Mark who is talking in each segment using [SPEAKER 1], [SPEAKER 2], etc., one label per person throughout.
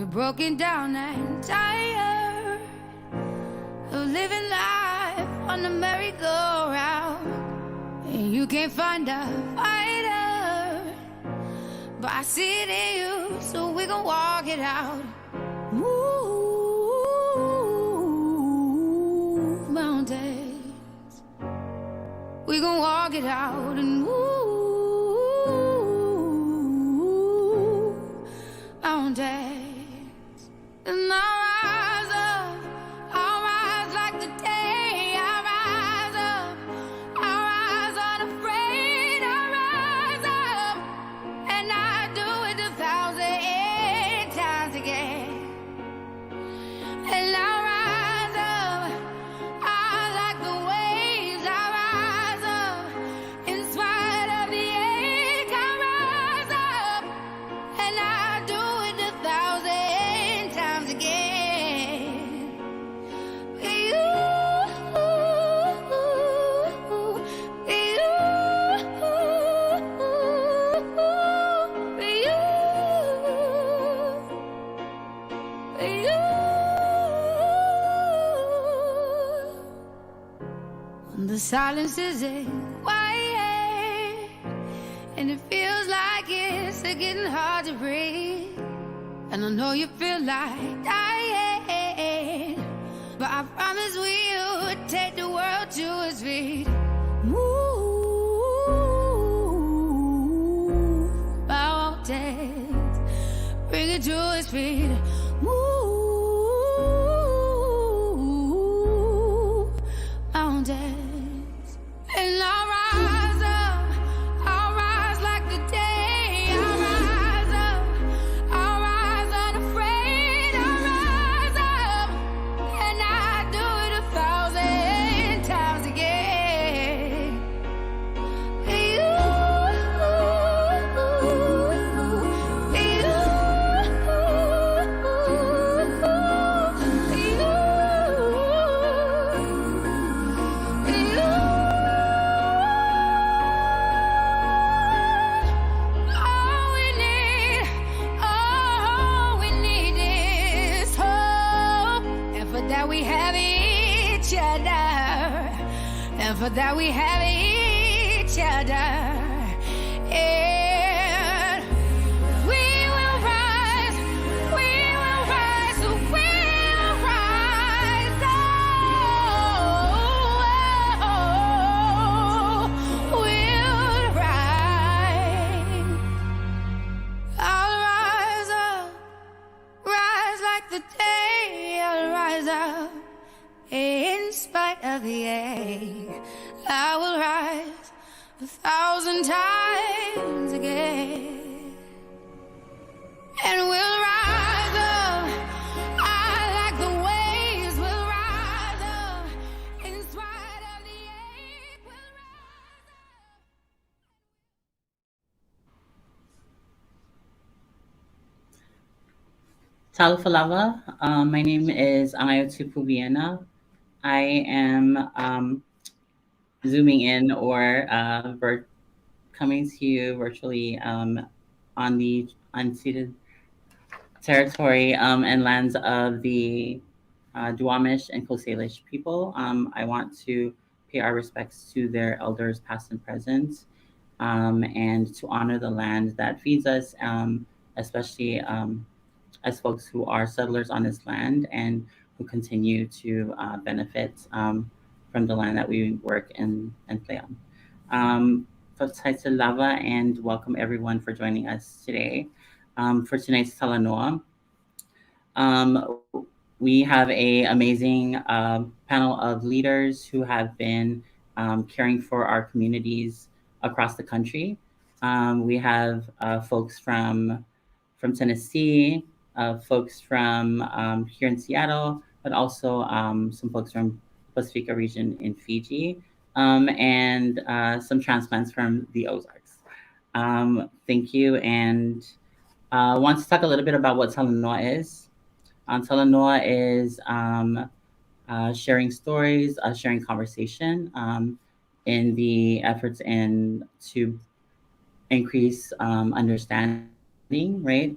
[SPEAKER 1] You're broken down and tired of living life on the merry-go-round, and you can't find a fighter, but I see it in you, so we gon' walk it out. Move mountains, we gon' walk it out and move mountains. And I'll rise like the day. I'll rise up, I'll rise unafraid. I'll rise up, and I do it 1,000 times again. And I'll rise up, I like the waves. I'll rise up, in spite of the ache. I'll rise up, and I do it 1,000 times again. The silence isn't quiet, and it feels like it's getting hard to breathe. And I know you feel like dying, but I promise we'll take the world to its feet. Move mountains, bring it to its feet. Move mountains. And I'll rise up, I'll rise like the day. I'll rise up, I'll rise unafraid. I'll rise up, and I do it 1,000 times again. That we have each other, and for that we have each other, and we will rise, we will rise, so we'll rise, we'll rise. I'll rise up, rise like the day. I'll rise up, in spite of the ache. I will rise 1,000 times again, and we'll rise up. I like the waves. We'll rise up, in spite of the ache. We'll rise
[SPEAKER 2] up. Talafalava. My name is Angayotu Pubiena. I am zooming in or coming to you virtually on the unceded territory and lands of the Duwamish and Coast Salish people. I want to pay our respects to their elders, past and present, and to honor the land that feeds us, especially as folks who are settlers on this land and who continue to benefit from the land that we work and play on. Lava, and welcome everyone for joining us today for tonight's Talanoa. We have an amazing panel of leaders who have been caring for our communities across the country. We have folks from Tennessee, folks from here in Seattle, but also some folks from Pacifica region in Fiji, and some transplants from the Ozarks. Thank you, and want to talk a little bit about what Talanoa is. Talanoa is sharing stories, sharing conversation in the efforts and to increase understanding, right?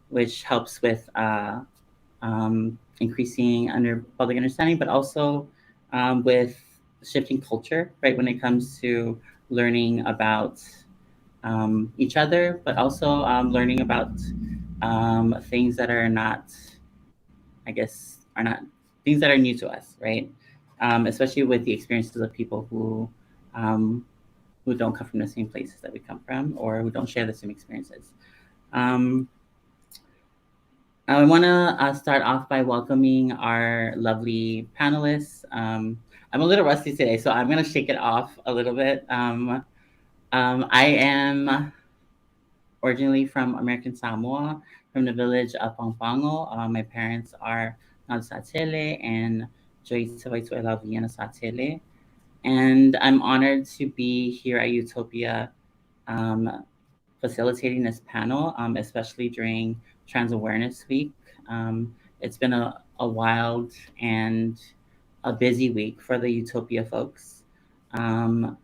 [SPEAKER 2] which helps with increasing under public understanding, but also with shifting culture, right? When it comes to learning about each other, but also learning about things that are not, I guess, are not things that are new to us, right? Especially with the experiences of people um, who don't come from the same places that we come from, or who don't share the same experiences. Um, I want to start off by welcoming our lovely panelists. I'm a little rusty today, so I'm going to shake it off a little bit. I am originally from American Samoa, from the village of Pangpango. My parents are Nadsatele and Joyce Vienna Satele. And I'm honored to be here at Utopia um, facilitating this panel, especially during Trans Awareness Week. It's been a wild and a busy week for the Utopia folks. Um,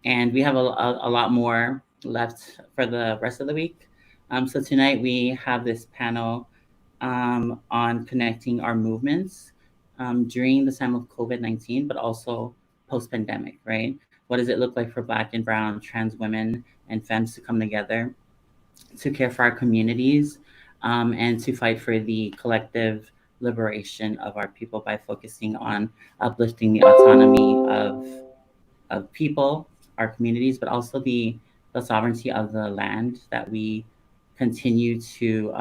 [SPEAKER 2] and we have a lot more left for the rest of the week. So tonight we have this panel on connecting our movements during the time of COVID-19, but also post-pandemic, right? What does it look like for Black and Brown trans women and femmes to come together to care for our communities and to fight for the collective liberation of our people by focusing on uplifting the autonomy of people, our communities, but also the sovereignty of the land that we continue to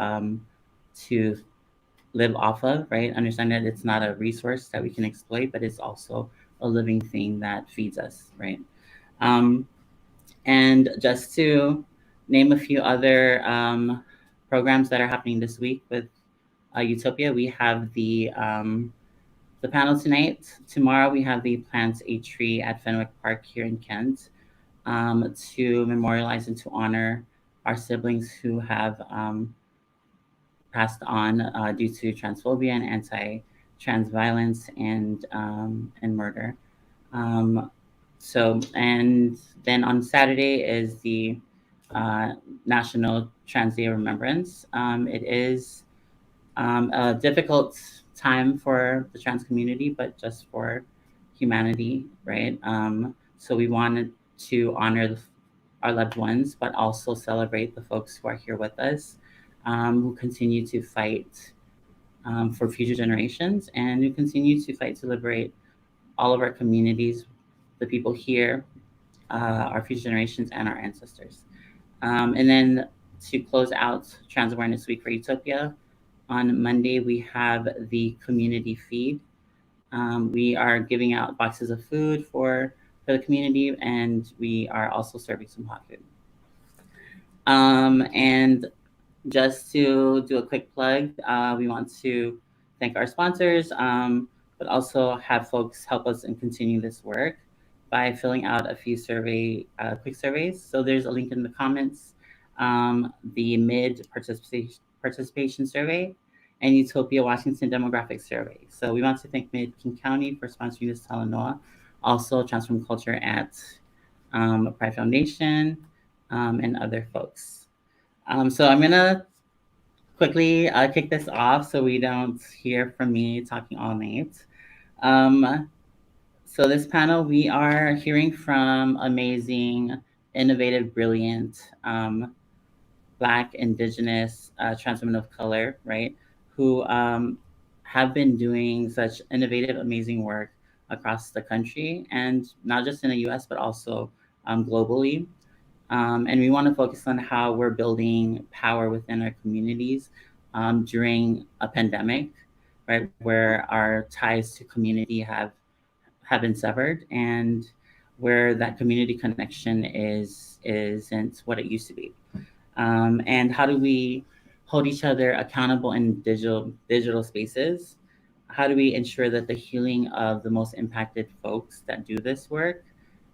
[SPEAKER 2] live off of, right? Understand that it's not a resource that we can exploit, but it's also a living thing that feeds us, right? Um, and just to name a few other programs that are happening this week with Utopia, we have the panel tonight. Tomorrow we have the Plant a Tree at Fenwick Park here in Kent to memorialize and to honor our siblings who have passed on due to transphobia and anti-trans violence and murder. Um, and then on Saturday is the uh, National Trans Day of Remembrance. It is a difficult time for the trans community, but just for humanity, right? So we wanted to honor our loved ones, but also celebrate the folks who are here with us, who continue to fight for future generations and who continue to fight to liberate all of our communities, the people here, our future generations, and our ancestors. And then to close out Trans Awareness Week for Utopia, on Monday we have the community feed. We are giving out boxes of food for the community, and we are also serving some hot food. And just to do a quick plug, we want to thank our sponsors, but also have folks help us in continuing this work by filling out a few quick surveys. So there's a link in the comments, the mid participation survey and Utopia Washington demographic survey. So we want to thank Mid King County for sponsoring this Talanoa, also Transform Culture at Pride Foundation, and other folks. So I'm gonna quickly kick this off so we don't hear from me talking all night. Um, so this panel, we are hearing from amazing, innovative, brilliant Black, Indigenous, trans women of color, right, who have been doing such innovative, amazing work across the country, and not just in the U.S. but also globally. And we want to focus on how we're building power within our communities during a pandemic, right, where our ties to community have been severed, and where that community connection isn't what it used to be. And how do we hold each other accountable in digital spaces? How do we ensure that the healing of the most impacted folks that do this work,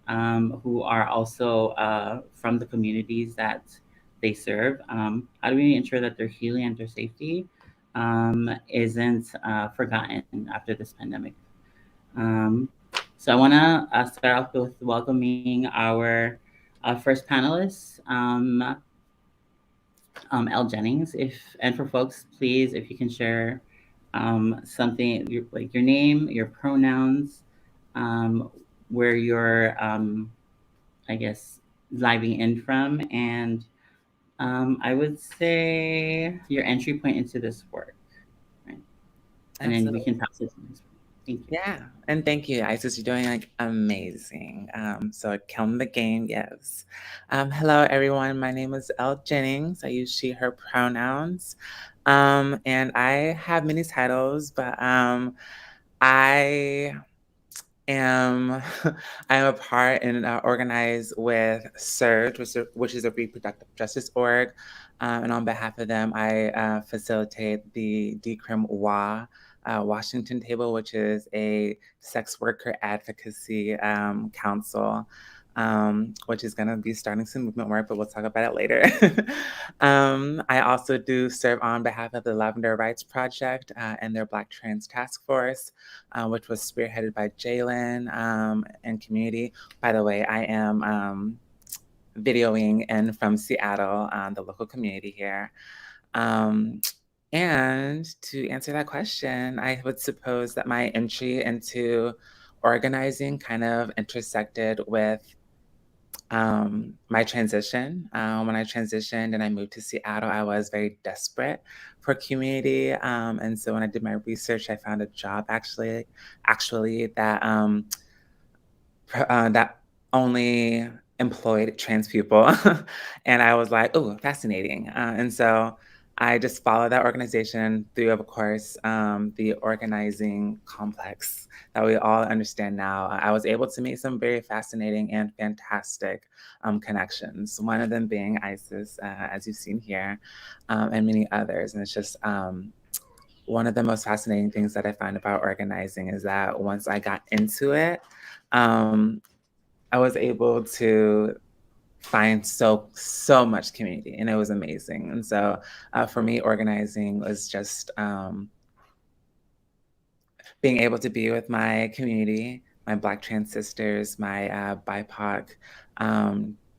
[SPEAKER 2] who are also from the communities that they serve, how do we ensure that their healing and their safety isn't forgotten after this pandemic? Um, so I want to start off with welcoming our first panelists. L Jennings. And for folks, please, if you can share something like your name, your pronouns, um, where you're, I guess, living in from, and I would say your entry point into this work, right? And then we
[SPEAKER 3] Absolutely.
[SPEAKER 2] can pass it to this. Thank you.
[SPEAKER 3] Yeah, and thank you, Isis. You're doing like amazing. So count the game, yes. Hello, everyone. My name is Elle Jennings. I use she/her pronouns, and I have many titles, but I am I am a part and organize with SURGE, which is a reproductive justice org. And on behalf of them, I facilitate the Decrim WA Washington table, which is a sex worker advocacy council, which is going to be starting some movement work, but we'll talk about it later. I also do serve on behalf of the Lavender Rights Project and their Black Trans Task Force, which was spearheaded by Jalen and community. By the way, I am videoing in from Seattle, the local community here. And to answer that question, I would suppose that my entry into organizing kind of intersected with my transition. When I transitioned and I moved to Seattle, I was very desperate for community. And so when I did my research, I found a job actually that that only employed trans people. And I was like, oh, fascinating. And so I just followed that organization through, of course, the organizing complex that we all understand now. I was able to make some very fascinating and fantastic connections, one of them being ISIS, as you've seen here, and many others. And it's just one of the most fascinating things that I find about organizing is that once I got into it, I was able to find so much community, and it was amazing. And so for me, organizing was just being able to be with my community, my Black trans sisters, my BIPOC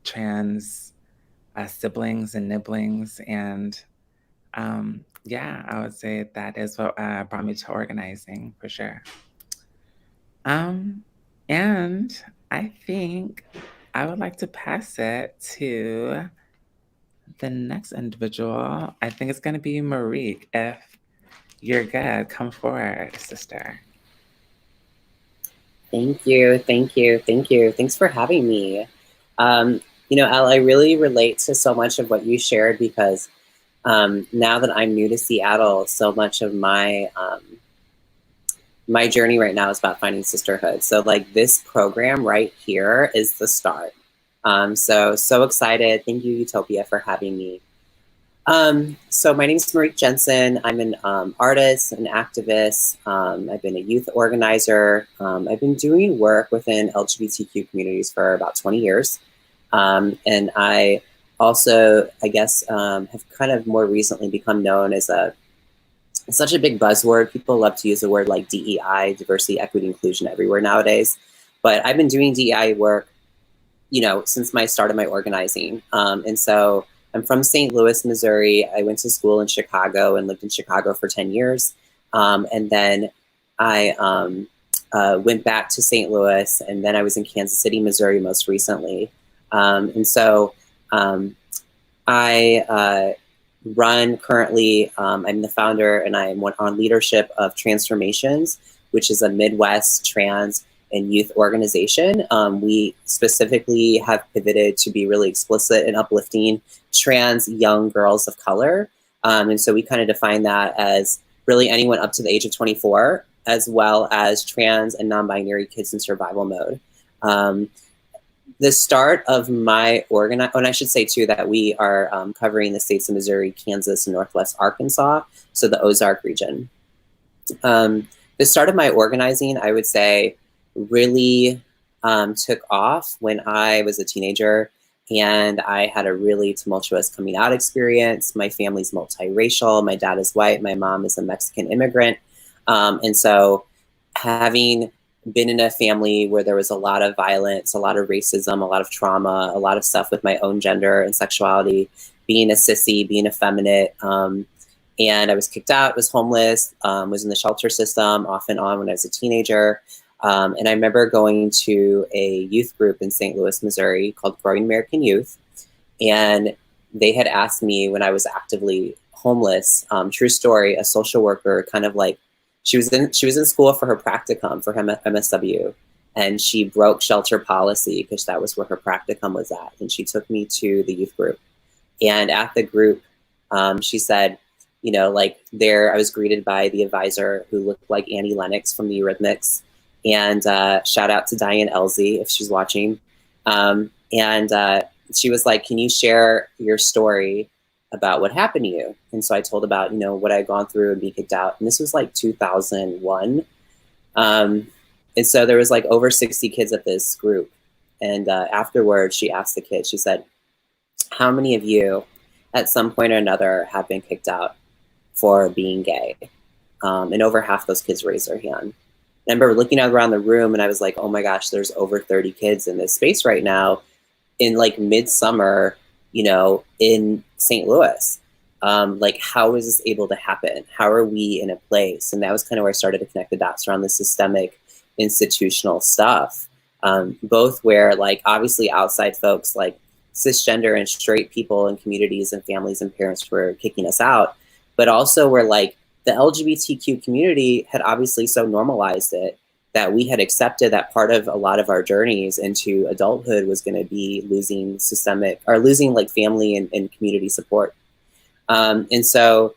[SPEAKER 3] trans siblings and nibblings. And yeah, I would say that is what brought me to organizing for sure. And I think I would like to pass it to the next individual. I think it's going to be Marique. If you're good, come forward, sister.
[SPEAKER 4] Thank you. Thanks for having me. Elle, I really relate to so much of what you shared because now that I'm new to Seattle, so much of my journey right now is about finding sisterhood. So like this program right here is the start. So excited. Thank you, Utopia, for having me. So my name is Marique Jensen. I'm an artist, an activist. I've been a youth organizer. I've been doing work within LGBTQ communities for about 20 years. And I also, I guess, have kind of more recently become known as such a big buzzword. People love to use the word like DEI, diversity, equity, inclusion everywhere nowadays. But I've been doing DEI work, since my start of my organizing. And so I'm from St. Louis, Missouri. I went to school in Chicago and lived in Chicago for 10 years. And then I went back to St. Louis, and then I was in Kansas City, Missouri most recently. And so I run currently, I'm the founder and I'm on leadership of Transformations, which is a Midwest trans and youth organization. We specifically have pivoted to be really explicit and uplifting trans young girls of color. And so we kind of define that as really anyone up to the age of 24, as well as trans and non-binary kids in survival mode. The start of my and I should say too that we are covering the states of Missouri, Kansas, and Northwest Arkansas, so the Ozark region. The start of my organizing, I would say, really took off when I was a teenager and I had a really tumultuous coming out experience. My family's multiracial. My dad is white. My mom is a Mexican immigrant. And so having been in a family where there was a lot of violence, a lot of racism, a lot of trauma, a lot of stuff with my own gender and sexuality, being a sissy, being effeminate. And I was kicked out, was homeless, was in the shelter system off and on when I was a teenager. And I remember going to a youth group in St. Louis, Missouri called Growing American Youth. And they had asked me when I was actively homeless, true story, a social worker kind of like, she was in school for her practicum for her MSW. And she broke shelter policy because that was where her practicum was at. And she took me to the youth group. And at the group, she said, you know, like there, I was greeted by the advisor who looked like Annie Lennox from the Eurythmics. And shout out to Diane Elsie if she's watching. She was like, can you share your story about what happened to you? And so I told about, you know, what I'd gone through and be kicked out. And this was like 2001. And so there was like over 60 kids at this group. And afterwards, she asked the kids, she said, how many of you at some point or another have been kicked out for being gay? And over half those kids raised their hand. I remember looking out around the room and I was like, oh my gosh, there's over 30 kids in this space right now in like midsummer, you know, in St. Louis. Like, how is this able to happen? How are we in a place? And that was kind of where I started to connect the dots around the systemic institutional stuff, both where like obviously outside folks like cisgender and straight people and communities and families and parents were kicking us out, but also where like the LGBTQ community had obviously so normalized it that we had accepted that part of a lot of our journeys into adulthood was going to be losing like family and community support. And so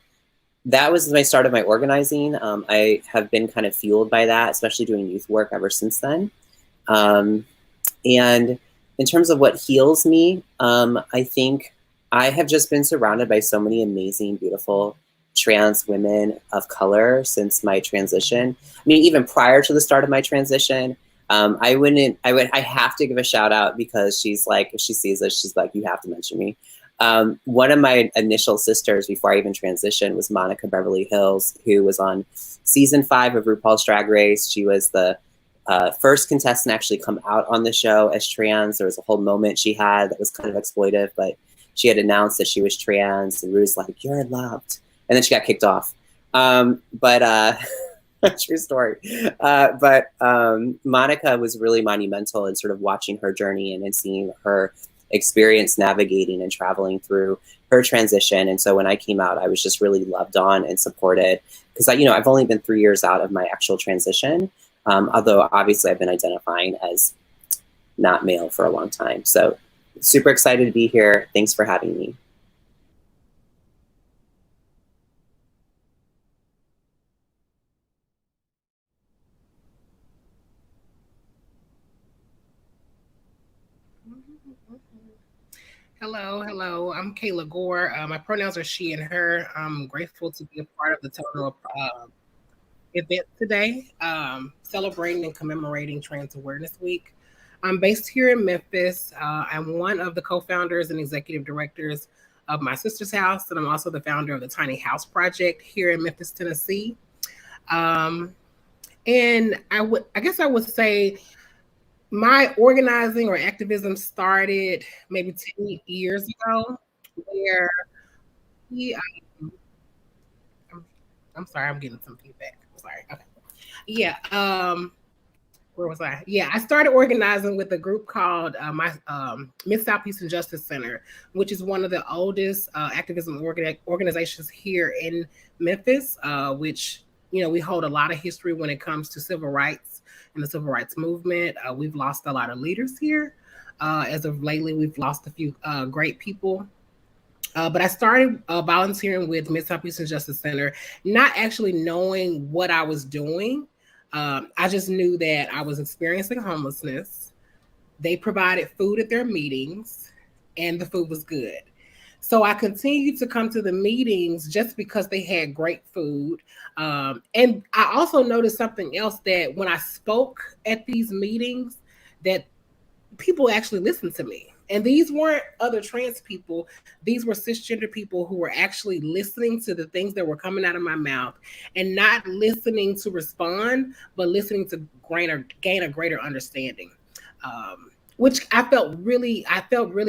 [SPEAKER 4] that was my start of my organizing. I have been kind of fueled by that, especially doing youth work ever since then. And in terms of what heals me, I think I have just been surrounded by so many amazing, beautiful trans women of color since my transition. I mean, even prior to the start of my transition, I have to give a shout out because she's like, if she sees this, she's like, you have to mention me. One of my initial sisters before I even transitioned was Monica Beverly Hills, who was on season 5 of RuPaul's Drag Race. She was the first contestant to actually come out on the show as trans. There was a whole moment she had that was kind of exploitive, but she had announced that she was trans and Ru was like, you're loved. And then she got kicked off. True story. But Monica was really monumental in sort of watching her journey and seeing her experience navigating and traveling through her transition. And so when I came out, I was just really loved on and supported because I've only been 3 years out of my actual transition. Although obviously I've been identifying as not male for a long time. So super excited to be here. Thanks for having me.
[SPEAKER 5] Hello. I'm Kayla Gore. My pronouns are she and her. I'm grateful to be a part of the Talanoa event today, celebrating and commemorating Trans Awareness Week. I'm based here in Memphis. I'm one of the co-founders and executive directors of My Sister's House, and I'm also the founder of the Tiny House Project here in Memphis, Tennessee. And I guess I would say my organizing or activism started maybe 10 years ago, where I'm sorry, I'm getting some feedback. Sorry. Okay. Yeah. Where was I? Yeah, I started organizing with a group called Mid-South Peace and Justice Center, which is one of the oldest activism organizations here in Memphis, which, we hold a lot of history when it comes to civil rights and the civil rights movement. We've lost a lot of leaders here. As of lately, we've lost a few great people. But I started volunteering with Mid-South Peace and Justice Center, not actually knowing what I was doing. I just knew that I was experiencing homelessness. They provided food at their meetings, and the food was good. So I continued to come to the meetings just because they had great food. And I also noticed something else, that when I spoke at these meetings, that people actually listened to me. And these weren't other trans people. These were cisgender people who were actually listening to the things that were coming out of my mouth and not listening to respond, but listening to gain a greater understanding. which I felt really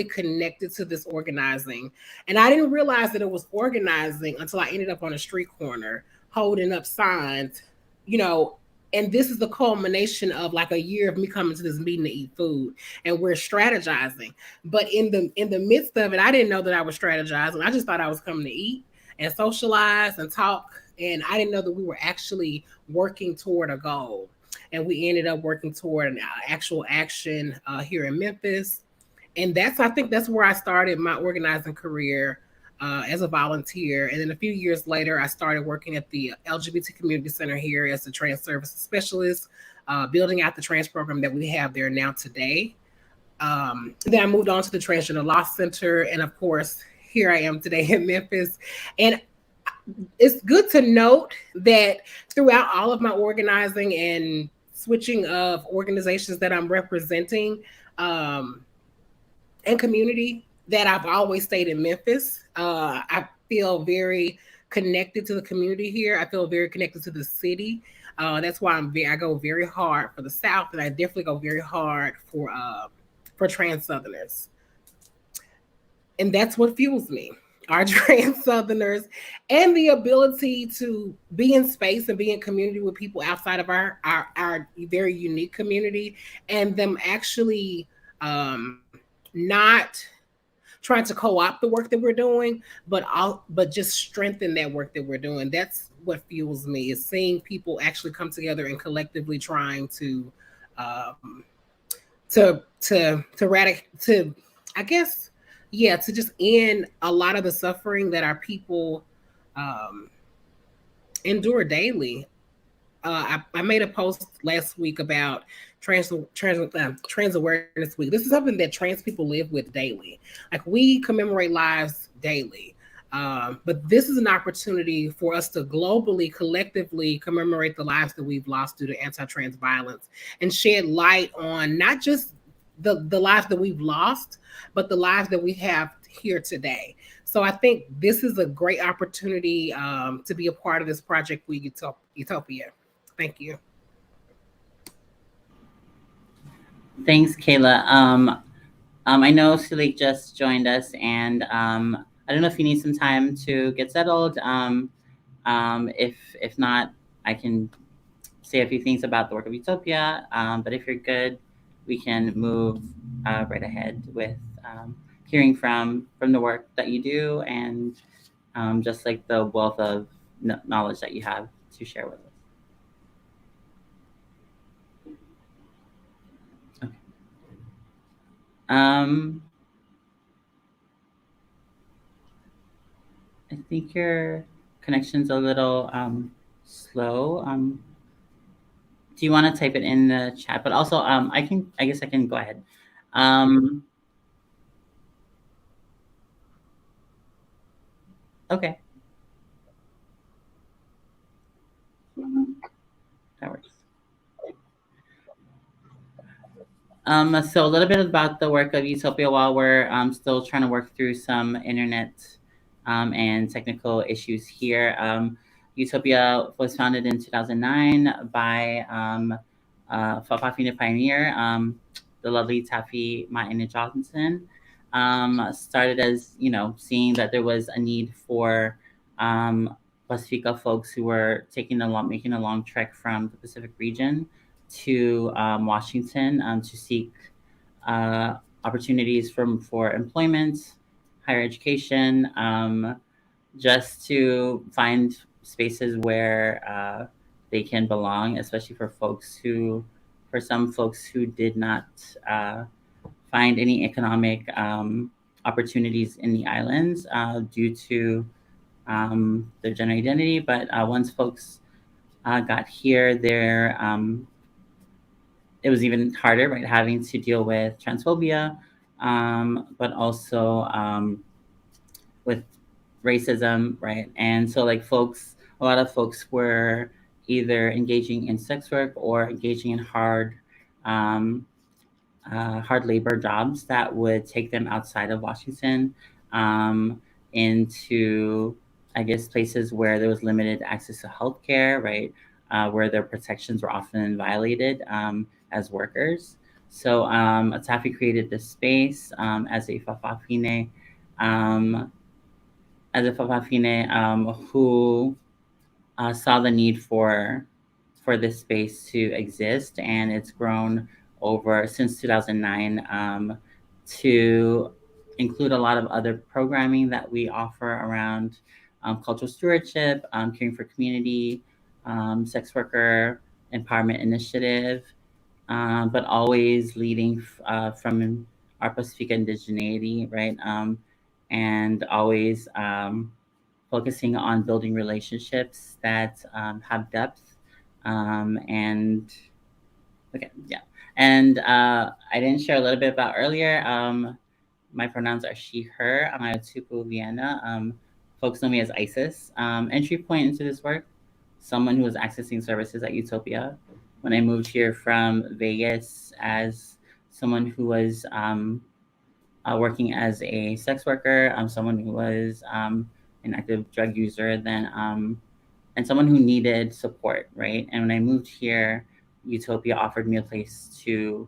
[SPEAKER 5] connected to this organizing. And I didn't realize that it was organizing until I ended up on a street corner holding up signs, you know, and this is the culmination of like a year of me coming to this meeting to eat food, and we're strategizing. But in the midst of it, I didn't know that I was strategizing. I just thought I was coming to eat and socialize and talk, and I didn't know that we were actually working toward a goal. And we ended up working toward an actual action here in Memphis. And I think that's where I started my organizing career as a volunteer. And then a few years later, I started working at the LGBT Community Center here as a trans services specialist, building out the trans program that we have there now today. Then I moved on to the Transgender Law Center. And of course, here I am today in Memphis. And it's good to note that throughout all of my organizing and switching of organizations that I'm representing and community, that I've always stayed in Memphis. I feel very connected to the community here. I feel very connected to the city. That's why I go very hard for the South, and I definitely go very hard for trans Southerners. And that's what fuels me. Our trans Southerners, and the ability to be in space and be in community with people outside of our very unique community, and them actually not trying to co-opt the work that we're doing, but just strengthen that work that we're doing. That's what fuels me, is seeing people actually come together and collectively trying to I guess, yeah, to just end a lot of the suffering that our people endure daily. I made a post last week about Trans Awareness Week. This is something that trans people live with daily. Like, we commemorate lives daily. But this is an opportunity for us to globally, collectively commemorate the lives that we've lost due to anti-trans violence, and shed light on not just the lives that we've lost, but the lives that we have here today. So I think this is a great opportunity to be a part of this project with Utopia. Thank you.
[SPEAKER 2] Thanks, Kayla. I know Sulik just joined us, and I don't know if you need some time to get settled. If not, I can say a few things about the work of Utopia. But if you're good, we can move right ahead with hearing from the work that you do, and just like the wealth of knowledge that you have to share with us. Okay. I think your connection's a little slow. Do you want to type it in the chat? But also, I guess I can go ahead. Okay. That works. So a little bit about the work of Utopia while we're still trying to work through some internet and technical issues here. Utopia was founded in 2009 by Fa'afafine pioneer, the lovely Taffy Ma'ina Johnson. Started as, seeing that there was a need for Pacifica folks who were making a long trek from the Pacific region to Washington to seek opportunities for employment, higher education, just to find spaces where they can belong, especially for some folks who did not find any economic opportunities in the islands due to their gender identity. But once folks got here, it was even harder, right? Having to deal with transphobia, but also with racism, right? And so a lot of folks were either engaging in sex work or engaging in hard labor jobs that would take them outside of Washington into, I guess, places where there was limited access to healthcare, right? Where their protections were often violated as workers. So Taffy created this space as a Fafafine, um, who saw the need for this space to exist, and it's grown over since 2009 to include a lot of other programming that we offer around cultural stewardship, caring for community, sex worker empowerment initiative, but always leading from our Pacifica indigeneity, right? And always focusing on building relationships that have depth. And okay, yeah. And I didn't share a little bit about earlier. My pronouns are she, her. I'm Tupu Vienna. Folks know me as Isis. Entry point into this work, someone who was accessing services at Utopia. When I moved here from Vegas as someone who was working as a sex worker, someone who was an active drug user, then and someone who needed support, right? And when I moved here, Utopia offered me a place to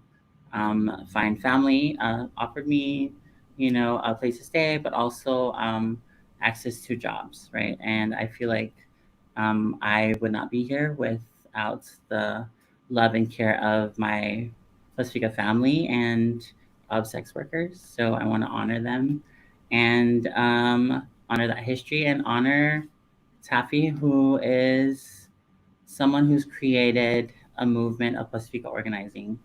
[SPEAKER 2] find family, offered me, a place to stay, but also access to jobs, right? And I feel like I would not be here without the love and care of my Pacifica family and of sex workers. So I want to honor them and honor that history and honor Taffy, who is someone who's created a movement of Pacifica organizing,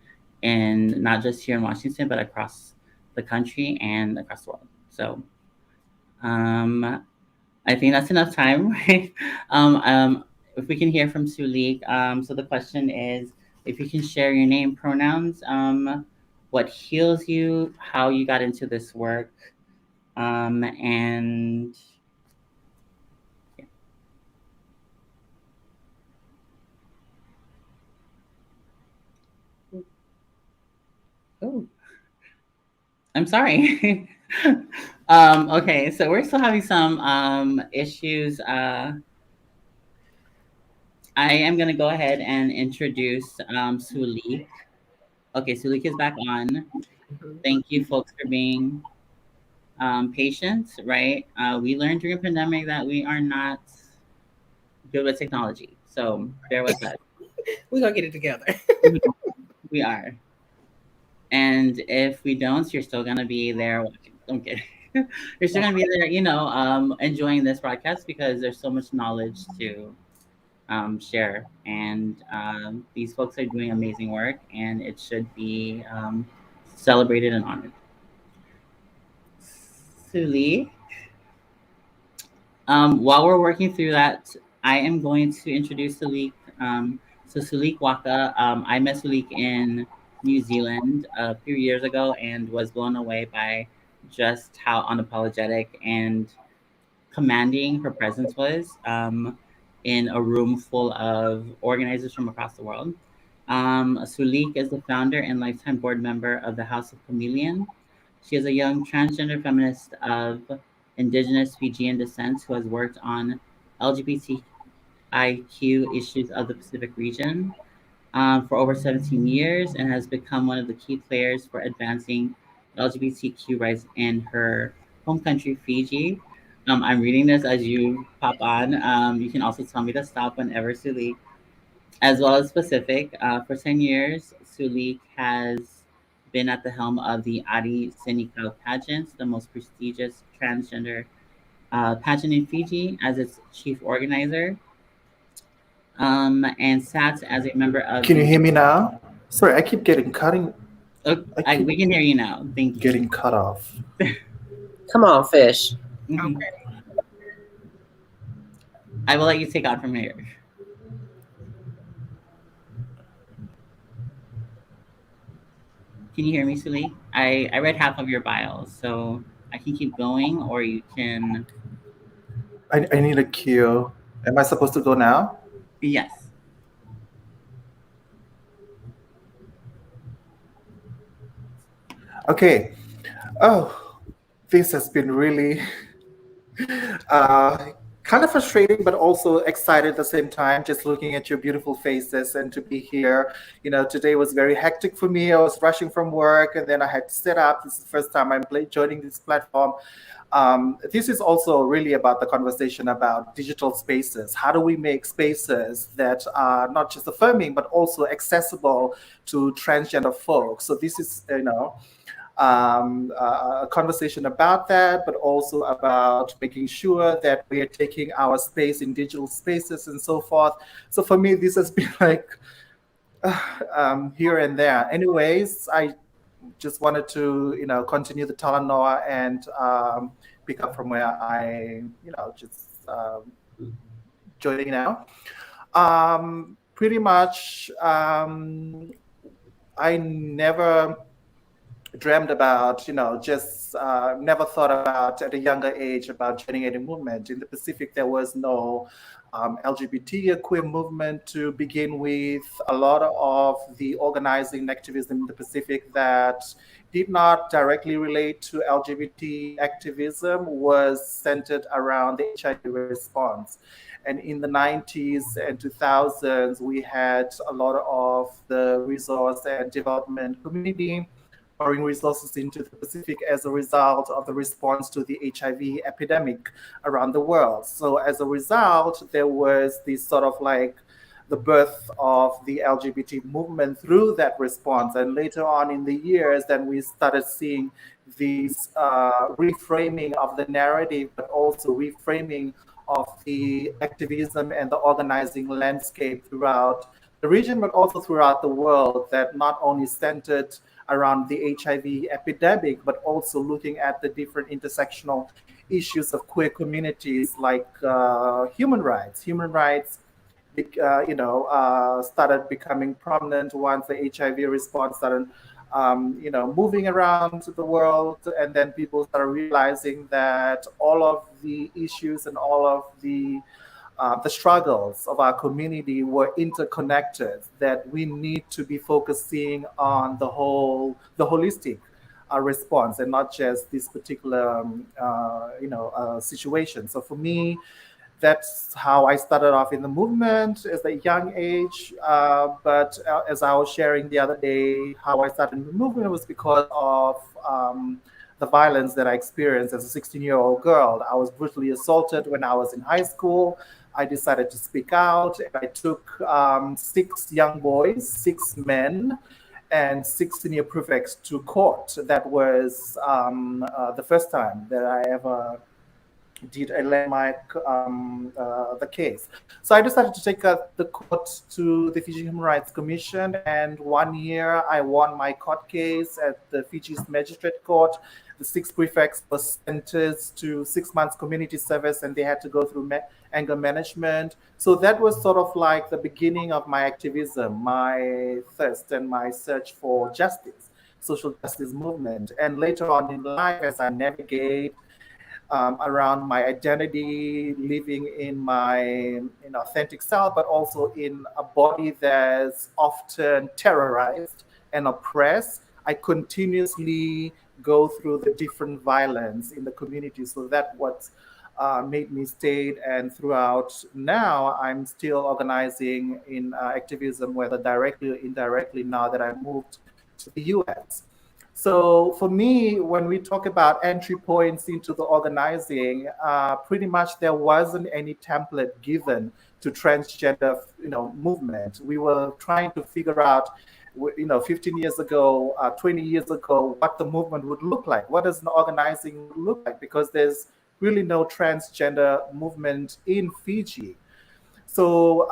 [SPEAKER 2] and not just here in Washington, but across the country and across the world. So I think that's enough time, right? If we can hear from Sulik. So the question is, if you can share your name, pronouns, what heals you, how you got into this work, and yeah. Oh, I'm sorry. Okay, so we're still having some issues. I am going to go ahead and introduce Sulik. Okay, Sulik is back on. Thank you, folks, for being patient, right? We learned during the pandemic that we are not good with technology. So bear with us.
[SPEAKER 5] We're going to get it together.
[SPEAKER 2] We are. And if we don't, you're still going to be there watching. Don't get it. You're still going to be there, enjoying this broadcast because there's so much knowledge to share. And these folks are doing amazing work, and it should be celebrated and honored. Suli, while we're working through that, I am going to introduce Sulik. So Sulik Waka, I met Sulik in New Zealand a few years ago and was blown away by just how unapologetic and commanding her presence was in a room full of organizers from across the world. Sulik is the founder and lifetime board member of the House of Chameleon. She is a young transgender feminist of Indigenous Fijian descent who has worked on LGBTIQ issues of the Pacific region for over 17 years and has become one of the key players for advancing LGBTQ rights in her home country, Fiji. I'm reading this as you pop on. You can also tell me to stop whenever, Sulik. As well as Pacific. For 10 years, Sulik has been at the helm of the Adi Sinikau pageants, the most prestigious transgender pageant in Fiji, as its chief organizer, and sat as a member of.
[SPEAKER 6] Can you hear me now? Sorry, I keep getting cutting.
[SPEAKER 2] We can hear you now. Thank you.
[SPEAKER 6] Getting cut off.
[SPEAKER 4] Come on, fish.
[SPEAKER 2] Mhm.
[SPEAKER 5] Okay.
[SPEAKER 2] I will let you take on from here. Can you hear me, Sulik? I read half of your bio, so I can keep going, or you can.
[SPEAKER 6] I need a cue. Am I supposed to go now?
[SPEAKER 2] Yes.
[SPEAKER 6] Okay. Oh, this has been really kind of frustrating, but also excited at the same time, just looking at your beautiful faces and to be here. Today was very hectic for me. I was rushing from work and then I had to set up. This is the first time I'm joining this platform. This is also really about the conversation about digital spaces. How do we make spaces that are not just affirming, but also accessible to transgender folks? So this is, a conversation about that, but also about making sure that we are taking our space in digital spaces and so forth. So for me, this has been like here and there. Anyways, I just wanted to, continue the Talanoa and pick up from where I, just joining now. Pretty much, I never dreamed about, just never thought about at a younger age about joining any movement. In the Pacific, there was no LGBT queer movement to begin with. A lot of the organizing activism in the Pacific that did not directly relate to LGBT activism was centered around the HIV response. And in the 90s and 2000s, we had a lot of the resource and development community pouring resources into the Pacific as a result of the response to the HIV epidemic around the world. So as a result, there was this sort of like the birth of the LGBT movement through that response. And later on in the years, then we started seeing these reframing of the narrative, but also reframing of the activism and the organizing landscape throughout the region, but also throughout the world, that not only centered around the HIV epidemic, but also looking at the different intersectional issues of queer communities like human rights. Human rights, started becoming prominent once the HIV response started, moving around the world, and then people started realizing that all of the issues and all of the struggles of our community were interconnected, that we need to be focusing on the holistic response and not just this particular, situation. So for me, that's how I started off in the movement at a young age. But as I was sharing the other day, how I started in the movement was because of the violence that I experienced as a 16-year-old girl. I was brutally assaulted when I was in high school. I decided to speak out, and I took 6 young boys, 6 men, and 6 senior prefects to court. That was the first time that I ever did a landmark the case. So I decided to take the court to the Fiji Human Rights Commission, and 1 year I won my court case at the Fiji's Magistrate Court. The 6 prefects were sentenced to 6 months community service, and they had to go through anger management. So that was sort of like the beginning of my activism, my thirst and my search for justice, social justice movement. And later on in life, as I navigate around my identity, living in my authentic self, but also in a body that's often terrorized and oppressed, I continuously go through the different violence in the community. So that's what made me stay. And throughout now, I'm still organizing in activism, whether directly or indirectly, now that I moved to the US. So for me, when we talk about entry points into the organizing, pretty much there wasn't any template given to transgender, movement. We were trying to figure out, 15 years ago, 20 years ago, what the movement would look like. What does the organizing look like? Because there's really no transgender movement in Fiji. So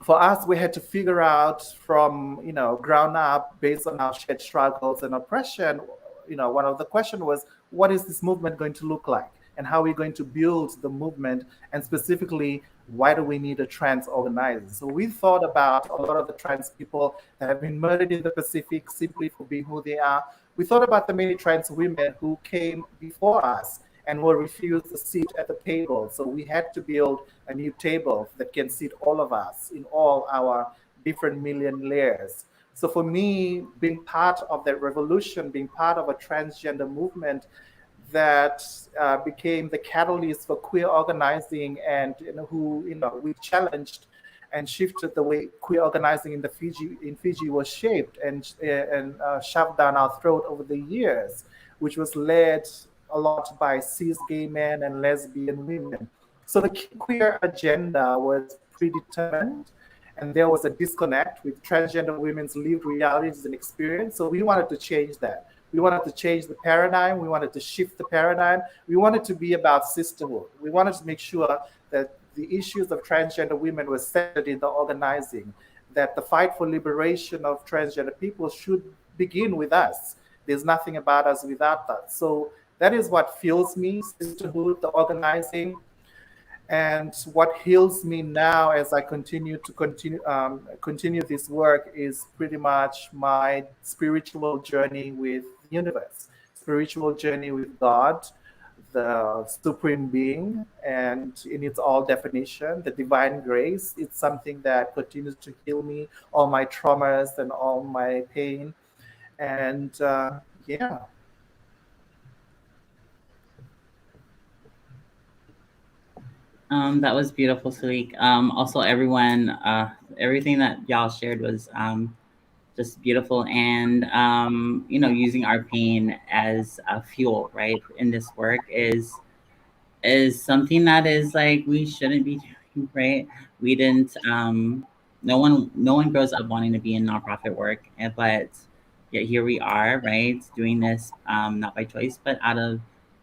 [SPEAKER 6] for us, we had to figure out from, ground up, based on our shared struggles and oppression, one of the questions was, what is this movement going to look like? And how are we going to build the movement? And specifically, why do we need a trans organizer? So we thought about a lot of the trans people that have been murdered in the Pacific simply for being who they are. We thought about the many trans women who came before us and were refused a seat at the table. So we had to build a new table that can seat all of us in all our different million layers. So for me, being part of that revolution, being part of a transgender movement, that became the catalyst for queer organizing, and who we challenged and shifted the way queer organizing in Fiji was shaped and shoved down our throat over the years, which was led a lot by cis gay men and lesbian women. So the queer agenda was predetermined, and there was a disconnect with transgender women's lived realities and experience. So we wanted to change that. We wanted to change the paradigm. We wanted to shift the paradigm. We wanted to be about sisterhood. We wanted to make sure that the issues of transgender women were centered in the organizing, that the fight for liberation of transgender people should begin with us. There's nothing about us without that. So that is what fuels me, sisterhood, the organizing. And what heals me now as I continue this work is pretty much my spiritual journey with the universe, spiritual journey with God, the supreme being, and in its all definition, the divine grace. It's something that continues to heal me, all my traumas and all my pain. And yeah.
[SPEAKER 2] That was beautiful, Salik. Also, everyone, everything that y'all shared was just beautiful, and using our pain as a fuel, right, in this work is something that is like we shouldn't be doing, right? We didn't. No one grows up wanting to be in nonprofit work, but yet here we are, right, doing this not by choice, but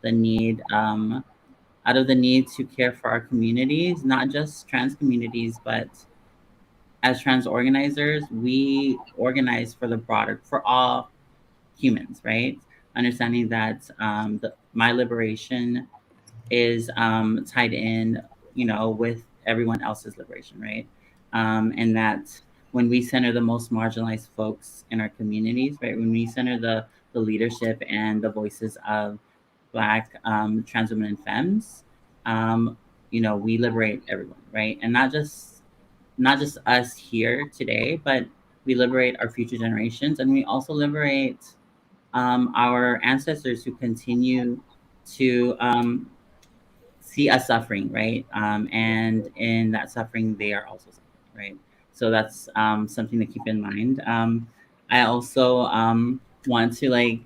[SPEAKER 2] the need. Out of the need to care for our communities, not just trans communities, but as trans organizers, we organize for the broader, for all humans, right? Understanding that my liberation is tied in, with everyone else's liberation, right? And that when we center the most marginalized folks in our communities, right? When we center the leadership and the voices of Black trans women and femmes, we liberate everyone, right? And not just us here today, but we liberate our future generations, and we also liberate our ancestors who continue to see us suffering, right? And in that suffering, they are also suffering, right? So that's something to keep in mind. I also want to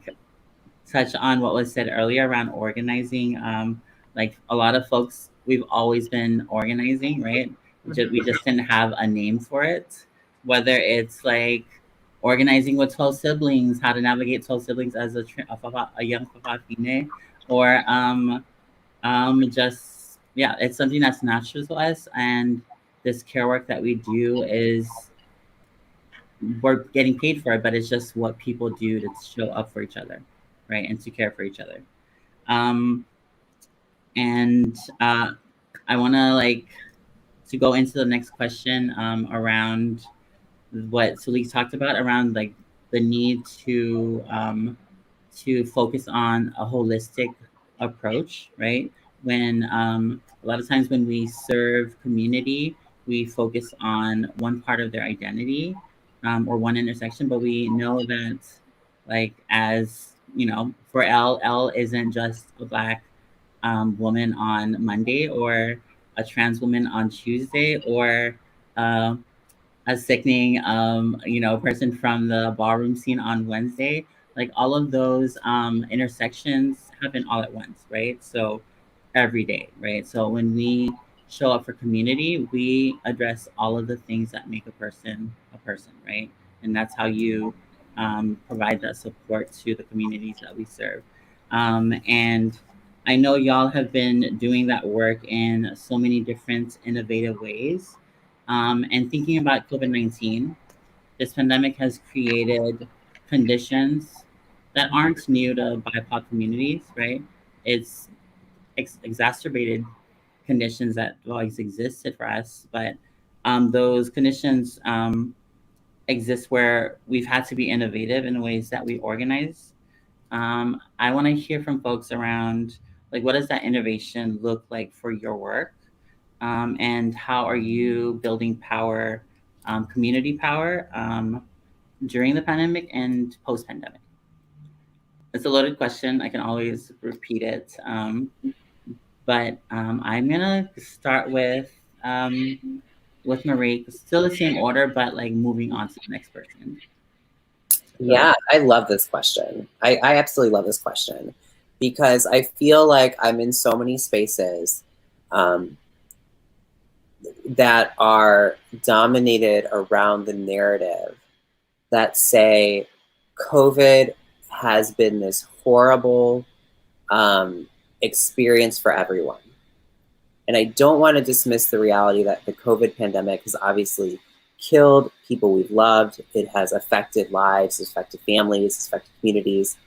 [SPEAKER 2] touch on what was said earlier around organizing. Like a lot of folks, we've always been organizing, right? We just didn't have a name for it. Whether it's like organizing with 12 siblings, how to navigate 12 siblings as a young Fafafine, or just, yeah, it's something that's natural to us. And this care work that we do is, we're getting paid for it, but it's just what people do to show up for each other, right, and to care for each other. And I want to go into the next question around what Salik talked about, around the need to focus on a holistic approach, right? When a lot of times when we serve community, we focus on one part of their identity or one intersection, but we know that, as for L isn't just a Black woman on Monday, or a trans woman on Tuesday, or uh, a sickening person from the ballroom scene on Wednesday. Like, all of those intersections happen all at once, right? So every day, right? So when we show up for community, we address all of the things that make a person, right? And that's how you provide that support to the communities that we serve. And I know y'all have been doing that work in so many different innovative ways. And thinking about COVID-19, this pandemic has created conditions that aren't new to BIPOC communities, right? It's exacerbated conditions that always existed for us, but those conditions exist where we've had to be innovative in ways that we organize. I want to hear from folks around, what does that innovation look like for your work? And how are you building power, community power, during the pandemic and post-pandemic? it's a loaded question. I can always repeat it. But I'm gonna start with Marie, still the same order, but like moving on to the next person.
[SPEAKER 4] Yeah, I love this question. I absolutely love this question because I feel like I'm in so many spaces that are dominated around the narrative that say COVID has been this horrible experience for everyone. And I don't want to dismiss the reality that the COVID pandemic has obviously killed people we've loved. It has affected lives, it's affected families, it's affected communities.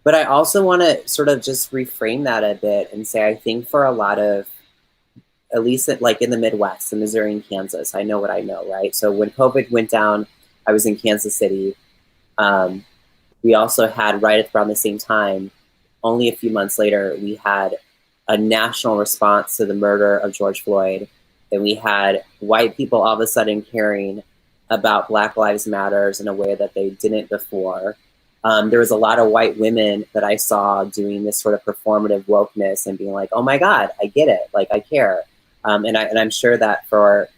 [SPEAKER 4] But I also want to sort of just reframe that a bit and say, I think for a lot of, at least like in the Midwest, in Missouri and Kansas, I know what I know, right? So when COVID went down, I was in Kansas City. We also had, right around the same time, only a few months later, we had a national response to the murder of George Floyd. And we had white people all of a sudden caring about Black Lives Matters in a way that they didn't before. There was a lot of white women that I saw doing this sort of performative wokeness and being like, oh my God, I get it, like I care. And I'm sure that for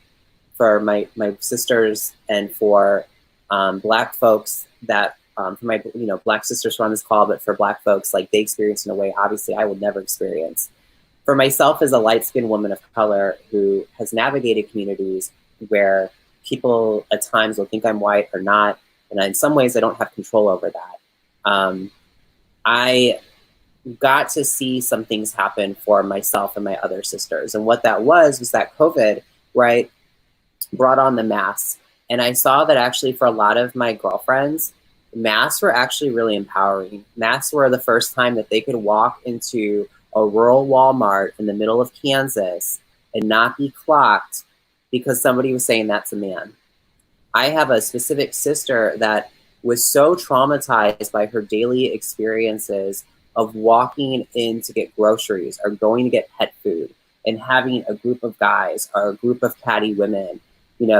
[SPEAKER 4] my sisters and for Black folks that, for my Black sisters who are on this call, but for Black folks, like they experience in a way, obviously I would never experience. For myself as a light-skinned woman of color who has navigated communities where people at times will think I'm white or not, and in some ways I don't have control over that. I got to see some things happen for myself and my other sisters. And what that was that COVID, right, brought on the masks. And I saw that actually for a lot of my girlfriends, masks were actually really empowering. Masks were the first time that they could walk into a rural Walmart in the middle of Kansas and not be clocked because somebody was saying that's a man. I have a specific sister that was so traumatized by her daily experiences of walking in to get groceries or going to get pet food and having a group of guys or a group of catty women,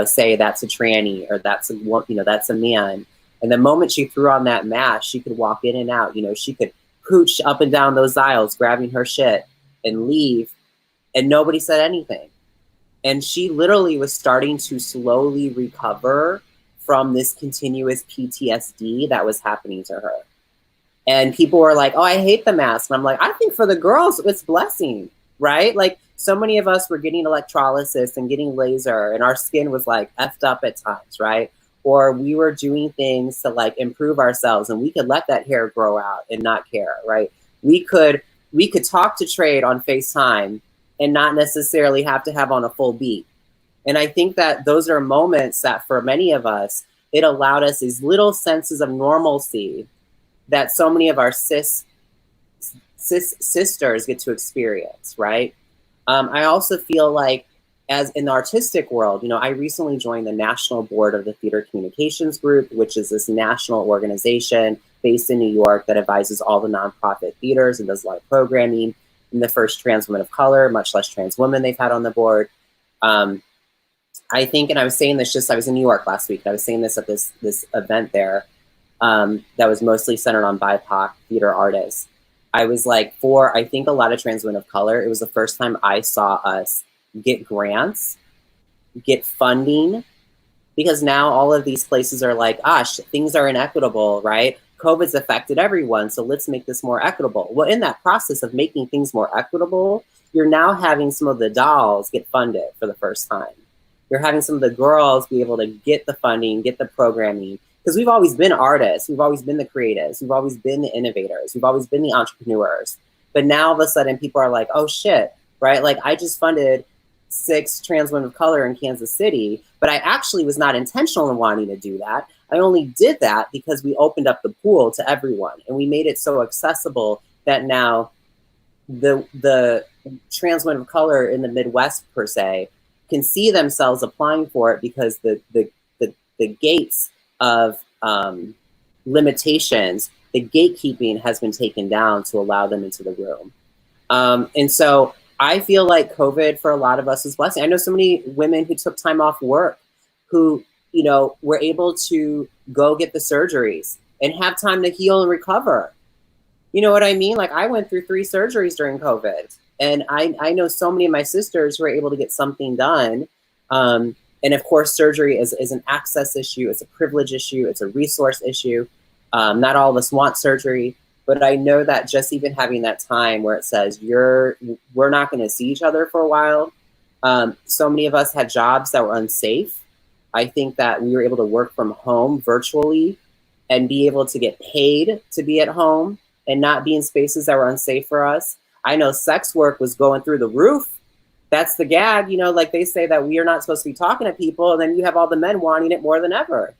[SPEAKER 4] say that's a tranny or that's a man. And the moment she threw on that mask, she could walk in and out. She could pooch up and down those aisles, grabbing her shit and leave, and nobody said anything. And she literally was starting to slowly recover from this continuous PTSD that was happening to her. And people were like, oh, I hate the mask. And I'm like, I think for the girls, it's blessing, right? Like so many of us were getting electrolysis and getting laser and our skin was like effed up at times, right? Or we were doing things to like improve ourselves and we could let that hair grow out and not care, right? We could talk to trade on FaceTime and not necessarily have to have on a full beat. And I think that those are moments that for many of us, it allowed us these little senses of normalcy that so many of our cis sisters get to experience, right? I also feel like as in the artistic world, I recently joined the national board of the Theater Communications Group, which is this national organization based in New York that advises all the nonprofit theaters and does a lot of programming. I'm the first trans woman of color, much less trans women they've had on the board. I think, and I was saying this I was in New York last week, and I was saying this at this event there that was mostly centered on BIPOC theater artists. I was like, I think a lot of trans women of color, it was the first time I saw us get grants, get funding, because now all of these places are like, things are inequitable, right? COVID's affected everyone, so let's make this more equitable. Well, in that process of making things more equitable, you're now having some of the dolls get funded for the first time. You're having some of the girls be able to get the funding, get the programming, because we've always been artists, we've always been the creatives, we've always been the innovators, we've always been the entrepreneurs. But now all of a sudden people are like, oh shit, right? Like I just funded 6 trans women of color in Kansas City, but I actually was not intentional in wanting to do that. I only did that because we opened up the pool to everyone and we made it so accessible that now the trans women of color in the Midwest per se can see themselves applying for it because the gates of limitations, the gatekeeping has been taken down to allow them into the room. And so I feel like COVID for a lot of us is a blessing. I know so many women who took time off work who, were able to go get the surgeries and have time to heal and recover You know what I mean? Like, I went through 3 surgeries during COVID, and I know so many of my sisters who were able to get something done. And of course, surgery is an access issue, it's a privilege issue, it's a resource issue. Not all of us want surgery, but I know that just even having that time where it says we're not going to see each other for a while. So many of us had jobs that were unsafe. I think that we were able to work from home virtually and be able to get paid to be at home and not be in spaces that were unsafe for us. I know sex work was going through the roof. That's the gag, you know, like they say that we are not supposed to be talking to people, and then you have all the men wanting it more than ever.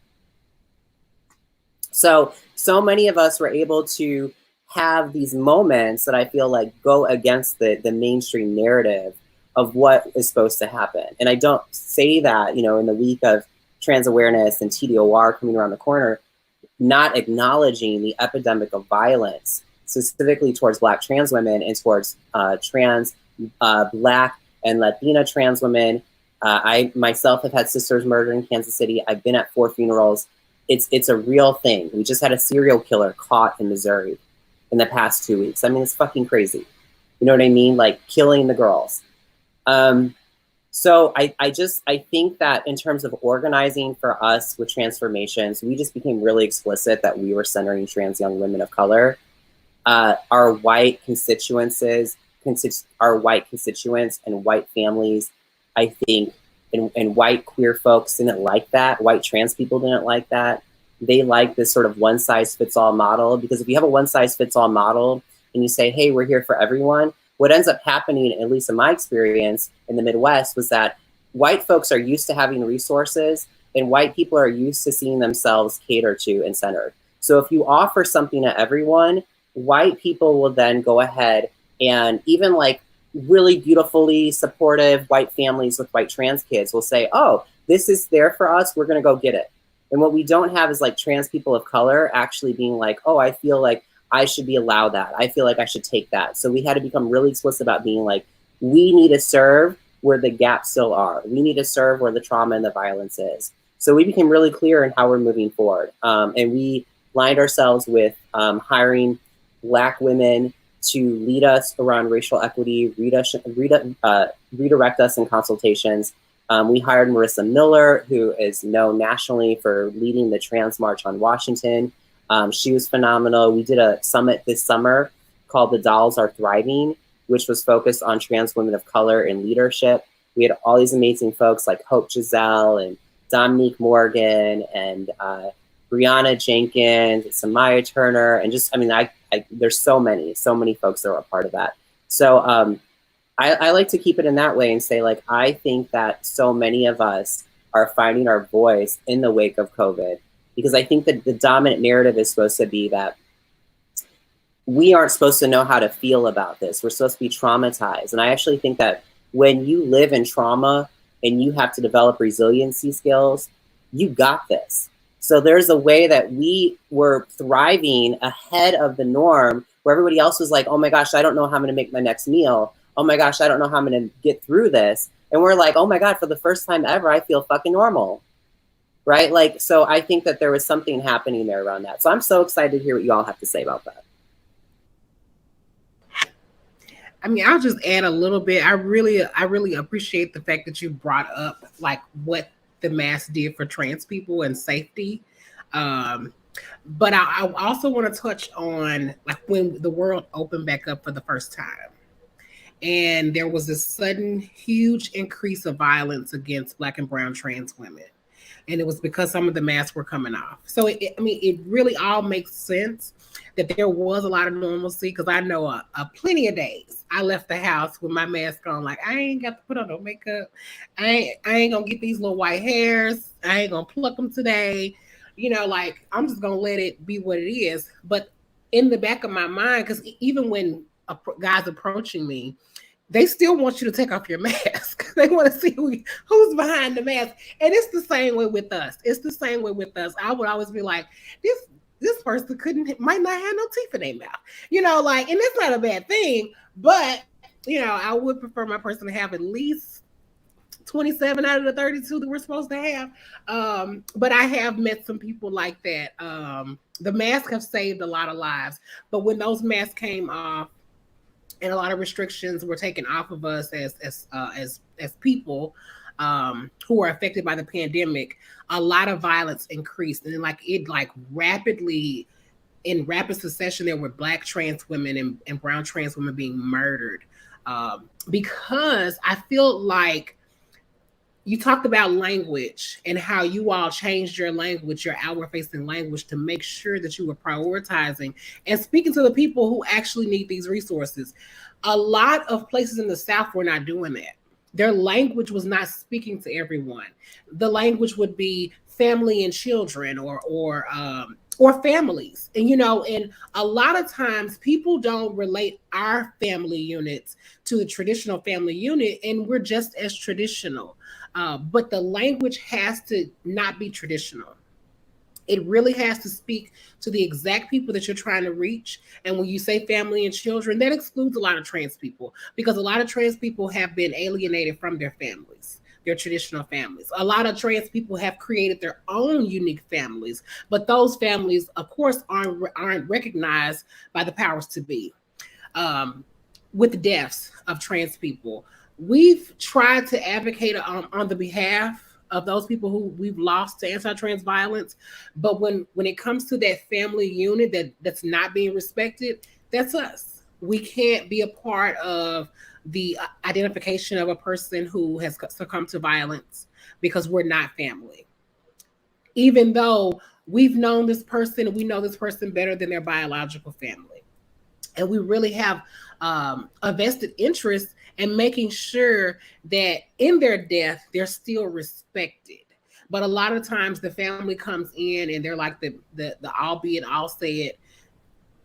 [SPEAKER 4] So many of us were able to have these moments that I feel like go against the mainstream narrative of what is supposed to happen. And I don't say that, you know, in the week of trans awareness and TDOR coming around the corner, not acknowledging the epidemic of violence, specifically towards Black trans women and towards trans Black and Latina trans women. I myself have had sisters murdered in Kansas City. I've been at 4 funerals. It's a real thing. We just had a serial killer caught in Missouri in the past 2 weeks. I mean, it's fucking crazy. You know what I mean? Like killing the girls. So I think that in terms of organizing for us with transformations, we just became really explicit that we were centering trans young women of color. Our white constituents and white families, I think, and white queer folks didn't like that. White trans people didn't like that. They like this sort of one size fits all model, because if you have a one size fits all model and you say, hey, we're here for everyone, what ends up happening, at least in my experience in the Midwest, was that white folks are used to having resources and white people are used to seeing themselves catered to and centered. So if you offer something to everyone, white people will then go ahead and even like really beautifully supportive white families with white trans kids will say, oh, this is there for us, we're gonna go get it. And what we don't have is like trans people of color actually being like, oh, I feel like I should be allowed that. I feel like I should take that. So we had to become really explicit about being like, we need to serve where the gaps still are. We need to serve where the trauma and the violence is. So we became really clear in how we're moving forward. And we lined ourselves with hiring Black women to lead us around racial equity, redirect us in consultations. We hired Marissa Miller, who is known nationally for leading the Trans March on Washington. She was phenomenal. We did a summit this summer called The Dolls Are Thriving, which was focused on trans women of color in leadership. We had all these amazing folks like Hope Giselle and Dominique Morgan and Brianna Jenkins, Samaya Turner, and just, I mean, there's so many folks that were a part of that. So I like to keep it in that way and say, like, I think that so many of us are finding our voice in the wake of COVID, because I think that the dominant narrative is supposed to be that we aren't supposed to know how to feel about this. We're supposed to be traumatized. And I actually think that when you live in trauma and you have to develop resiliency skills, you got this. So there's a way that we were thriving ahead of the norm where everybody else was like, oh my gosh, I don't know how I'm gonna make my next meal. Oh my gosh, I don't know how I'm gonna get through this. And we're like, oh my God, for the first time ever, I feel fucking normal, right? Like, so I think that there was something happening there around that. So I'm so excited to hear what you all have to say about that.
[SPEAKER 5] I mean, I'll just add a little bit. I really appreciate the fact that you brought up like what the mask did for trans people and safety. But I also want to touch on like when the world opened back up for the first time. And there was this sudden huge increase of violence against Black and brown trans women. And it was because some of the masks were coming off. So it really all makes sense that there was a lot of normalcy, because I know a plenty of days I left the house with my mask on, like I ain't got to put on no makeup. I ain't gonna get these little white hairs. I ain't gonna pluck them today. You know, like I'm just gonna let it be what it is. But in the back of my mind, because even when guys approaching me, they still want you to take off your mask. They want to see who's behind the mask. And it's the same way with us. I would always be like, this person might not have no teeth in their mouth. You know, like, and it's not a bad thing, but, you know, I would prefer my person to have at least 27 out of the 32 that we're supposed to have. But I have met some people like that. The masks have saved a lot of lives, but when those masks came off and a lot of restrictions were taken off of us as people who are affected by the pandemic, a lot of violence increased, and rapidly, in rapid succession, there were Black trans women and brown trans women being murdered, because I feel like you talked about language and how you all changed your language, your outward facing language, to make sure that you were prioritizing and speaking to the people who actually need these resources. A lot of places in the South were not doing that. Their language was not speaking to everyone. The language would be family and children, or families. And and a lot of times people don't relate our family units to the traditional family unit, and we're just as traditional. But the language has to not be traditional. It really has to speak to the exact people that you're trying to reach. And when you say family and children, that excludes a lot of trans people, because a lot of trans people have been alienated from their families, their traditional families. A lot of trans people have created their own unique families, but those families, of course, aren't recognized by the powers to be. With the deaths of trans people, we've tried to advocate on the behalf of those people who we've lost to anti-trans violence, but when it comes to that family unit that's not being respected, that's us. We can't be a part of the identification of a person who has succumbed to violence, because we're not family. Even though we've known this person and we know this person better than their biological family. And we really have a vested interest in making sure that in their death, they're still respected. But a lot of times the family comes in and they're like the all be it, all say it.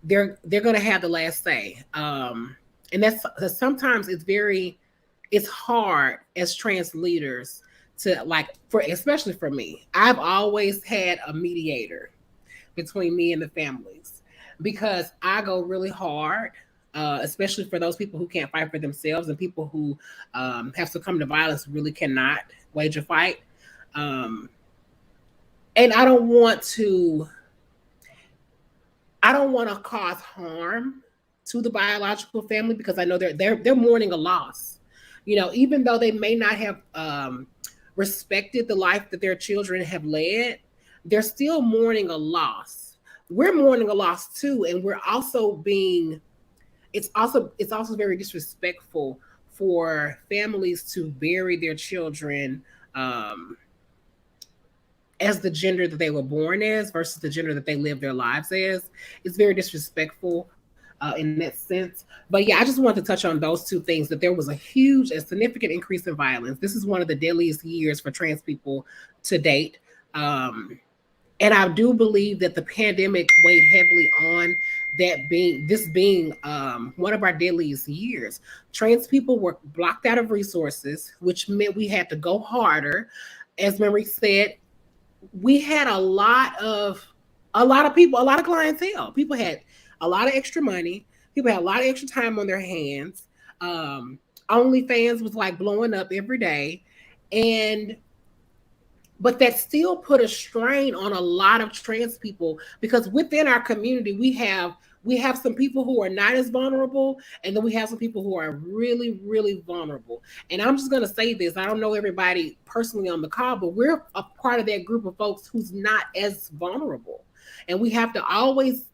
[SPEAKER 5] They're going to have the last say. And that's sometimes it's hard as trans leaders to, especially for me. I've always had a mediator between me and the families, because I go really hard, especially for those people who can't fight for themselves, and people who have succumbed to violence really cannot wage a fight. And I don't want to cause harm to the biological family, because I know they're mourning a loss. Even though they may not have respected the life that their children have led, they're still mourning a loss. We're mourning a loss too, and we're also it's also very disrespectful for families to bury their children as the gender that they were born as versus the gender that they live their lives as. It's very disrespectful in that sense. But yeah, I just wanted to touch on those two things, that there was a huge and significant increase in violence. This is one of the deadliest years for trans people to date. And I do believe that the pandemic weighed heavily on this being one of our deadliest years. Trans people were blocked out of resources, which meant we had to go harder. As Marie said, we had a lot of people, a lot of clientele. People had a lot of extra money. People had a lot of extra time on their hands. OnlyFans was blowing up every day. But that still put a strain on a lot of trans people, because within our community, we have some people who are not as vulnerable, and then we have some people who are really, really vulnerable. And I'm just going to say this. I don't know everybody personally on the call, but we're a part of that group of folks who's not as vulnerable. And we have to always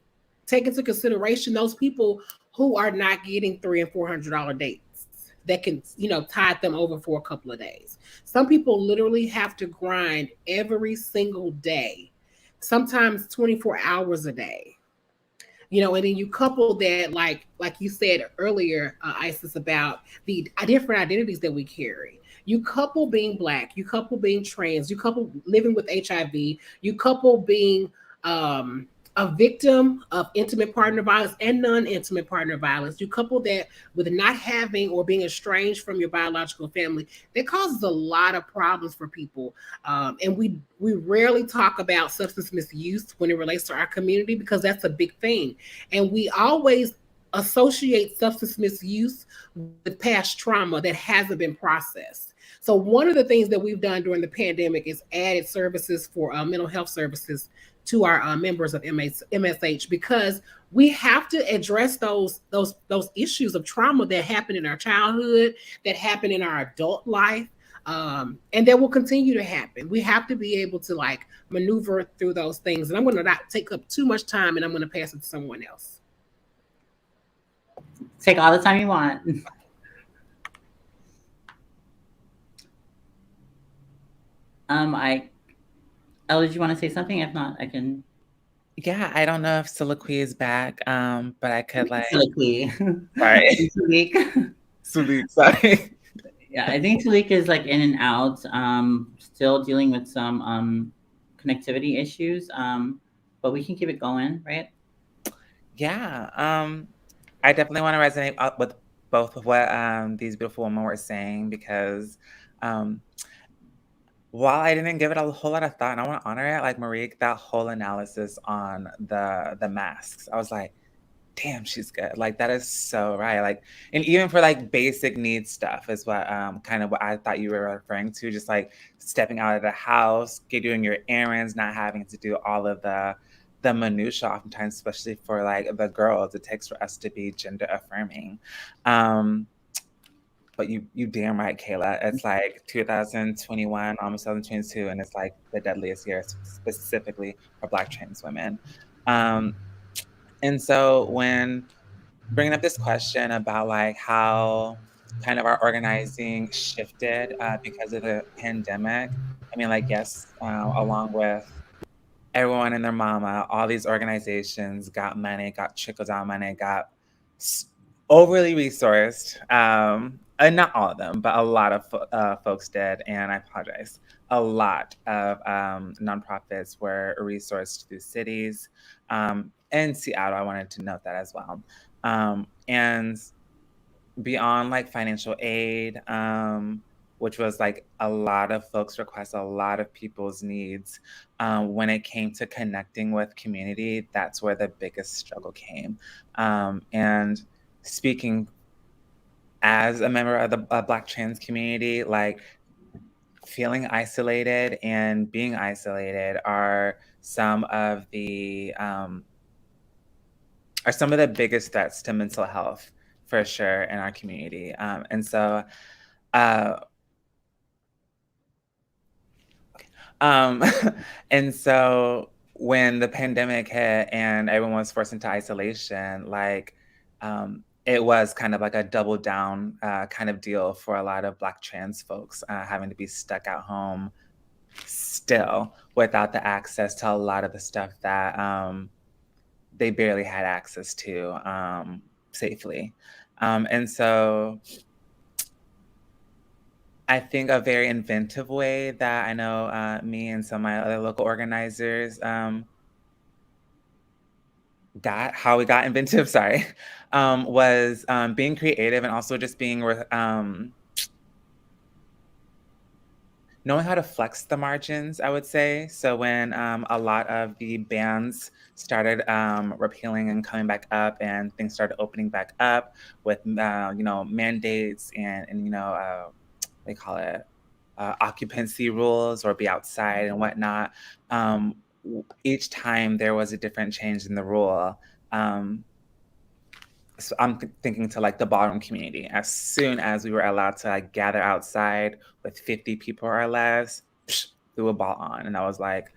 [SPEAKER 5] take into consideration those people who are not getting $300 and $400 dates that can, tide them over for a couple of days. Some people literally have to grind every single day, sometimes 24 hours a day. And then you couple that, like you said earlier, Isis, about the different identities that we carry. You couple being Black, you couple being trans, you couple living with HIV, you couple being a victim of intimate partner violence and non-intimate partner violence. You couple that with not having or being estranged from your biological family. That causes a lot of problems for people. And we rarely talk about substance misuse when it relates to our community, because that's a big thing. And we always associate substance misuse with past trauma that hasn't been processed. So one of the things that we've done during the pandemic is added services for mental health services to our members of MSH, because we have to address those issues of trauma that happen in our childhood, that happen in our adult life, and that will continue to happen. We have to be able to like maneuver through those things. And I'm going to not take up too much time, and I'm going to pass it to someone else.
[SPEAKER 2] Take all the time you want. Ella, did you want to say something? If not, I can.
[SPEAKER 3] Yeah, I don't know if Soliloquy is back, but I could like.
[SPEAKER 2] Soliloquy.
[SPEAKER 3] Sorry.
[SPEAKER 2] Sulik.
[SPEAKER 3] Sorry.
[SPEAKER 2] Yeah, I think Sulik is like in and out, still dealing with some connectivity issues, but we can keep it going, right?
[SPEAKER 3] Yeah, I definitely want to resonate with both of what these beautiful women were saying, because while I didn't give it a whole lot of thought, and I want to honor it, like Marie, that whole analysis on the masks, I was like, damn, she's good. Like, that is so right. Like, and even for like basic needs stuff is what kind of what I thought you were referring to, just like stepping out of the house, doing your errands, not having to do all of the minutia oftentimes, especially for like the girls, it takes for us to be gender affirming. But you damn right, Kayla. It's like 2021, almost 2022, and it's like the deadliest year specifically for Black trans women. And so when bringing up this question about like how kind of our organizing shifted because of the pandemic, I mean, like, yes, along with everyone and their mama, all these organizations got money, got trickle-down money, got overly resourced. And not all of them, but a lot of folks did, and I apologize. A lot of nonprofits were resourced through cities. And Seattle, I wanted to note that as well. And beyond like financial aid, which was like a lot of folks' requests, a lot of people's needs, when it came to connecting with community, that's where the biggest struggle came. And speaking as a member of the Black trans community, like feeling isolated and being isolated are some of the biggest threats to mental health, for sure, in our community. And so and so when the pandemic hit and everyone was forced into isolation, like it was kind of like a double down kind of deal for a lot of Black trans folks, having to be stuck at home still without the access to a lot of the stuff that they barely had access to safely. And so I think a very inventive way that I know me and some of my other local organizers how we got inventive, sorry, was being creative and also just being knowing how to flex the margins, I would say. So when a lot of the bans started repealing and coming back up, and things started opening back up with mandates and they call it occupancy rules, or be outside and whatnot. Each time there was a different change in the rule. So I'm thinking to like the ballroom community. As soon as we were allowed to like gather outside with 50 people or less, threw a ball on. And I was like,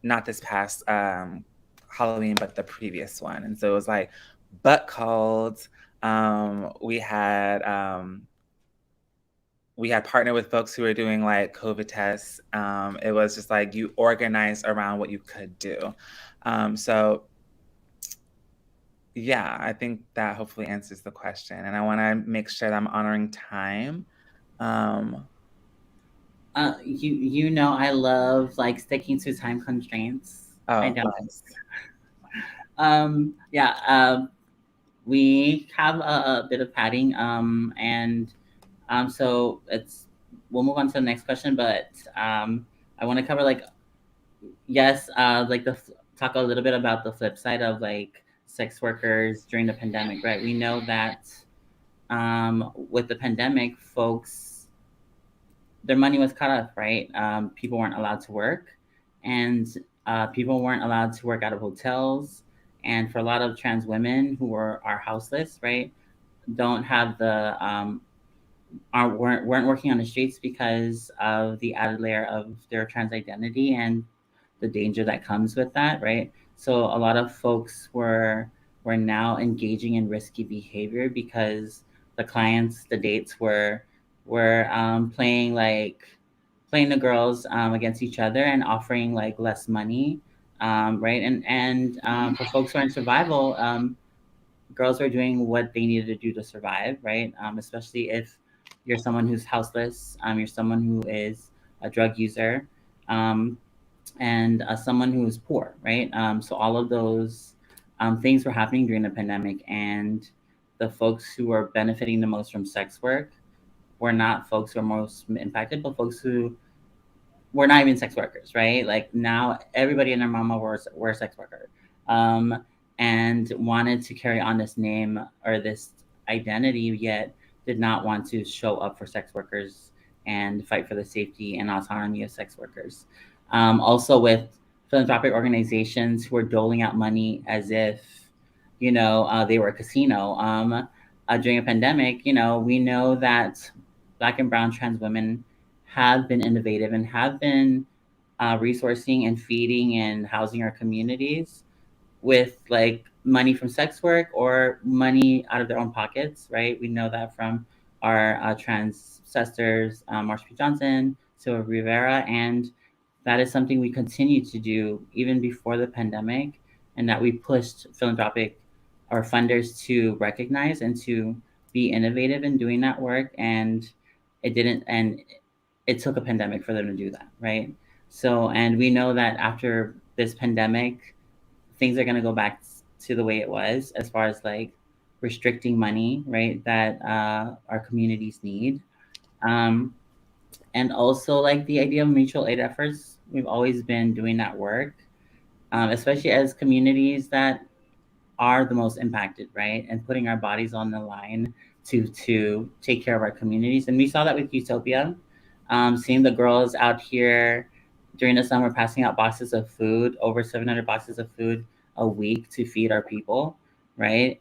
[SPEAKER 3] not this past Halloween, but the previous one. And so it was like butt cold. We had partnered with folks who were doing like COVID tests. It was just like you organized around what you could do. So yeah, I think that hopefully answers the question. And I want to make sure that I'm honoring time.
[SPEAKER 2] I love like sticking to time constraints. I don't. Nice. We have a bit of padding, and so we'll move on to the next question. But I want to cover like talk a little bit about the flip side of like sex workers during the pandemic, right? We know that with the pandemic, folks their money was cut off, right? People weren't allowed to work, and people weren't allowed to work out of hotels. And for a lot of trans women who are houseless, right, don't have the weren't working on the streets because of the added layer of their trans identity and the danger that comes with that, right? So a lot of folks were now engaging in risky behavior because the clients, the dates were playing the girls against each other and offering like less money, right? And for folks who are in survival, girls were doing what they needed to do to survive, right? Especially if you're someone who's houseless, you're someone who is a drug user, um, and someone who is poor, right? So all of those things were happening during the pandemic, and the folks who were benefiting the most from sex work were not folks who are most impacted, but folks who were not even sex workers, right? Like now everybody and their mama were a sex worker, and wanted to carry on this name or this identity, yet did not want to show up for sex workers and fight for the safety and autonomy of sex workers. Also with philanthropic organizations who are doling out money as if, they were a casino. During a pandemic, we know that Black and brown trans women have been innovative and have been resourcing and feeding and housing our communities with like money from sex work or money out of their own pockets, right? We know that from our trans sisters, Marsha P. Johnson, Silva Rivera, and that is something we continue to do even before the pandemic, and that we pushed philanthropic or funders to recognize and to be innovative in doing that work. And it took a pandemic for them to do that, right? So, and we know that after this pandemic, things are going to go back to the way it was as far as like restricting money, right, that our communities need. And also like the idea of mutual aid efforts, we've always been doing that work, especially as communities that are the most impacted, right? And putting our bodies on the line to take care of our communities. And we saw that with Utopia, seeing the girls out here during the summer passing out boxes of food, over 700 boxes of food a week to feed our people, right?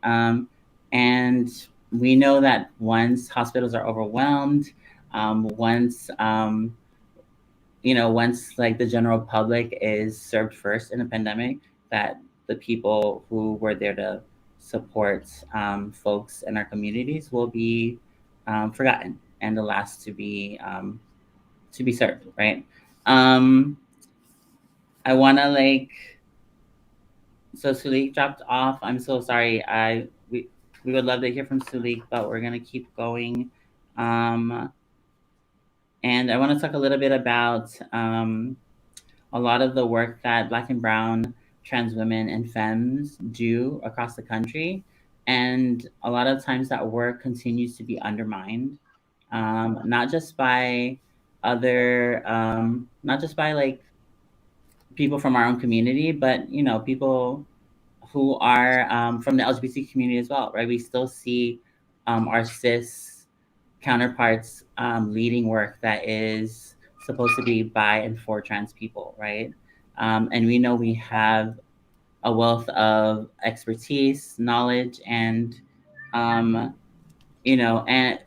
[SPEAKER 2] And we know that once hospitals are overwhelmed, once like the general public is served first in a pandemic, that the people who were there to support folks in our communities will be forgotten and the last to be served, right? I want to so Sulik dropped off. I'm so sorry. We would love to hear from Sulik, but we're gonna keep going. And I want to talk a little bit about a lot of the work that Black and brown trans women and femmes do across the country. And a lot of times that work continues to be undermined, not just by like people from our own community, but, people who are from the LGBT community as well, right? We still see our cis counterparts leading work that is supposed to be by and for trans people, right? And we know we have a wealth of expertise, knowledge, and and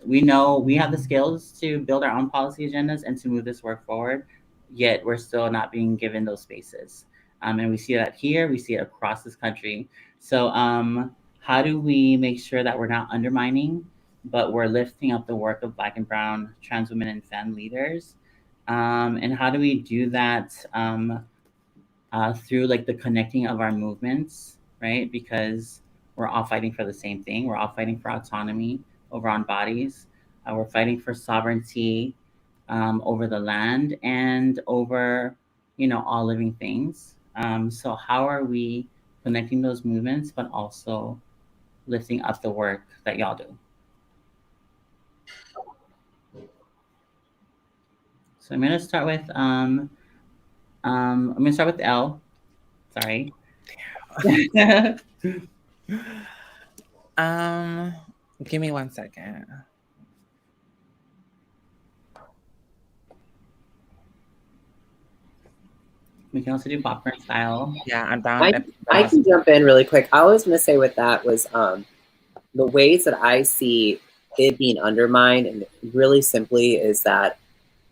[SPEAKER 2] we know we have the skills to build our own policy agendas and to move this work forward. Yet we're still not being given those spaces, and we see that here, we see it across this country. So, how do we make sure that we're not undermining, but we're lifting up the work of Black and brown trans women and femme leaders? And how do we do that through like the connecting of our movements, right? Because we're all fighting for the same thing. We're all fighting for autonomy over our own bodies. We're fighting for sovereignty over the land and over, all living things. So how are we connecting those movements, but also lifting up the work that y'all do? So I'm gonna start with Elle. Sorry.
[SPEAKER 3] Give me 1 second.
[SPEAKER 2] We can also do popcorn style.
[SPEAKER 3] Yeah, I'm down.
[SPEAKER 4] I can jump in really quick. I was going to say with that was the ways that I see it being undermined, and really simply is that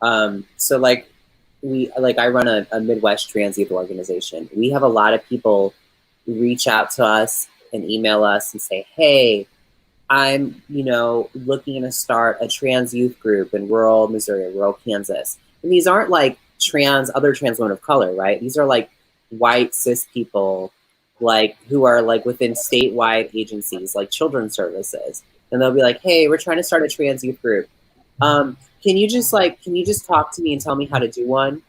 [SPEAKER 4] so like I run a Midwest trans youth organization. We have a lot of people reach out to us and email us and say, hey, I'm, looking to start a trans youth group in rural Missouri, rural Kansas. And these aren't like other trans women of color, right? These are like white cis people, like who are like within statewide agencies, like children's services. And they'll be like, hey, we're trying to start a trans youth group. Can you just talk to me and tell me how to do one?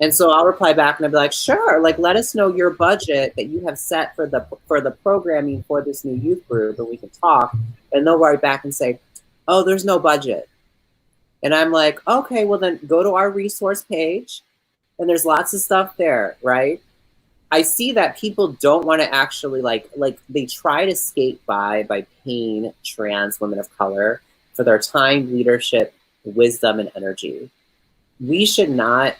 [SPEAKER 4] And so I'll reply back and I'll be like, sure, like let us know your budget that you have set for the programming for this new youth group and we can talk. And they'll write back and say, oh, there's no budget. And I'm like, okay, well then go to our resource page and there's lots of stuff there, right? I see that people don't want to actually like they try to skate by paying trans women of color for their time, leadership, wisdom, and energy. We should not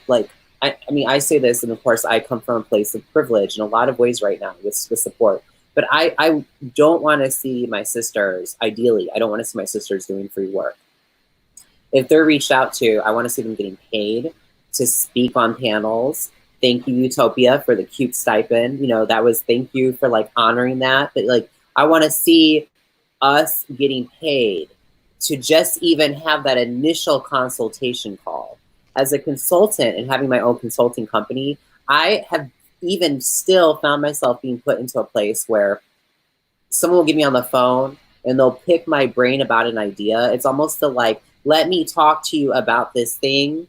[SPEAKER 4] I mean, I say this, and of course I come from a place of privilege in a lot of ways right now with support, but I don't want to see my sisters, ideally, I don't want to see my sisters doing free work. If they're reached out to, I want to see them getting paid to speak on panels. Thank you, Utopia, for the cute stipend. That was, thank you for like honoring that. But like, I want to see us getting paid to just even have that initial consultation call. As a consultant and having my own consulting company, I have even still found myself being put into a place where someone will get me on the phone and they'll pick my brain about an idea. It's almost like, let me talk to you about this thing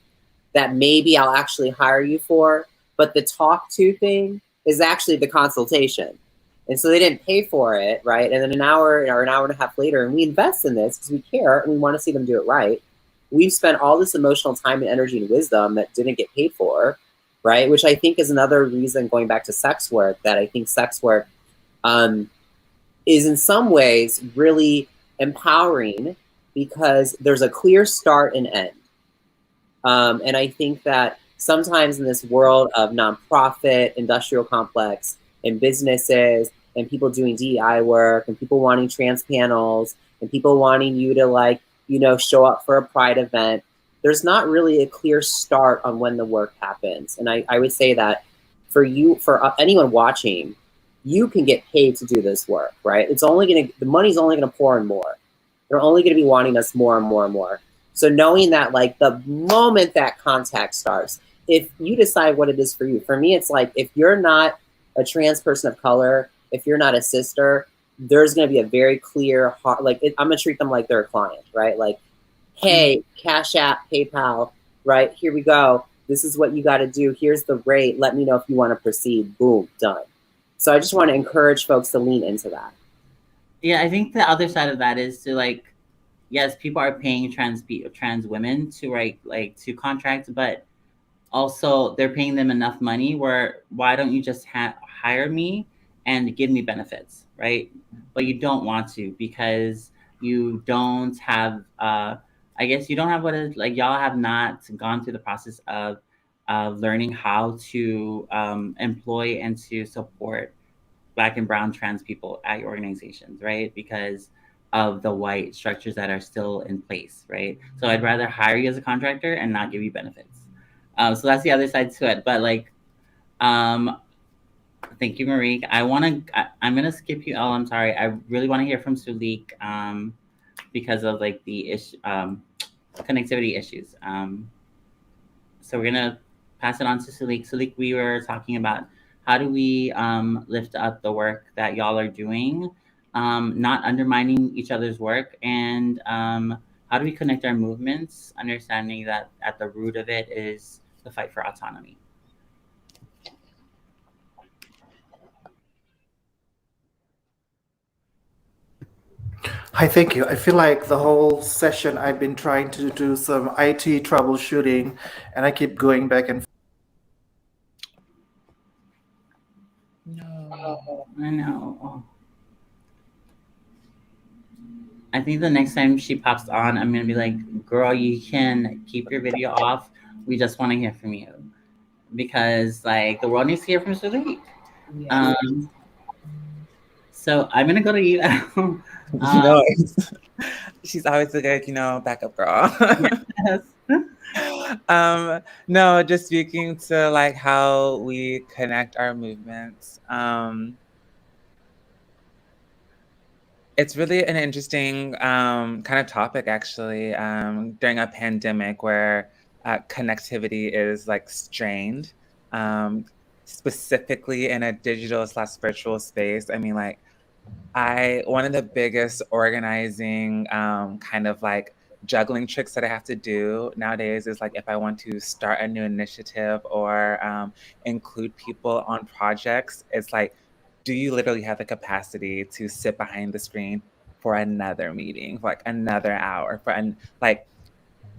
[SPEAKER 4] that maybe I'll actually hire you for. But the talk to thing is actually the consultation. And so they didn't pay for it, right? And then an hour or an hour and a half later, and we invest in this because we care and we want to see them do it right. We've spent all this emotional time and energy and wisdom that didn't get paid for, right? Which I think is another reason, going back to sex work, that I think sex work is in some ways really empowering because there's a clear start and end. And I think that sometimes in this world of nonprofit, industrial complex, and businesses, and people doing DEI work, and people wanting trans panels, and people wanting you to show up for a pride event, there's not really a clear start on when the work happens. And I would say that for anyone watching, you can get paid to do this work, right? The money's only gonna pour in more. They're only gonna be wanting us more and more and more. So knowing that the moment that contact starts, if you decide what it is for you, for me, it's like, if you're not a trans person of color, if you're not a sister, there's going to be a very clear, I'm going to treat them like they're a client, right? Like, hey, Cash App, PayPal, right? Here we go. This is what you got to do. Here's the rate. Let me know if you want to proceed. Boom, done. So I just want to encourage folks to lean into that.
[SPEAKER 2] Yeah, I think the other side of that is to yes, people are paying trans women to to contract, but also they're paying them enough money where why don't you just hire me and give me benefits, right? But you don't want to because you don't have, I guess you don't have y'all have not gone through the process of learning how to employ and to support Black and brown trans people at your organizations, right? Because of the white structures that are still in place, right? So I'd rather hire you as a contractor and not give you benefits. So that's the other side to it. But thank you, Marie. I'm gonna skip you. I'm sorry. I really want to hear from Sulik because of the issue, connectivity issues. So we're gonna pass it on to Sulik. Sulik, we were talking about how do we lift up the work that y'all are doing, not undermining each other's work, and how do we connect our movements, understanding that at the root of it is the fight for autonomy.
[SPEAKER 6] Hi, thank you. I feel like the whole session I've been trying to do some IT troubleshooting and I keep going back and
[SPEAKER 2] No, I know. Oh. I think the next time she pops on, I'm gonna be like, girl, you can keep your video off. We just want to hear from you. because like the world needs to hear from Sadiq.
[SPEAKER 5] Yes.
[SPEAKER 2] So I'm gonna go to you.
[SPEAKER 3] No, she's always a good, backup girl.
[SPEAKER 2] Yes.
[SPEAKER 3] No, just speaking to like how we connect our movements. It's really an interesting kind of topic, actually, during a pandemic where connectivity is like strained, specifically in a digital/virtual space. I mean, like, one of the biggest organizing kind of like juggling tricks that I have to do nowadays is like if I want to start a new initiative or include people on projects, it's like, do you literally have the capacity to sit behind the screen for another meeting, for like another hour, like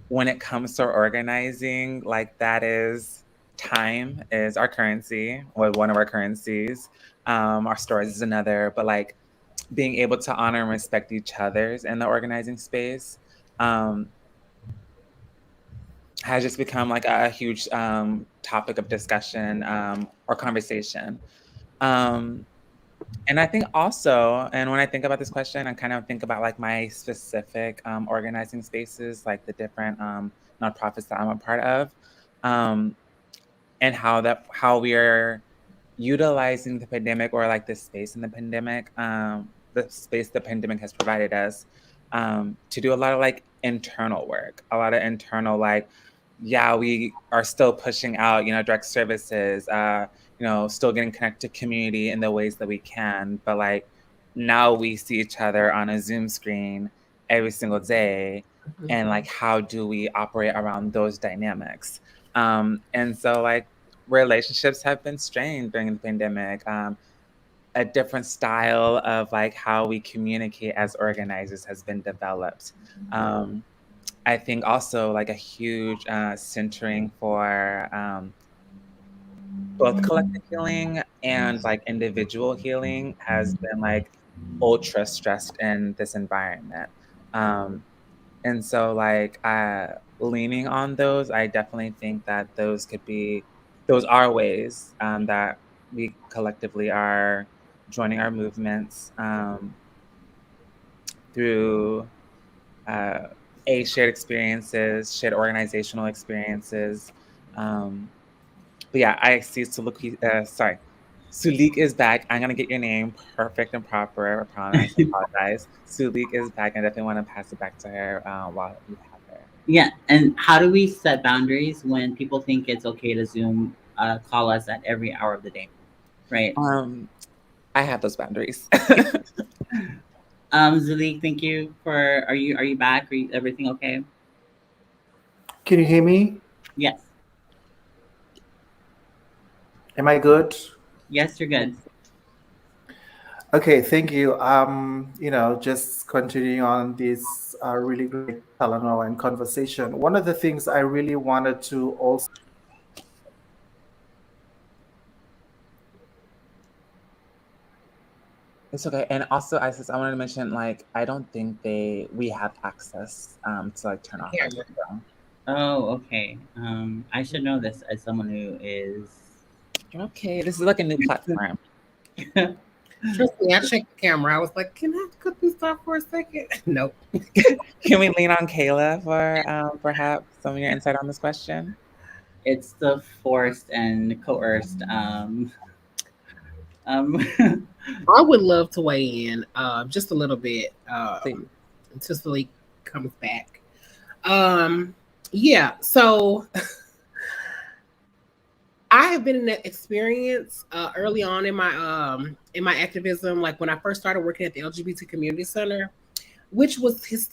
[SPEAKER 3] when it comes to organizing, like that is time is our currency, or one of our currencies. Our stories is another, but like being able to honor and respect each other's in the organizing space has just become like a huge topic of discussion or conversation. And I think also, and when I think about this question, I kind of think about like my specific organizing spaces, like the different nonprofits that I'm a part of, and how we are utilizing the pandemic or like this space in the pandemic, the space the pandemic has provided us to do a lot of like internal work, a lot of internal like, yeah, we are still pushing out, direct services, still getting connected to community in the ways that we can. But like now we see each other on a Zoom screen every single day. And like, how do we operate around those dynamics? And so like relationships have been strained during the pandemic. A different style of like how we communicate as organizers has been developed. I think also like a huge centering for both collective healing and like individual healing has been like ultra stressed in this environment. And so like leaning on those, I definitely think that those are ways that we collectively are joining our movements through shared experiences, shared organizational experiences. But yeah, I see Sulik is back. I'm gonna get your name perfect and proper. I promise. I apologize. Sulik is back. I definitely want to pass it back to her while we have her.
[SPEAKER 2] Yeah, and how do we set boundaries when people think it's okay to Zoom call us at every hour of the day, right?
[SPEAKER 3] I have those boundaries.
[SPEAKER 2] Zalik, thank you for. Are you back? Are everything okay?
[SPEAKER 6] Can you hear me?
[SPEAKER 2] Yes.
[SPEAKER 6] Am I good?
[SPEAKER 2] Yes, you're good.
[SPEAKER 6] Okay, thank you. Just continuing on this really great Talanoa and conversation. One of the things I really wanted to also
[SPEAKER 3] It's okay. And also, Isis, I wanted to mention, like, I don't think we have access to like turn off our video.
[SPEAKER 2] Oh, okay. I should know this as someone who is.
[SPEAKER 3] Okay, this is like a new platform.
[SPEAKER 5] Trust me, I checked the camera. I was like, can I cut this off for a second? Nope.
[SPEAKER 3] Can we lean on Kayla for perhaps some of your insight on this question?
[SPEAKER 2] It's the forced and coerced.
[SPEAKER 5] I would love to weigh in just a little bit until Salik comes back. Yeah, so I have been in that experience early on in my activism, like when I first started working at the LGBT Community Center, which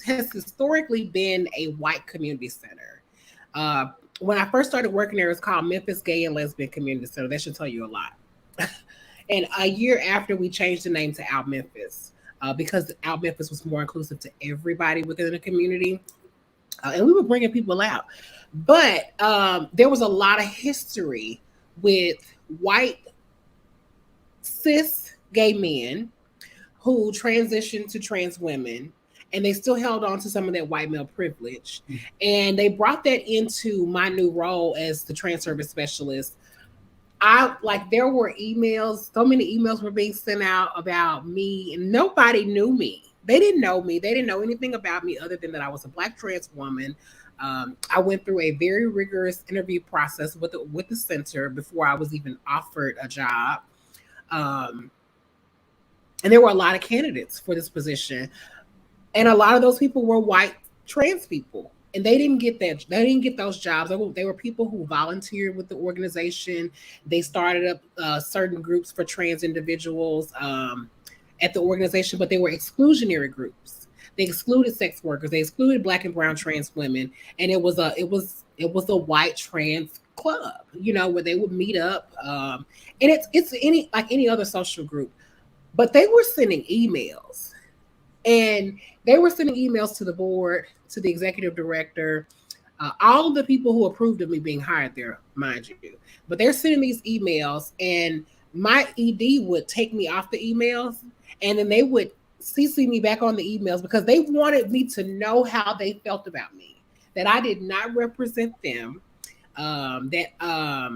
[SPEAKER 5] has historically been a white community center. When I first started working there, it was called Memphis Gay and Lesbian Community Center. That should tell you a lot. And a year after, we changed the name to Out Memphis because Out Memphis was more inclusive to everybody within the community. And we were bringing people out. But there was a lot of history with white cis gay men who transitioned to trans women, and they still held on to some of that white male privilege. And they brought that into my new role as the trans service specialist there were emails, so many emails were being sent out about me, and nobody knew me. They didn't know me. They didn't know anything about me other than that I was a Black trans woman. I went through a very rigorous interview process with the center before I was even offered a job. And there were a lot of candidates for this position. And a lot of those people were white trans people. And they didn't get that. They didn't get those jobs. They were people who volunteered with the organization. They started up certain groups for trans individuals at the organization, but they were exclusionary groups. They excluded sex workers. They excluded Black and brown trans women, and it was a white trans club, where they would meet up. And it's any other social group, but they were sending emails. And they were sending emails to the board, to the executive director, all of the people who approved of me being hired there, mind you. But they're sending these emails, and my ED would take me off the emails, and then they would CC me back on the emails because they wanted me to know how they felt about me, that I did not represent them, that I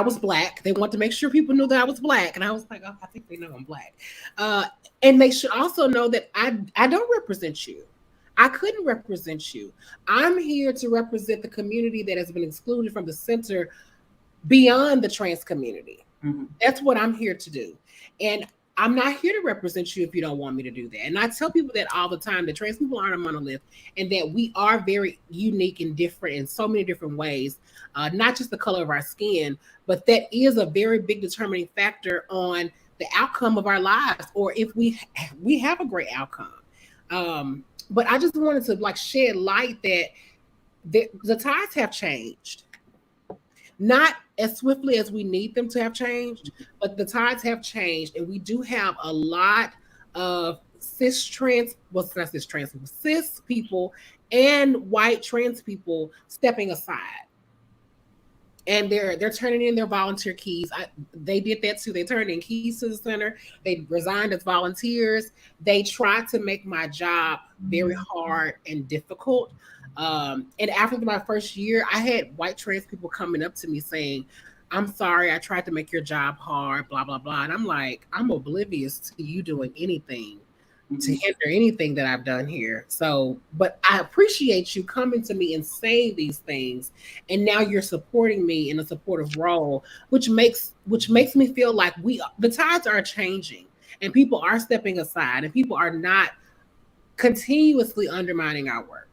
[SPEAKER 5] was Black. They want to make sure people knew that I was Black. And I was like, oh, I think they know I'm Black. And they should also know that I don't represent you. I couldn't represent you. I'm here to represent the community that has been excluded from the center beyond the trans community. Mm-hmm. That's what I'm here to do. And I'm not here to represent you if you don't want me to do that. And I tell people that all the time, that trans people aren't a monolith, and that we are very unique and different in so many different ways, not just the color of our skin, but that is a very big determining factor on the outcome of our lives, or if we have a great outcome. But I just wanted to shed light that the tides have changed. Not as swiftly as we need them to have changed, but the tides have changed, and we do have a lot of cis people and white trans people stepping aside, and they're turning in their volunteer keys. They did that too. They turned in keys to the center. They resigned as volunteers. They tried to make my job very hard and difficult. And after my first year, I had white trans people coming up to me saying, I'm sorry, I tried to make your job hard, blah, blah, blah. And I'm like, I'm oblivious to you doing anything to hinder anything that I've done here. So, but I appreciate you coming to me and saying these things. And now you're supporting me in a supportive role, which makes me feel like the tides are changing, and people are stepping aside, and people are not continuously undermining our work.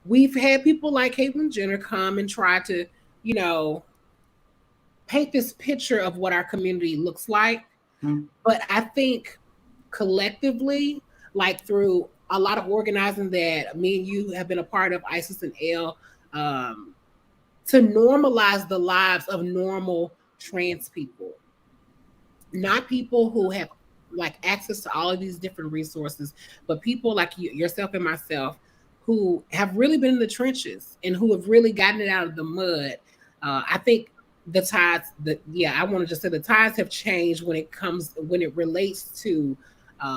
[SPEAKER 5] We've had people like Caitlyn Jenner come and try to, paint this picture of what our community looks like. Mm-hmm. But I think collectively, through a lot of organizing that me and you have been a part of, Isis and Elle, to normalize the lives of normal trans people, not people who have access to all of these different resources, but people like yourself and myself, who have really been in the trenches and who have really gotten it out of the mud. I think the tides, I want to just say the tides have changed when it relates to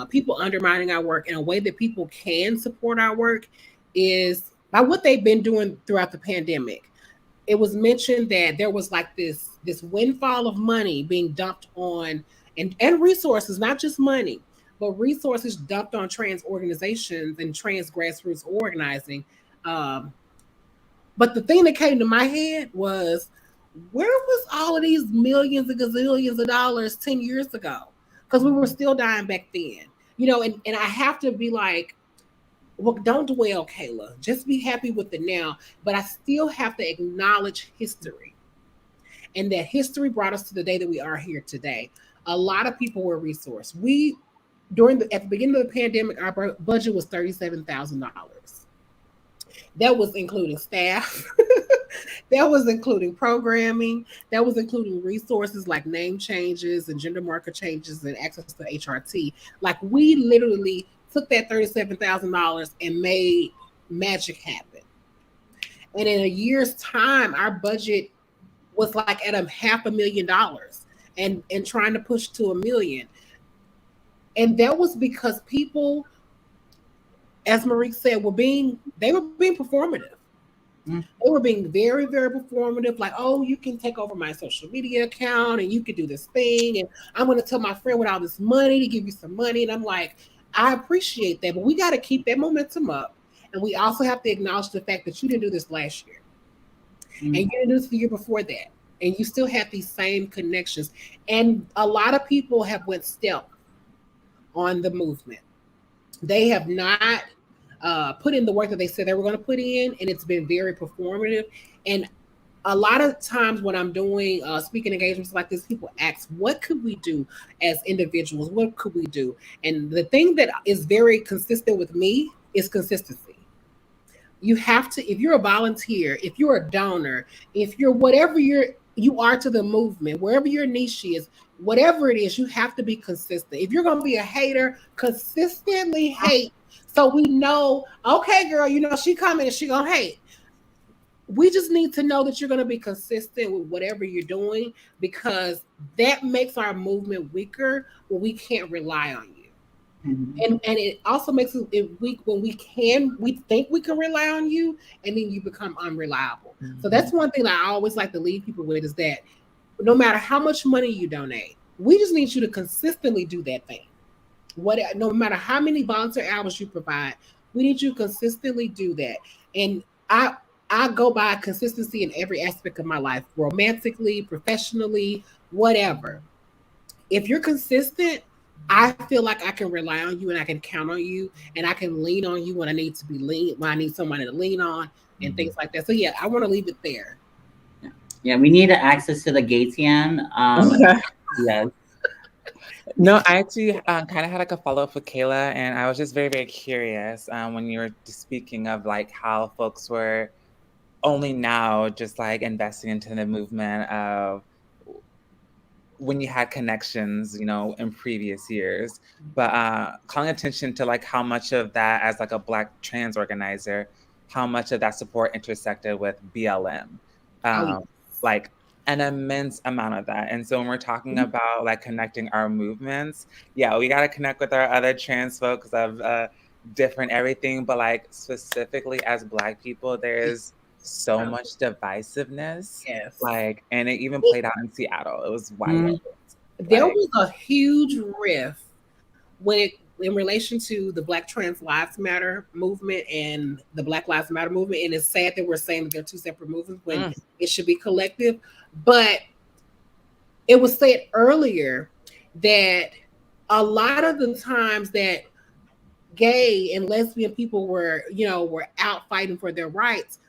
[SPEAKER 5] people undermining our work, and a way that people can support our work is by what they've been doing throughout the pandemic. It was mentioned that there was this windfall of money being dumped on and resources, not just money, but resources dumped on trans organizations and trans grassroots organizing. But the thing that came to my head was, where was all of these millions and gazillions of dollars 10 years ago? Because we were still dying back then. And I have to be like, well, don't dwell, Kayla. Just be happy with the now. But I still have to acknowledge history. And that history brought us to the day that we are here today. A lot of people were resourced. At the beginning of the pandemic, our budget was $37,000. That was including staff. That was including programming. That was including resources like name changes and gender marker changes and access to HRT. We literally took that $37,000 and made magic happen. And in a year's time, our budget was at $500,000 and trying to push to $1 million. And that was because people, as Marie said, they were being performative. They were being very, very performative, like, oh, you can take over my social media account and you can do this thing. And I'm going to tell my friend with all this money to give you some money. And I'm like, I appreciate that, but we got to keep that momentum up. And we also have to acknowledge the fact that you didn't do this last year. And you didn't do this the year before that. And you still have these same connections. And a lot of people have went stealth on the movement. They have not put in the work that they said they were going to put in, and it's been very performative. And a lot of times when I'm doing speaking engagements like this, people ask, what could we do as individuals? What could we do? And the thing that is very consistent with me is consistency. You have to, if you're a volunteer, if you're a donor, if you're whatever you are to the movement, wherever your niche is, whatever it is, you have to be consistent. If you're going to be a hater, consistently hate. So we know, okay, girl, you know, she coming and she going to hate. We just need to know that you're going to be consistent with whatever you're doing, because that makes our movement weaker when we can't rely on you. And it also makes it weak when we think we can rely on you, and then you become unreliable. So that's one thing that I always like to leave people with, is that no matter how much money you donate, we just need you to consistently do that thing. No matter how many volunteer hours you provide, we need you to consistently do that. And I go by consistency in every aspect of my life, romantically, professionally, whatever. If you're consistent, I feel like I can rely on you and I can count on you, and I can lean on you when I need to be when I need somebody to lean on and things like that. So yeah, I want to leave it there.
[SPEAKER 2] Yeah, we need access to the Gatian. Yes.
[SPEAKER 3] No, I actually kind of had like a follow-up with Kayla, and I was just very, very curious when you were speaking of like how folks were only now just like investing into the movement of when you had connections, you know, in previous years, but calling attention to like how much of that, as like a Black trans organizer, how much of that support intersected with BLM, like an immense amount of that. And so when we're talking about like connecting our movements, yeah, we got to connect with our other trans folks of different everything, but like specifically as Black people, there's so much divisiveness.
[SPEAKER 5] Yes.
[SPEAKER 3] Like, and it even played out in Seattle. It was wild.
[SPEAKER 5] There was a huge rift in relation to the Black Trans Lives Matter movement and the Black Lives Matter movement. And it's sad that we're saying that they're two separate movements when it should be collective. But it was said earlier that a lot of the times that gay and lesbian people were out fighting for their rights,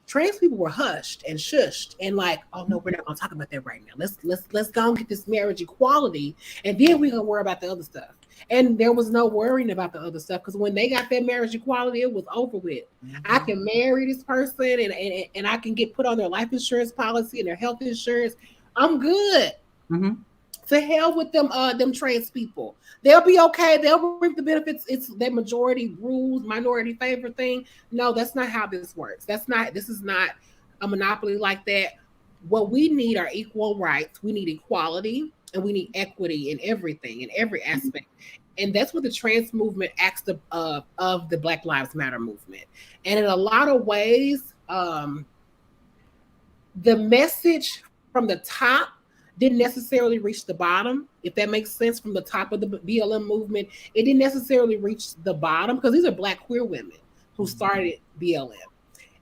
[SPEAKER 5] trans people were hushed and shushed and like, oh no, we're not gonna talk about that right now. Let's go and get this marriage equality, and then we're gonna worry about the other stuff. And there was no worrying about the other stuff, because when they got that marriage equality, it was over with. I can marry this person and I can get put on their life insurance policy and their health insurance. I'm good. To hell with them trans people. They'll be okay. They'll reap the benefits. It's their majority rules, minority favor thing. No, that's not how this works. This is not a monopoly like that. What we need are equal rights. We need equality, and we need equity in everything, in every aspect. And that's what the trans movement acts of the Black Lives Matter movement. And in a lot of ways, the message from the top didn't necessarily reach the bottom, if that makes sense. From the top of the BLM movement, it didn't necessarily reach the bottom, because these are Black queer women who started BLM.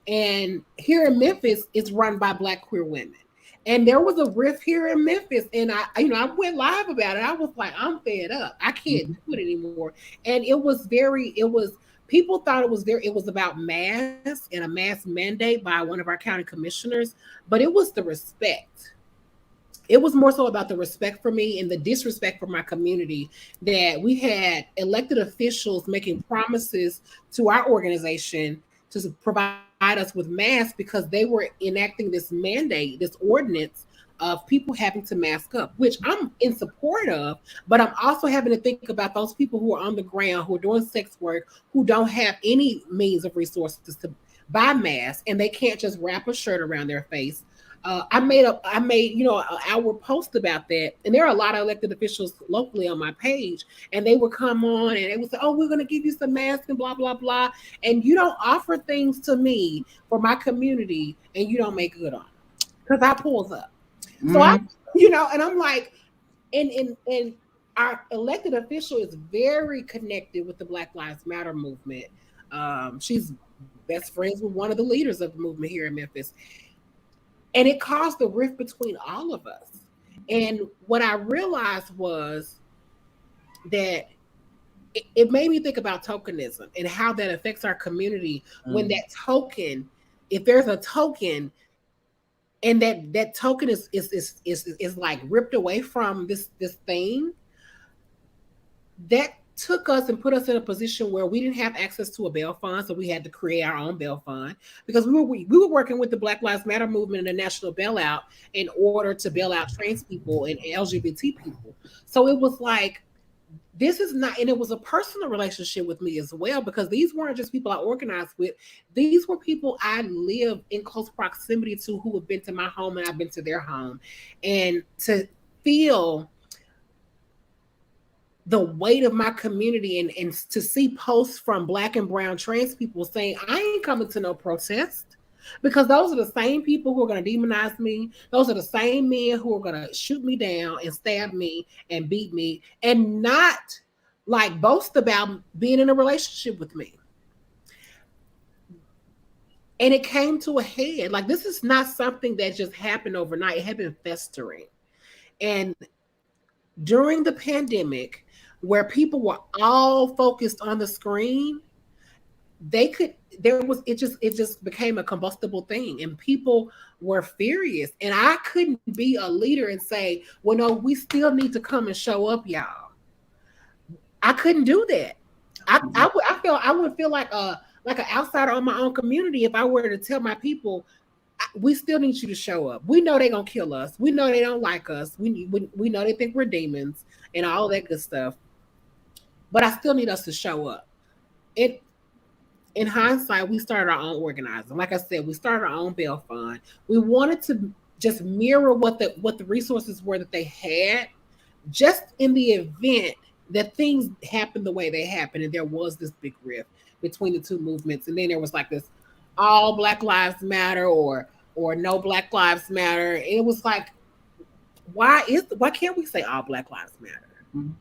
[SPEAKER 5] And here in Memphis, it's run by Black queer women. And there was a rift here in Memphis, and I went live about it. I was like, I'm fed up. I can't do it anymore. And people thought it was about masks and a mask mandate by one of our county commissioners, but it was the respect. It was more so about the respect for me and the disrespect for my community, that we had elected officials making promises to our organization to provide us with masks, because they were enacting this mandate, this ordinance of people having to mask up, which I'm in support of, but I'm also having to think about those people who are on the ground, who are doing sex work, who don't have any means of resources to buy masks, and they can't just wrap a shirt around their face. I made an hour post about that, and there are a lot of elected officials locally on my page, and they would come on and they would say, "Oh, we're going to give you some masks and blah blah blah," and you don't offer things to me for my community, and you don't make good on it because I pulls up. So I, and I'm like, and our elected official is very connected with the Black Lives Matter movement. She's best friends with one of the leaders of the movement here in Memphis. And it caused a rift between all of us. And what I realized was that it made me think about tokenism and how that affects our community when that token, if there's a token and that token is like ripped away from this thing, that took us and put us in a position where we didn't have access to a bail fund, so we had to create our own bail fund because we were working with the Black Lives Matter movement and the national bailout in order to bail out trans people and LGBT people. So it was like, this is not, and it was a personal relationship with me as well, because these weren't just people I organized with. These were people I lived in close proximity to, who have been to my home and I've been to their home. And to feel the weight of my community and to see posts from Black and brown trans people saying, I ain't coming to no protest, because those are the same people who are going to demonize me. Those are the same men who are going to shoot me down and stab me and beat me and not like boast about being in a relationship with me. And it came to a head. Like, this is not something that just happened overnight. It had been festering. And during the pandemic, where people were all focused on the screen, it just became a combustible thing, and people were furious. And I couldn't be a leader and say, well, no, we still need to come and show up, y'all. I couldn't do that. I would feel like an outsider on my own community if I were to tell my people, we still need you to show up. We know they're gonna kill us. We know they don't like us. We know they think we're demons and all that good stuff. But I still need us to show up. In hindsight, we started our own organizing. Like I said, we started our own bail fund. We wanted to just mirror what the resources were that they had, just in the event that things happened the way they happened, and there was this big rift between the two movements. And then there was like this all Black Lives Matter or no Black Lives Matter. And it was like, why can't we say all Black Lives Matter? Mm-hmm.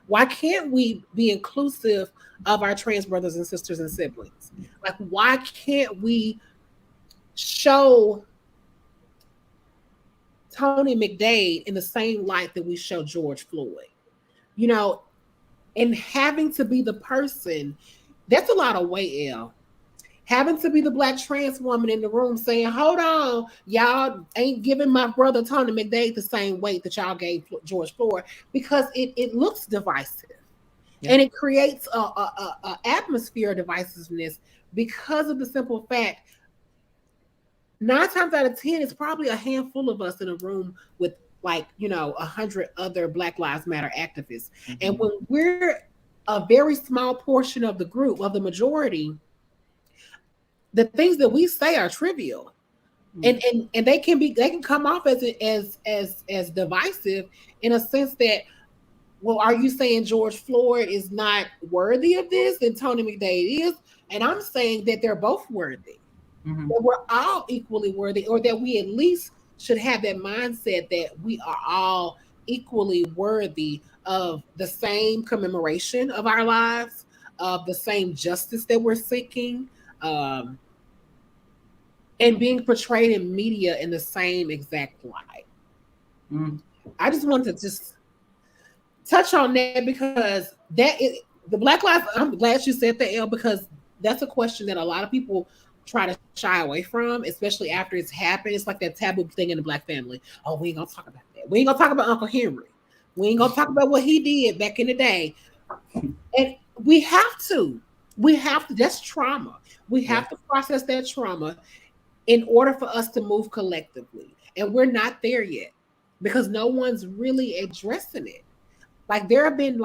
[SPEAKER 5] Why can't we be inclusive of our trans brothers and sisters and siblings? Like, why can't we show Tony McDade in the same light that we show George Floyd? And having to be the person, that's a lot of weight, Elle. Having to be the Black trans woman in the room saying, hold on, y'all ain't giving my brother Tony McDade the same weight that y'all gave George Floyd, because it looks divisive. Yeah. And it creates a atmosphere of divisiveness, because of the simple fact, 9 times out of 10, it's probably a handful of us in a room with 100 other Black Lives Matter activists. Mm-hmm. And when we're a very small portion of the group, of the majority, the things that we say are trivial, and they can come off as divisive, in a sense that, well, are you saying George Floyd is not worthy of this and Tony McDade is? And I'm saying that they're both worthy, mm-hmm. that we're all equally worthy, or that we at least should have that mindset that we are all equally worthy of the same commemoration of our lives, of the same justice that we're seeking, and being portrayed in media in the same exact light. I just wanted to just touch on that, because the Black Lives, I'm glad you said that, Elle, because that's a question that a lot of people try to shy away from, especially after it's happened. It's like that taboo thing in the Black family. Oh, we ain't gonna talk about that. We ain't gonna talk about Uncle Henry. We ain't gonna talk about what he did back in the day. And we have to. That's trauma. We have to process that trauma in order for us to move collectively. And we're not there yet, because no one's really addressing it. Like, there have been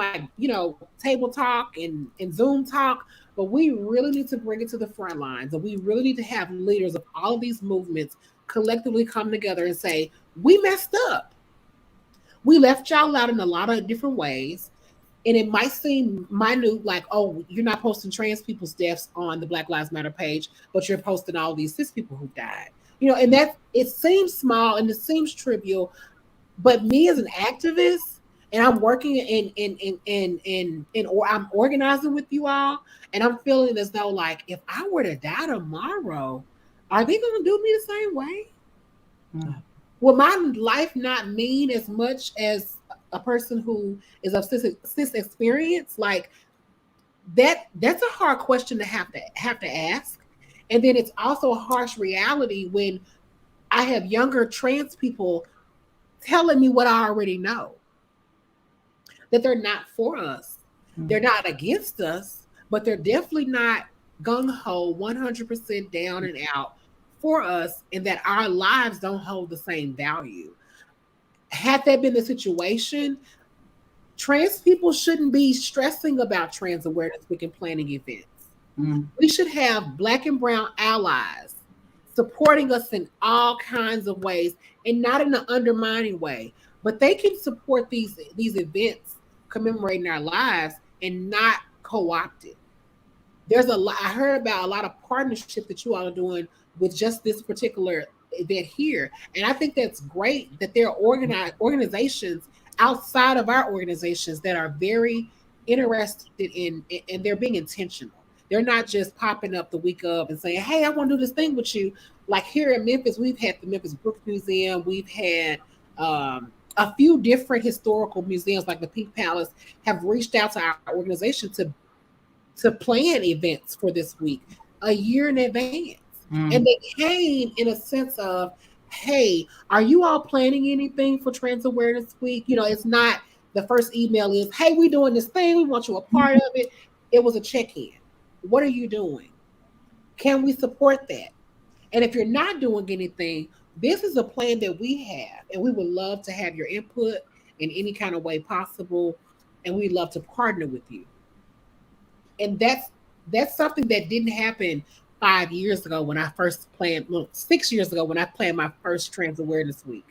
[SPEAKER 5] table talk and Zoom talk, but we really need to bring it to the front lines. And we really need to have leaders of all of these movements collectively come together and say, we messed up. We left y'all out in a lot of different ways. And it might seem minute, like, oh, you're not posting trans people's deaths on the Black Lives Matter page, but you're posting all these cis people who died. And that it seems small and it seems trivial, but me as an activist, and I'm working or I'm organizing with you all, and I'm feeling as though, like, if I were to die tomorrow, are they going to do me the same way?
[SPEAKER 2] Mm.
[SPEAKER 5] Will my life not mean as much as a person who is of cis experience? Like, that's a hard question to have to ask. And then it's also a harsh reality when I have younger trans people telling me what I already know, that they're not for us. Mm-hmm. They're not against us, but they're definitely not gung-ho 100% down and out for us, and that our lives don't hold the same value. Had that been the situation, trans people shouldn't be stressing about Trans Awareness Week and planning events. Mm-hmm. We should have Black and brown allies supporting us in all kinds of ways, and not in an undermining way. But they can support these events commemorating our lives and not co-opt it. There's a lot. I heard about a lot of partnerships that you all are doing with just this particular event here, and I think that's great that there are organizations outside of our organizations that are very interested in, and they're being intentional. They're not just popping up the week of and saying, hey, I want to do this thing with you. Like here in Memphis, we've had the Memphis Brooks Museum. We've had a few different historical museums like the Pink Palace have reached out to our organization to plan events for this week a year in advance. Mm. And they came in a sense of, hey, are you all planning anything for Trans Awareness Week? It's not the first email is, hey, we're doing this thing. We want you a part of it. It was a check-in. What are you doing? Can we support that? And if you're not doing anything, this is a plan that we have, and we would love to have your input in any kind of way possible, and we'd love to partner with you. And that's something that didn't happen 5 years ago when I first planned, 6 years ago when I planned my first Trans Awareness Week.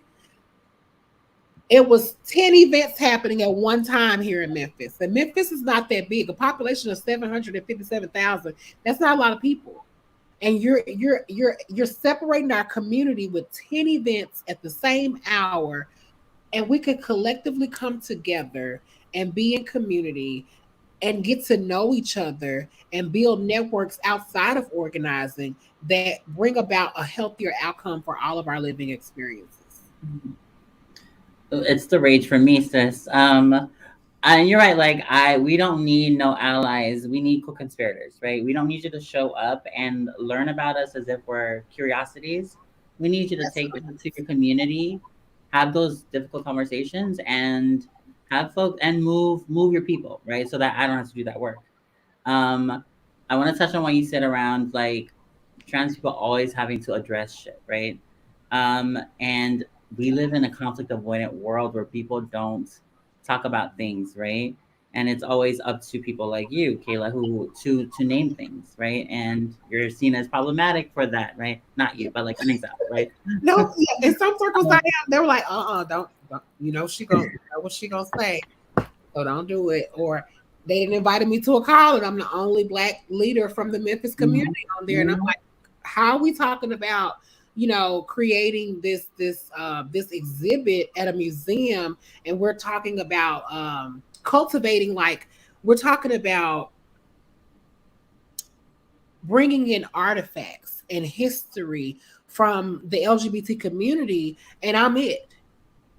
[SPEAKER 5] It was 10 events happening at one time here in Memphis. And Memphis is not that big. A population of 757,000. That's not a lot of people. And you're separating our community with 10 events at the same hour, and we could collectively come together and be in community and get to know each other and build networks outside of organizing that bring about a healthier outcome for all of our living experiences.
[SPEAKER 2] Mm-hmm. It's the rage for me, sis. And you're right. Like we don't need no allies. We need co-conspirators, right? We don't need you to show up and learn about us as if we're curiosities. We need you to take it to your community, have those difficult conversations, and have folks and move your people, right? So that I don't have to do that work. I want to touch on what you said around like trans people always having to address shit, right? And we live in a conflict avoidant world where people don't talk about things, right? And it's always up to people like you, Kayla, who to name things, right? And you're seen as problematic for that, right? Not you, but like an example, right?
[SPEAKER 5] No, yeah, in some circles I am. They were like, don't she gonna know what she gonna say, so don't do it. Or they didn't invite me to a call, and I'm the only Black leader from the Memphis community on there, and I'm like, how are we talking about creating this exhibit at a museum, and we're talking about cultivating, like we're talking about bringing in artifacts and history from the LGBT community, and I'm it.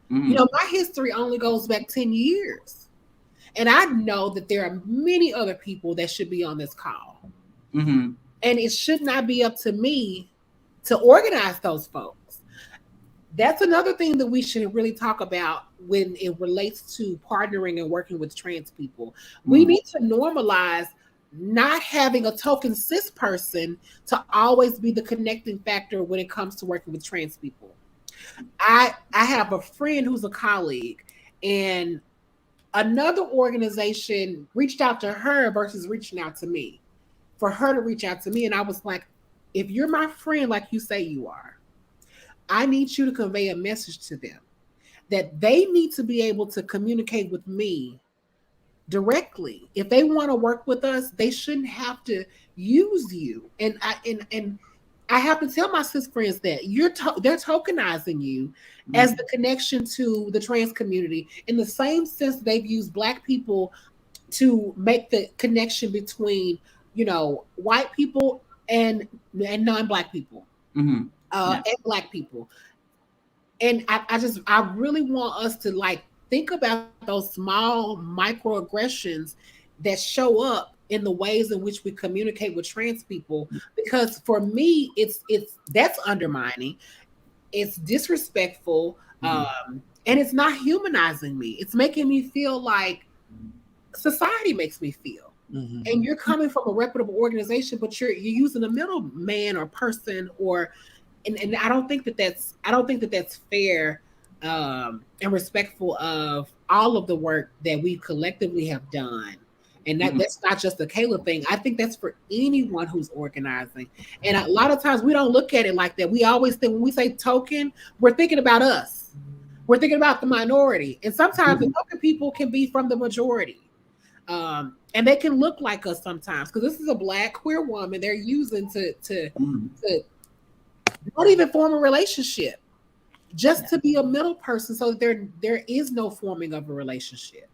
[SPEAKER 5] My history only goes back 10 years, and I know that there are many other people that should be on this call, and it should not be up to me to organize those folks. That's another thing that we should really talk about when it relates to partnering and working with trans people. We need to normalize not having a token cis person to always be the connecting factor when it comes to working with trans people. I have a friend who's a colleague, and another organization reached out to her versus reaching out to me. For her to reach out to me, and I was like, if you're my friend like you say you are, I need you to convey a message to them that they need to be able to communicate with me directly. If they want to work with us, they shouldn't have to use you. And I have to tell my cis friends that they're tokenizing you as the connection to the trans community in the same sense they've used Black people to make the connection between, white people and non-Black people,
[SPEAKER 2] Yeah.
[SPEAKER 5] and Black people. And I really want us to think about those small microaggressions that show up in the ways in which we communicate with trans people, because for me it's that's undermining, it's disrespectful, and it's not humanizing me. It's making me feel like society makes me feel. And you're coming from a reputable organization, but you're using a middleman or person, or and I don't think that that's fair, and respectful of all of the work that we collectively have done. And that's not just a Kayla thing. I think that's for anyone who's organizing. And a lot of times we don't look at it like that. We always think when we say token, we're thinking about us. We're thinking about the minority. And sometimes the token people can be from the majority. And they can look like us sometimes, because this is a Black queer woman they're using to not even form a relationship, just to be a middle person, so that there is no forming of a relationship.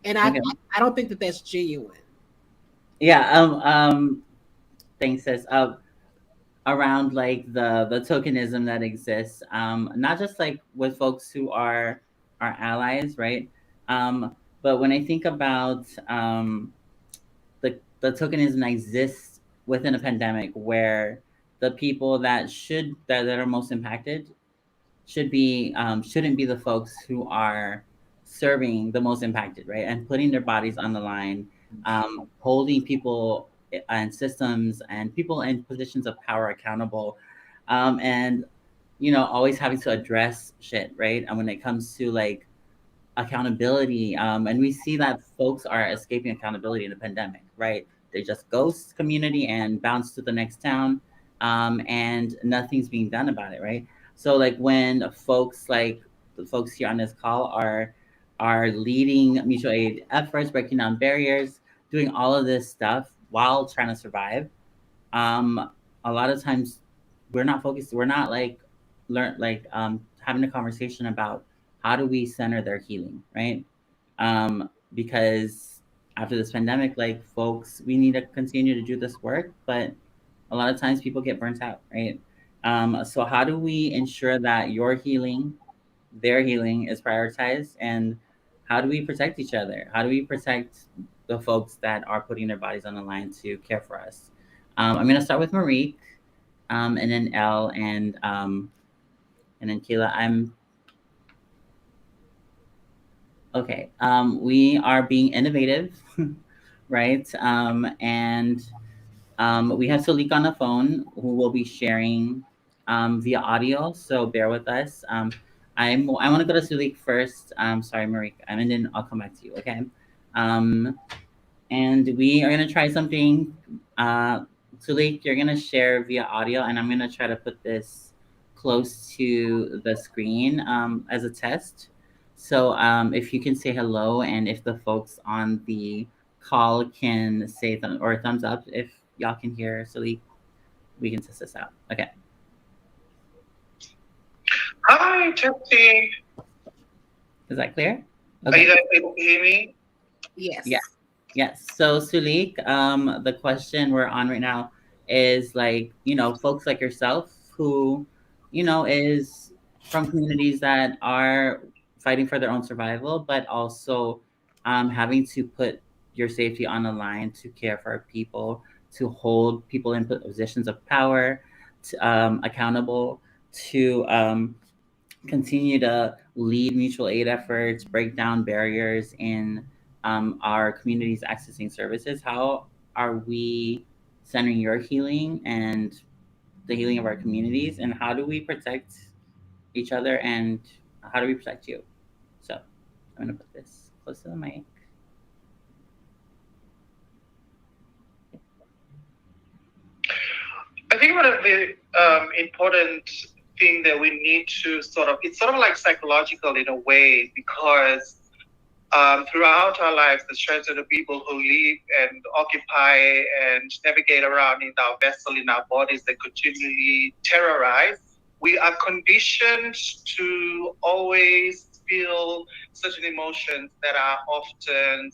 [SPEAKER 5] And I don't think that that's genuine.
[SPEAKER 2] Yeah. Thanks, sis. Around like the tokenism that exists, not just like with folks who are our allies, right? But when I think about the tokenism that exists within a pandemic, where the people that are most impacted shouldn't be the folks who are serving the most impacted, right? And putting their bodies on the line, holding people and systems and people in positions of power accountable, and always having to address shit, right? And when it comes to like accountability, and we see that folks are escaping accountability in the pandemic, right? They just ghost community and bounce to the next town, and nothing's being done about it, right? So like when folks like the folks here on this call are leading mutual aid efforts, breaking down barriers, doing all of this stuff while trying to survive, a lot of times we're not focused. We're not having a conversation about how do we center their healing, right? Because after this pandemic, like folks, we need to continue to do this work, but a lot of times people get burnt out, right? So how do we ensure that your healing, their healing is prioritized, and how do we protect each other? How do we protect the folks that are putting their bodies on the line to care for us? I'm gonna start with Marique, and then Elle, and then Kayla. Okay. We are being innovative, right? And we have Salik on the phone who will be sharing via audio. So bear with us. I want to go to Salik first. Sorry, Marique, and then I'll come back to you. Okay. And we are gonna try something. Salik, you're gonna share via audio, and I'm gonna try to put this close to the screen as a test. So if you can say hello, and if the folks on the call can say or thumbs up if y'all can hear Salik, we can test this out. Okay.
[SPEAKER 7] Hi, Jesse.
[SPEAKER 2] Is that clear?
[SPEAKER 7] Okay. Are you guys able to hear me?
[SPEAKER 5] Yes.
[SPEAKER 2] Yeah. Yes. So Salik, the question we're on right now is like, folks like yourself who, is from communities that are fighting for their own survival, but also having to put your safety on the line to care for people, to hold people in positions of power, accountable, to continue to lead mutual aid efforts, break down barriers in our communities accessing services. How are we centering your healing and the healing of our communities, and how do we protect each other, and how do we protect you? So I'm gonna put this close to the mic.
[SPEAKER 7] I think one of the important think that we need to it's sort of like psychological in a way, because throughout our lives, the transgender people who live and occupy and navigate around in our vessel, in our bodies, that continually terrorize, we are conditioned to always feel certain emotions that are often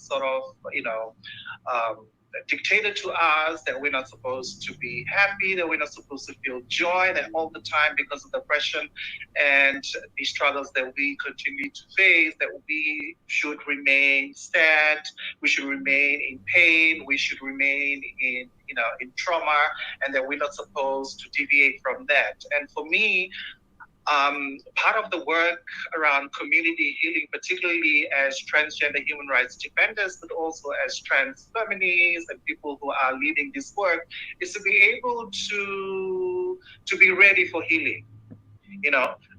[SPEAKER 7] um, dictated to us, that we're not supposed to be happy, that we're not supposed to feel joy, that all the time, because of the oppression and the struggles that we continue to face, that we should remain sad, we should remain in pain, we should remain in trauma, and that we're not supposed to deviate from that. And for me, part of the work around community healing, particularly as transgender human rights defenders, but also as trans feminists and people who are leading this work, is to be able to be ready for healing.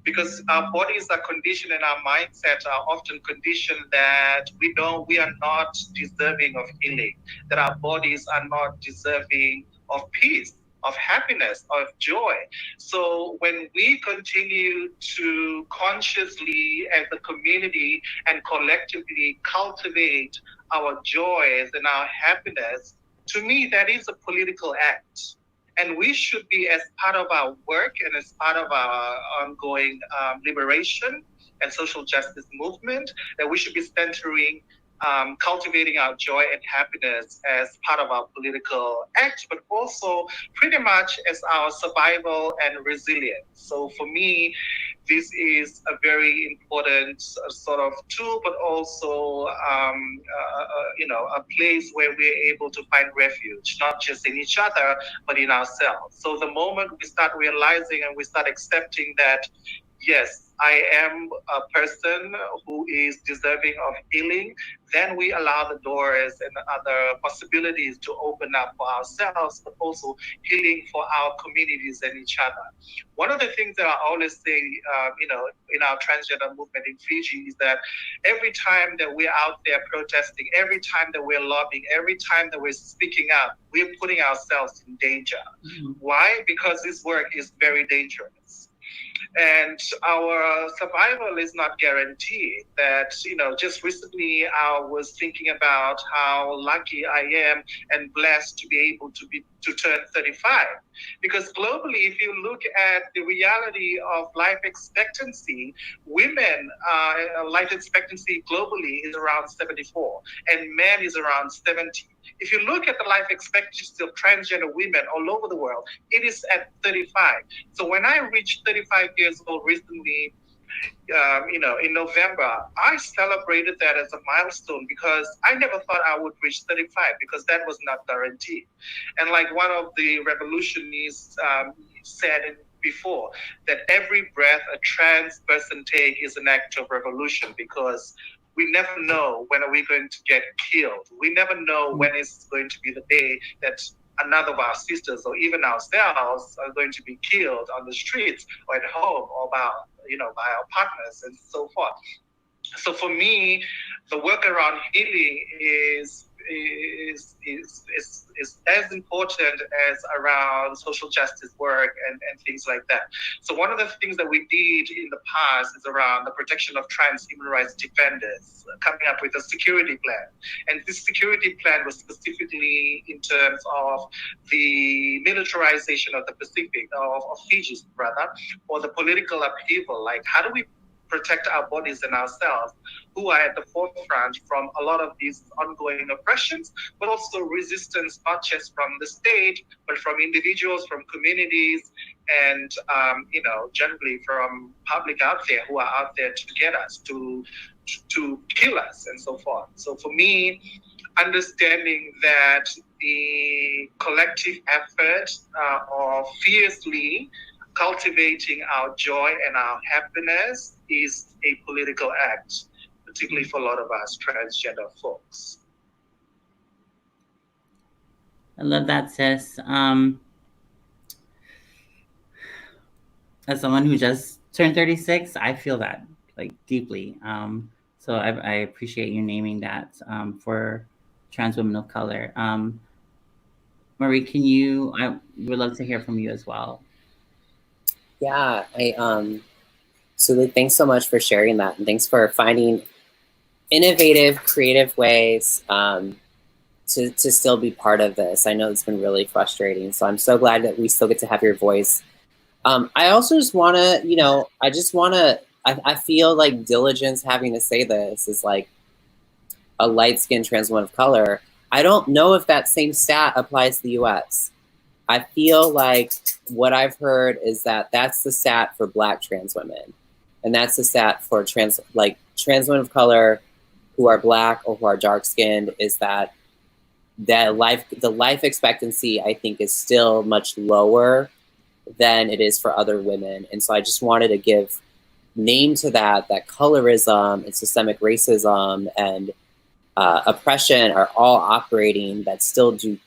[SPEAKER 7] Because our bodies are conditioned and our mindsets are often conditioned that we know we are not deserving of healing, that our bodies are not deserving of peace, of happiness, of joy. So when we continue to consciously, as a community and collectively, cultivate our joys and our happiness, to me, that is a political act. And we should be, as part of our work and as part of our ongoing liberation and social justice movement, that we should be centering cultivating our joy and happiness as part of our political act, but also pretty much as our survival and resilience. So for me, this is a very important sort of tool, but also, a place where we're able to find refuge, not just in each other, but in ourselves. So the moment we start realizing and we start accepting that, yes, I am a person who is deserving of healing, then we allow the doors and other possibilities to open up for ourselves, but also healing for our communities and each other. One of the things that I always say, in our transgender movement in Fiji, is that every time that we're out there protesting, every time that we're lobbying, every time that we're speaking up, we're putting ourselves in danger. Mm-hmm. Why? Because this work is very dangerous. And our survival is not guaranteed. That, just recently I was thinking about how lucky I am and blessed to be able to turn 35. Because globally, if you look at the reality of life expectancy, women, life expectancy globally is around 74, and men is around 70. If you look at the life expectancy of transgender women all over the world, it is at 35. So when I reached 35 years old recently, in November, I celebrated that as a milestone, because I never thought I would reach 35, because that was not guaranteed. And like one of the revolutionists said before, that every breath a trans person take is an act of revolution, because we never know when are we going to get killed. We never know when is going to be the day that another of our sisters or even ourselves are going to be killed on the streets or at home, or by our partners and so forth. So for me, the work around healing is as important as around social justice work and things like that. So one of the things that we did in the past is around the protection of trans human rights defenders, coming up with a security plan. And this security plan was specifically in terms of the militarization of the Pacific, of Fiji rather, or the political upheaval. Like, how do we protect our bodies and ourselves, who are at the forefront from a lot of these ongoing oppressions, but also resistance, not just from the state, but from individuals, from communities, and generally from public out there who are out there to get us, to kill us, and so forth. So for me, understanding that the collective effort of fiercely cultivating our joy and our happiness is a political act, particularly for a lot of us transgender folks.
[SPEAKER 2] I love that, sis. As someone who just turned 36, I feel that like deeply. So I appreciate you naming that for trans women of color. Marie, I would love to hear from you as well.
[SPEAKER 4] Yeah, so thanks so much for sharing that, and thanks for finding innovative, creative ways to still be part of this. I know it's been really frustrating, so I'm so glad that we still get to have your voice. I also just want to, I feel like diligence having to say this is like a light-skinned trans woman of color. I don't know if that same stat applies to the US. I feel like what I've heard is that that's the stat for Black trans women. And that's the stat for trans women of color who are Black or who are dark-skinned, is that the life expectancy, I think, is still much lower than it is for other women. And so I just wanted to give name to that colorism and systemic racism and oppression are all operating, that still do,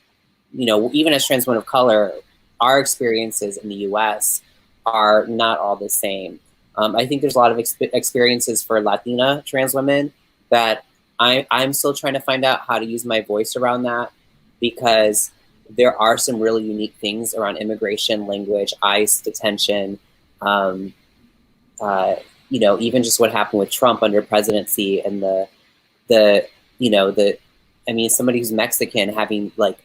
[SPEAKER 4] even as trans women of color, our experiences in the US are not all the same. I think there's a lot of experiences for Latina trans women that I'm still trying to find out how to use my voice around that, because there are some really unique things around immigration, language, ICE, detention, even just what happened with Trump under presidency and somebody who's Mexican having like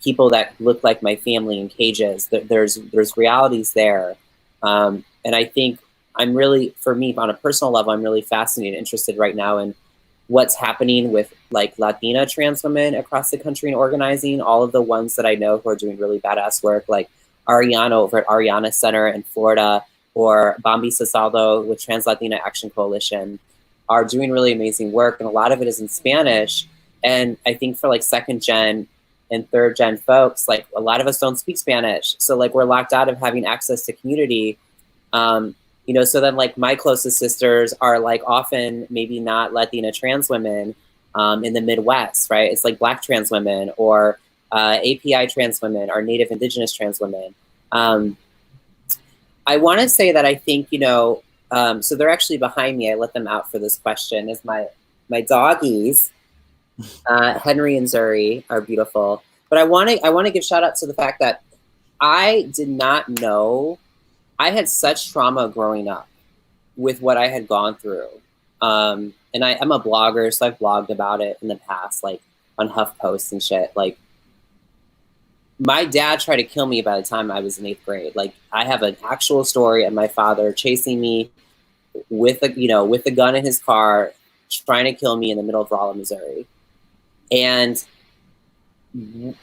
[SPEAKER 4] people that look like my family in cages. There's realities there. And I think I'm really, for me, on a personal level, I'm really fascinated, interested right now in what's happening with like Latina trans women across the country and organizing. All of the ones that I know who are doing really badass work, like Ariana over at Ariana Center in Florida, or Bambi Sasaldo with Trans Latina Action Coalition, are doing really amazing work. And a lot of it is in Spanish. And I think for like second gen and third gen folks, like a lot of us don't speak Spanish. So like we're locked out of having access to community. So then like my closest sisters are like often maybe not Latina trans women in the Midwest, right? It's like Black trans women or API trans women or Native Indigenous trans women. I want to say that I think, so they're actually behind me. I let them out for this question. Is my doggies, Henry and Zuri, are beautiful. But I want to give shout out to the fact that I did not know. I had such trauma growing up with what I had gone through. And I'm a blogger, so I've blogged about it in the past, like on HuffPost and shit. Like, my dad tried to kill me by the time I was in 8th grade. Like, I have an actual story of my father chasing me with a gun in his car, trying to kill me in the middle of Rolla, Missouri. And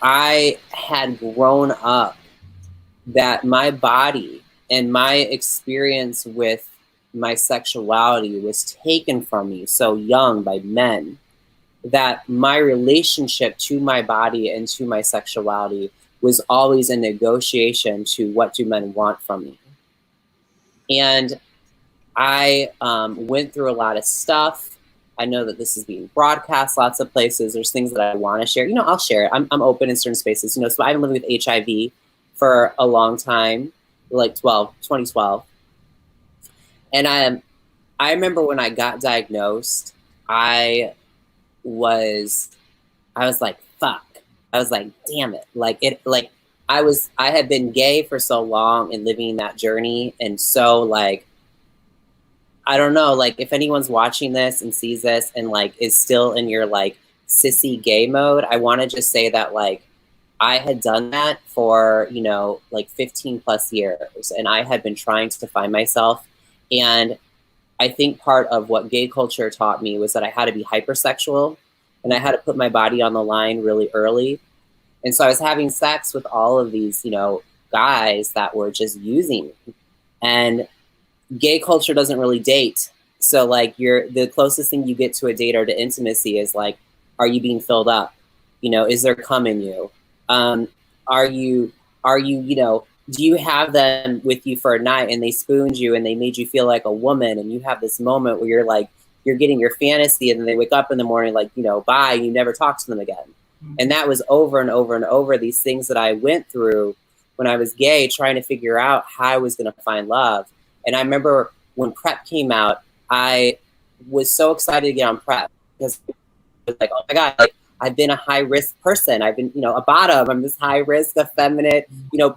[SPEAKER 4] I had grown up that my body and my experience with my sexuality was taken from me so young by men, that my relationship to my body and to my sexuality was always a negotiation to what do men want from me. And I went through a lot of stuff. I know that this is being broadcast lots of places. There's things that I want to share. I'll share it. I'm open in certain spaces. So I've been living with HIV for a long time, like 2012. And I remember when I got diagnosed, I was like, fuck. I was like, damn it. I had been gay for so long and living that journey. And so like, I don't know, like if anyone's watching this and sees this and like is still in your like sissy gay mode, I want to just say that like I had done that for, like 15 plus years, and I had been trying to find myself. And I think part of what gay culture taught me was that I had to be hypersexual and I had to put my body on the line really early. And so I was having sex with all of these, guys that were just using me. And gay culture doesn't really date. So like the closest thing you get to a date or to intimacy is like, are you being filled up? Is there cum in you? Are you, do you have them with you for a night and they spooned you and they made you feel like a woman, and you have this moment where you're like, you're getting your fantasy, and then they wake up in the morning like, bye, and you never talk to them again. Mm-hmm. And that was over and over and over, these things that I went through when I was gay, trying to figure out how I was going to find love. And I remember when PrEP came out, I was so excited to get on PrEP because it was like, oh my God, like, I've been a high risk person. I've been, a bottom. I'm this high risk, effeminate,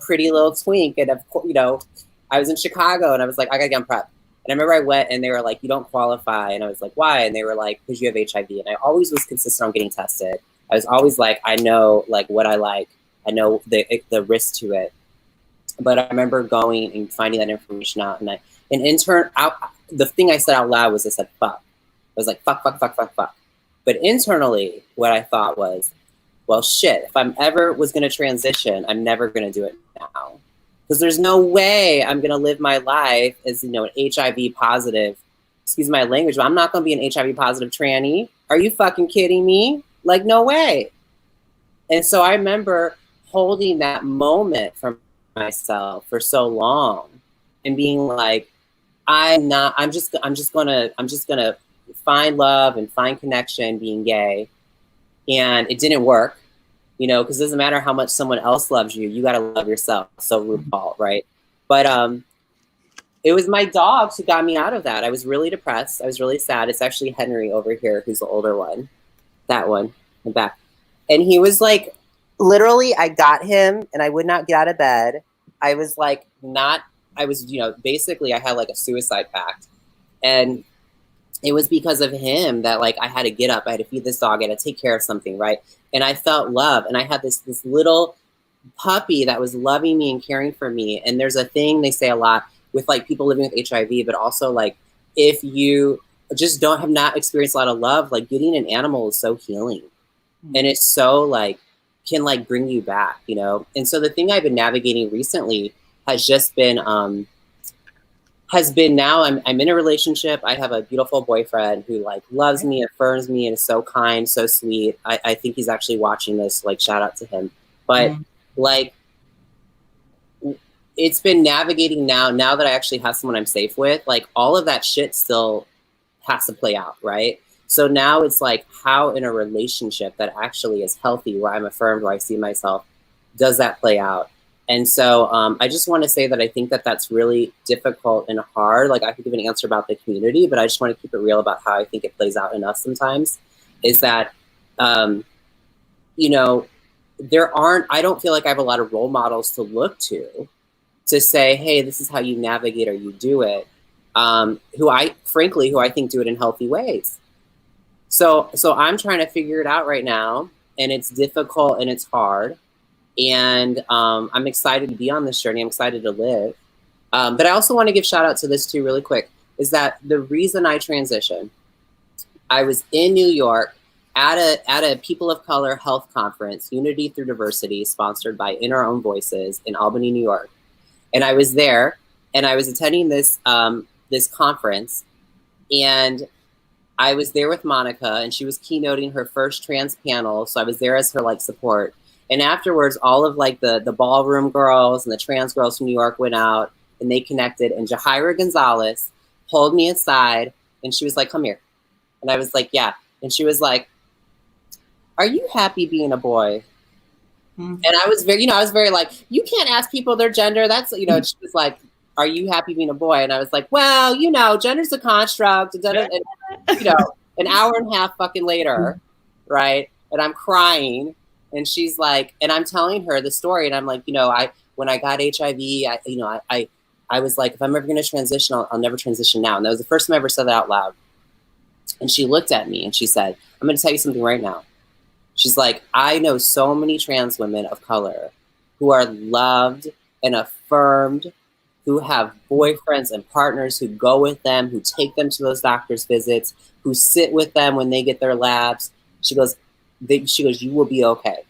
[SPEAKER 4] pretty little twink. And of course, I was in Chicago and I was like, I gotta get on PrEP. And I remember I went and they were like, you don't qualify. And I was like, why? And they were like, because you have HIV. And I always was consistent on getting tested. I was always like, I know like what I like. I know the risk to it. But I remember going and finding that information out. And the thing I said out loud was I said, fuck. I was like, fuck. But internally, what I thought was, well, shit, if I'm ever was going to transition, I'm never going to do it now. Because there's no way I'm going to live my life as, an HIV positive, excuse my language, but I'm not going to be an HIV positive tranny. Are you fucking kidding me? Like, no way. And so I remember holding that moment for myself for so long and being like, I'm just gonna find love and find connection being gay. And it didn't work. Because it doesn't matter how much someone else loves you, you got to love yourself. So RuPaul, right? But it was my dogs who got me out of that. I was really depressed. I was really sad. It's actually Henry over here, who's the older one. That one, in the back. And he was like, literally, I got him and I would not get out of bed. I was like, basically I had like a suicide pact. And it was because of him that like I had to get up, I had to feed this dog, I had to take care of something, right? And I felt love. And I had this little puppy that was loving me and caring for me. And there's a thing they say a lot with like people living with HIV, but also like if you just have not experienced a lot of love, like getting an animal is so healing. Mm-hmm. And it's so like, can like bring you back, And so the thing I've been navigating recently has just been, now I'm in a relationship. I have a beautiful boyfriend who like loves me, affirms me, and is so kind, so sweet. I think he's actually watching this, like shout out to him. But like, it's been navigating now that I actually have someone I'm safe with, like all of that shit still has to play out, right? So now it's like how in a relationship that actually is healthy, where I'm affirmed, where I see myself, does that play out? And so I just want to say that I think that that's really difficult and hard. Like I could give an answer about the community, but I just want to keep it real about how I think it plays out in us sometimes, is that, I don't feel like I have a lot of role models to look to say, hey, this is how you navigate or you do it, who I think do it in healthy ways. So I'm trying to figure it out right now, and it's difficult and it's hard. And I'm excited to be on this journey. I'm excited to live. But I also want to give shout out to this too, really quick, is that the reason I transitioned, I was in New York at a People of Color Health Conference, Unity Through Diversity, sponsored by In Our Own Voices in Albany, New York. And I was there and I was attending this conference, and I was there with Monica, and she was keynoting her first trans panel. So I was there as her like support. And afterwards, all of like the ballroom girls and the trans girls from New York went out and they connected. And Jahaira Gonzalez pulled me aside and she was like, come here. And I was like, yeah. And she was like, are you happy being a boy? Mm-hmm. And I was very like, you can't ask people their gender. That's, she was like, are you happy being a boy? And I was like, well, gender's a construct. And, an hour and a half fucking later, right? And I'm crying. And she's like, and I'm telling her the story, and I'm like, when I got HIV, I was like, if I'm ever going to transition, I'll never transition now. And that was the first time I ever said that out loud. And she looked at me and she said, I'm going to tell you something right now. She's like, I know so many trans women of color who are loved and affirmed, who have boyfriends and partners who go with them, who take them to those doctor's visits, who sit with them when they get their labs. She goes, you will be okay.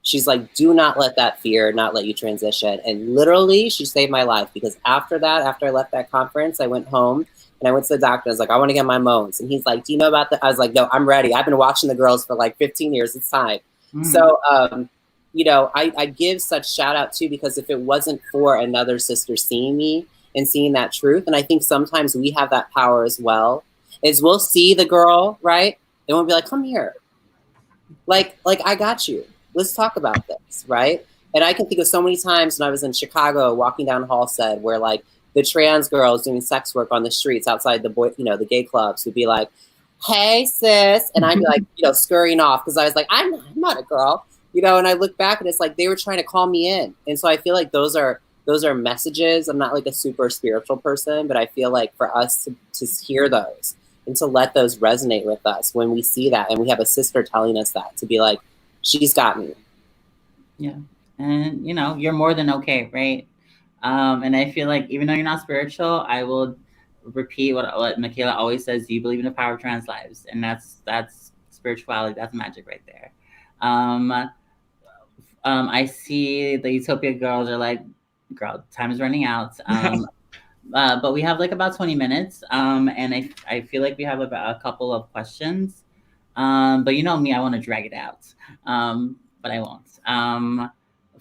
[SPEAKER 4] She's like, do not let that fear not let you transition. And literally, she saved my life, because after I left that conference, I went home and I went to the doctor. I was like, I want to get my moans. And he's like, do you know about that? I was like, no, I'm ready. I've been watching the girls for like 15 years. It's time. Mm. So, I give such shout out too, because if it wasn't for another sister seeing me and seeing that truth, and I think sometimes we have that power as well, is we'll see the girl, right? And we'll be like, come here. Like I got you. Let's talk about this, right? And I can think of so many times when I was in Chicago, walking down Halsted, where like the trans girls doing sex work on the streets outside the gay clubs would be like, "Hey, sis," and I'd be like, scurrying off, because I was like, I'm not a girl, and I look back and it's like they were trying to call me in. And so I feel like those are those are messages. I'm not like a super spiritual person, but I feel like for us to hear those and to let those resonate with us when we see that and we have a sister telling us that, to be like, she's got me.
[SPEAKER 2] Yeah. And, you know, you're more than okay, right? And I feel like even though you're not spiritual, I will repeat what Michaela always says: you believe in the power of trans lives, and that's spirituality, that's magic right there. I see the Utopia girls are like, girl, time is running out. But we have like about 20 minutes, and I feel like we have about a couple of questions. But you know me, I want to drag it out, but I won't.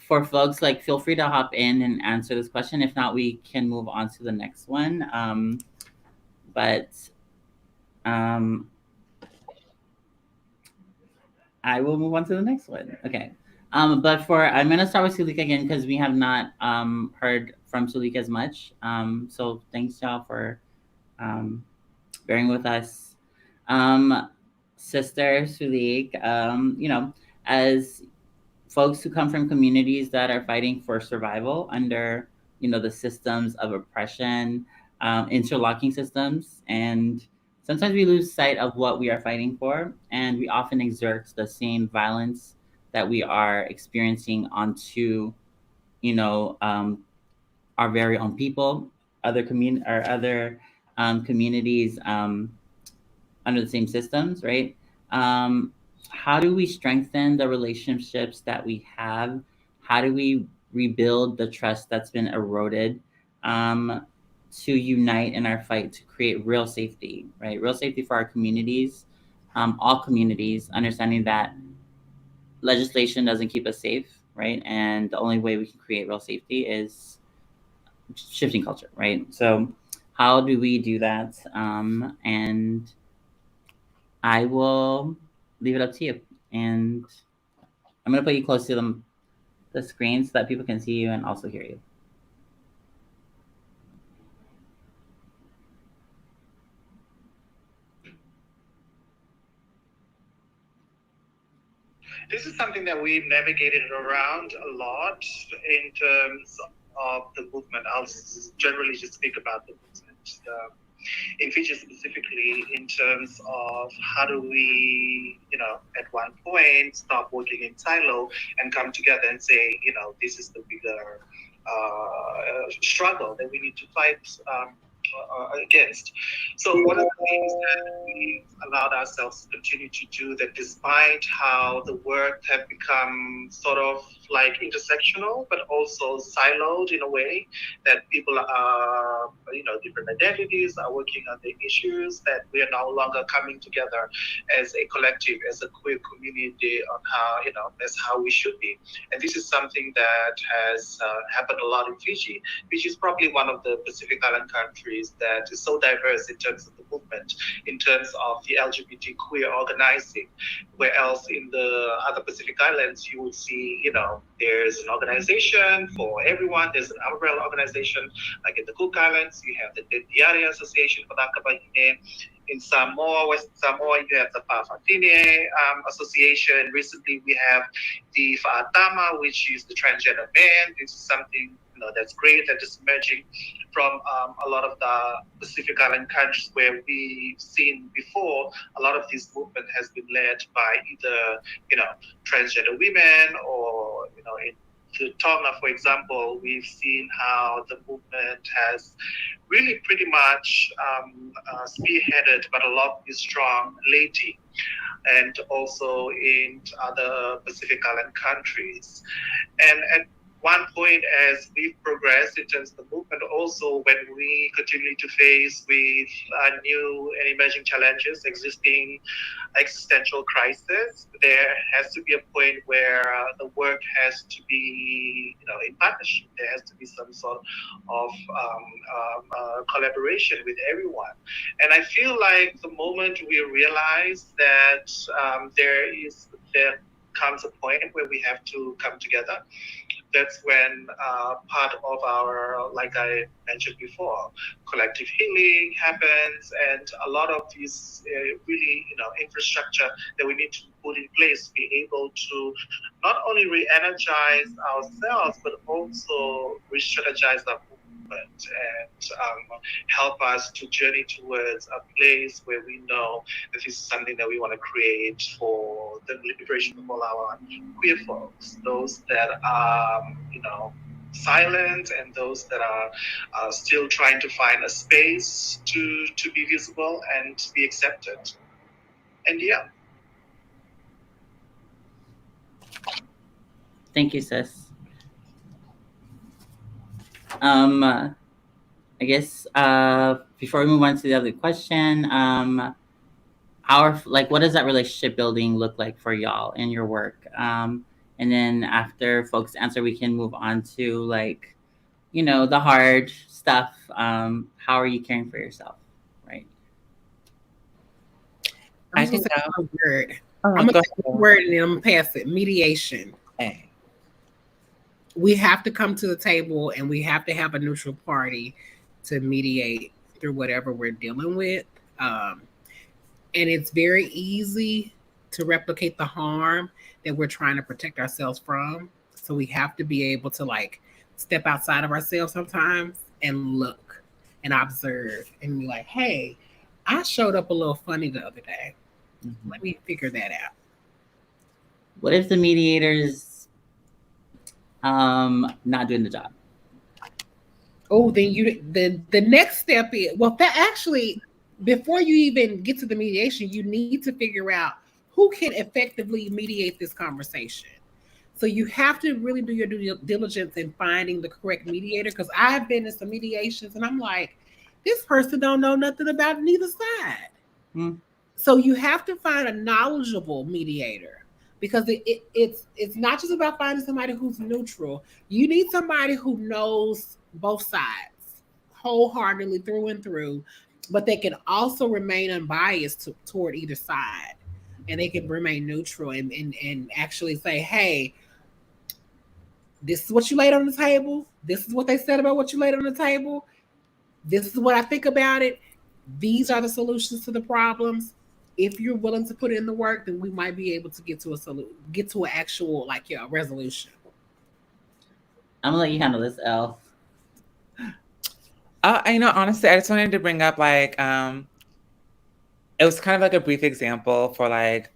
[SPEAKER 2] For folks, like, feel free to hop in and answer this question. If not, we can move on to the next one. I will move on to the next one. Okay. I'm gonna start with Sulika again because we have not heard from Sulika as much. So thanks y'all for bearing with us. Sister Sulik, you know, as folks who come from communities that are fighting for survival under, you know, the systems of oppression, interlocking systems, and sometimes we lose sight of what we are fighting for, and we often exert the same violence that we are experiencing onto, you know, our very own people, other communities under the same systems, right? How do we strengthen the relationships that we have? How do we rebuild the trust that's been eroded, to unite in our fight to create real safety, right? Real safety for our communities, all communities, understanding that legislation doesn't keep us safe, right? And the only way we can create real safety is shifting culture, right? So how do we do that? And I will leave it up to you. And I'm going to put you close to the screen so that people can see you and also hear you.
[SPEAKER 7] This is something that we've navigated around a lot in terms of the movement. I'll generally just speak about the movement. In Fiji specifically, in terms of how do we, you know, at one point stop working in silo and come together and say, you know, this is the bigger struggle that we need to fight against. So one of the things that we've allowed ourselves to continue to do, that despite how the work have become sort of like intersectional, but also siloed in a way, that people are, you know, different identities are working on the issues, that we are no longer coming together as a collective, as a queer community on how, you know, that's how we should be. And this is something that has happened a lot in Fiji. Fiji is probably one of the Pacific Island countries that is so diverse in terms of the movement, in terms of the LGBT queer organizing, where else in the other Pacific Islands you would see, you know, there's an organization for everyone, there's an umbrella organization. Like in the Cook Islands, you have the Diaria Association for Dakabahine. In Samoa, West Samoa, you have the Fa'afafine Association. Recently, we have the Fa'atama, which is the transgender man. This is something, you know, that's great, that is emerging from a lot of the Pacific Island countries where we've seen before. A lot of this movement has been led by either, you know, transgender women, or, you know, in the Tonga, for example, we've seen how the movement has really pretty much spearheaded, but a lot is strong lately, and also in other Pacific Island countries. And at one point, as we've progressed in terms of the movement, also when we continue to face with new and emerging challenges, existing existential crisis, there has to be a point where the work has to be, you know, in partnership. There has to be some sort of collaboration with everyone. And I feel like the moment we realize that there comes a point where we have to come together, that's when part of our, like I mentioned before, collective healing happens, and a lot of these really, you know, infrastructure that we need to put in place to be able to not only re-energize ourselves, but also re-strategize our movement and help us to journey towards a place where we know this is something that we want to create for the liberation of all our queer folks, those that are, silent, and those that are still trying to find a space to be visible and to be accepted. And yeah.
[SPEAKER 2] Thank you, sis. I guess before we move on to the other question, what does that relationship building look like for y'all in your work? And then after folks answer, we can move on to the hard stuff. How are you caring for yourself, right?
[SPEAKER 5] I'm going to say a word. I'm going to say a word and then I'm going to pass it. Mediation.
[SPEAKER 3] Hey.
[SPEAKER 5] We have to come to the table and we have to have a neutral party to mediate through whatever we're dealing with. And it's very easy to replicate the harm that we're trying to protect ourselves from. So we have to be able to step outside of ourselves sometimes and look and observe and be like, hey, I showed up a little funny the other day. Mm-hmm. Let me figure that out.
[SPEAKER 2] What if the mediator's not doing the job?
[SPEAKER 5] Oh, then the next step is, that actually, before you even get to the mediation, you need to figure out who can effectively mediate this conversation. So you have to really do your due diligence in finding the correct mediator, because I've been in some mediations and I'm like, this person don't know nothing about neither side. Mm. So you have to find a knowledgeable mediator, because it's not just about finding somebody who's neutral. You need somebody who knows both sides wholeheartedly through and through, but they can also remain unbiased toward either side, and they can remain neutral and actually say, hey, this is what you laid on the table. This is what they said about what you laid on the table. This is what I think about it. These are the solutions to the problems. If you're willing to put in the work, then we might be able to get to an actual resolution.
[SPEAKER 2] I'm gonna let you handle this, Elle.
[SPEAKER 3] Honestly, I just wanted to bring up it was kind of like a brief example for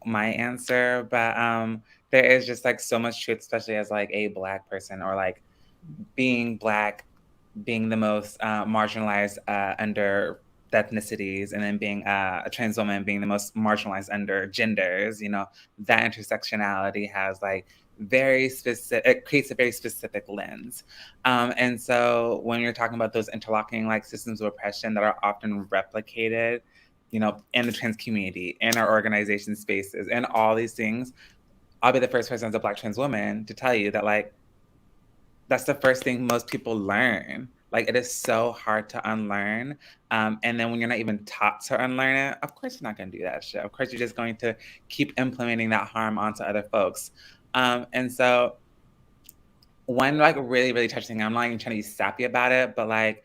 [SPEAKER 3] my answer, but there is just so much truth, especially as a Black person, or being Black, being the most marginalized under ethnicities, and then being a trans woman being the most marginalized under genders. That intersectionality has very specific, it creates a very specific lens. And so when you're talking about those interlocking systems of oppression that are often replicated, in the trans community, in our organization spaces, and all these things, I'll be the first person as a Black trans woman to tell you that that's the first thing most people learn. It is so hard to unlearn. And then when you're not even taught to unlearn it, of course you're not going to do that shit. Of course you're just going to keep implementing that harm onto other folks. And so one really, really touching thing, I'm not even trying to be sappy about it, but I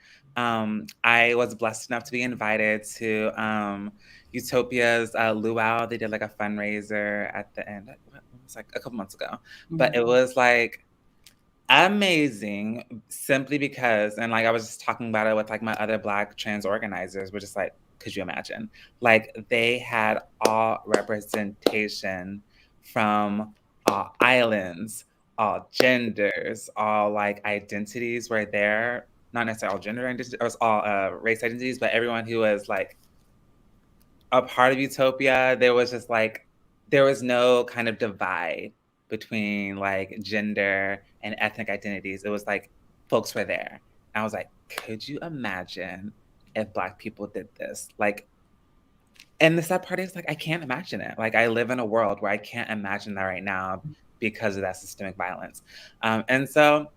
[SPEAKER 3] was blessed enough to be invited to Utopia's luau. They did a fundraiser at the end. It was a couple months ago. Mm-hmm. But it was amazing, simply because, and I was just talking about it with my other Black trans organizers, which is could you imagine? They had all representation from all islands, all genders, all identities were there. Not necessarily all gender identities, it was all race identities, but everyone who was a part of Utopia, there was just there was no kind of divide between gender and ethnic identities. It was folks were there. And I was could you imagine if Black people did this? And the sad part is I can't imagine it. I live in a world where I can't imagine that right now because of that systemic violence. And so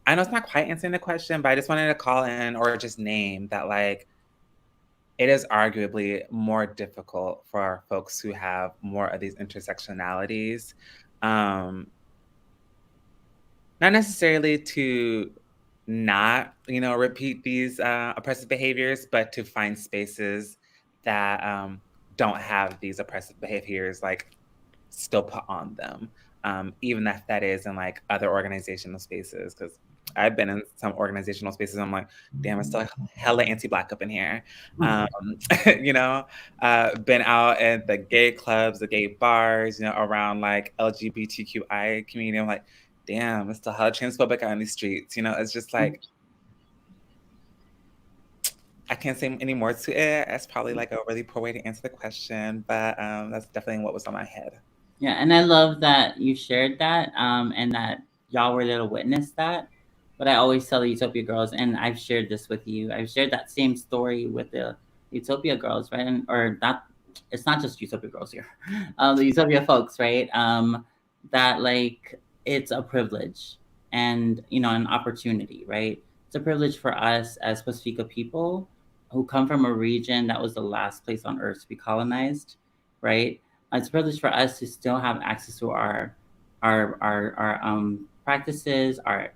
[SPEAKER 3] I know it's not quite answering the question, but I just wanted to call in or just name that it is arguably more difficult for our folks who have more of these intersectionalities. Not necessarily to not, repeat these oppressive behaviors, but to find spaces that don't have these oppressive behaviors still put on them. even if that is in like other organizational spaces. Because I've been in some organizational spaces, I'm like, damn, it's still hella anti-Black up in here. You know, been out at the gay clubs, the gay bars, you know, around like LGBTQI community. I'm like, damn, it's still hella transphobic out in these streets. You know, it's just like, I can't say any more to it. That's probably like a really poor way to answer the question, but that's definitely what was on my head.
[SPEAKER 2] Yeah, and I love that you shared that, and that y'all were there to witness that. But I always tell the Utopia girls, and I've shared this with you. I've shared that same story with the Utopia girls, right? Or not. It's not just Utopia girls here. The Utopia folks, right? That like it's a privilege and an opportunity, right? It's a privilege for us as Pacifica people who come from a region that was the last place on earth to be colonized, right? It's a privilege for us to still have access to our practices, our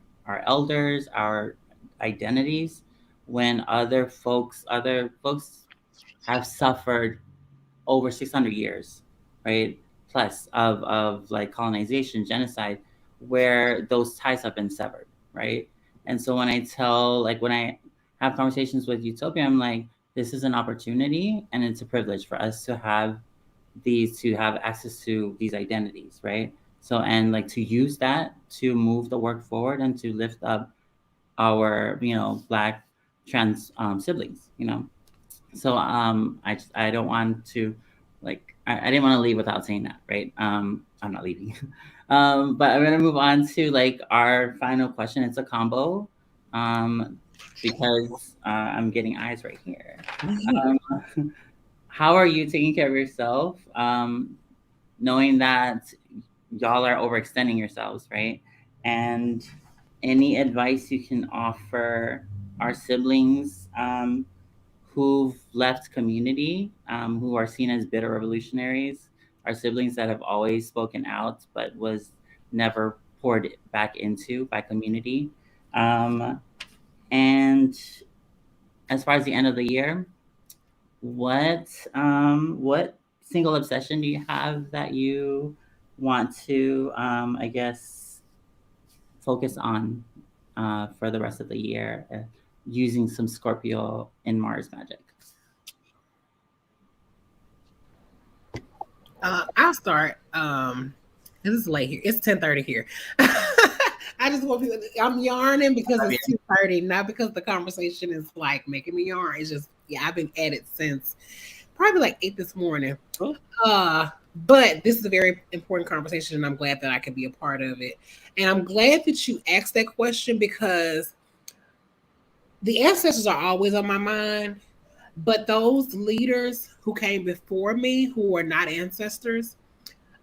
[SPEAKER 2] elders, our identities, when other folks have suffered over 600 years, right? Plus of like colonization, genocide, where those ties have been severed, right? And so when I have conversations with Utopia, I'm like, this is an opportunity and it's a privilege for us to have access to these identities, right? So, and like to use that to move the work forward and to lift up our, Black trans siblings, So I don't want to, like, I didn't want to leave without saying that, right? I'm not leaving. But I'm gonna move on to like our final question. It's a combo, because I'm getting eyes right here. How are you taking care of yourself, knowing that y'all are overextending yourselves, right? And any advice you can offer our siblings, who've left community, who are seen as bitter revolutionaries, our siblings that have always spoken out but was never poured back into by community. And as far as the end of the year, what single obsession do you have that you want to, I guess, focus on for the rest of the year, using some Scorpio and Mars magic?
[SPEAKER 5] I'll start. This is late here. It's 10:30 here. I just want people. I'm yarning because it's 2:30, not because the conversation is like making me yarn. It's just I've been at it since probably like 8 this morning. But this is a very important conversation, and I'm glad that I can be a part of it. And I'm glad that you asked that question because the ancestors are always on my mind. But those leaders who came before me, who are not ancestors,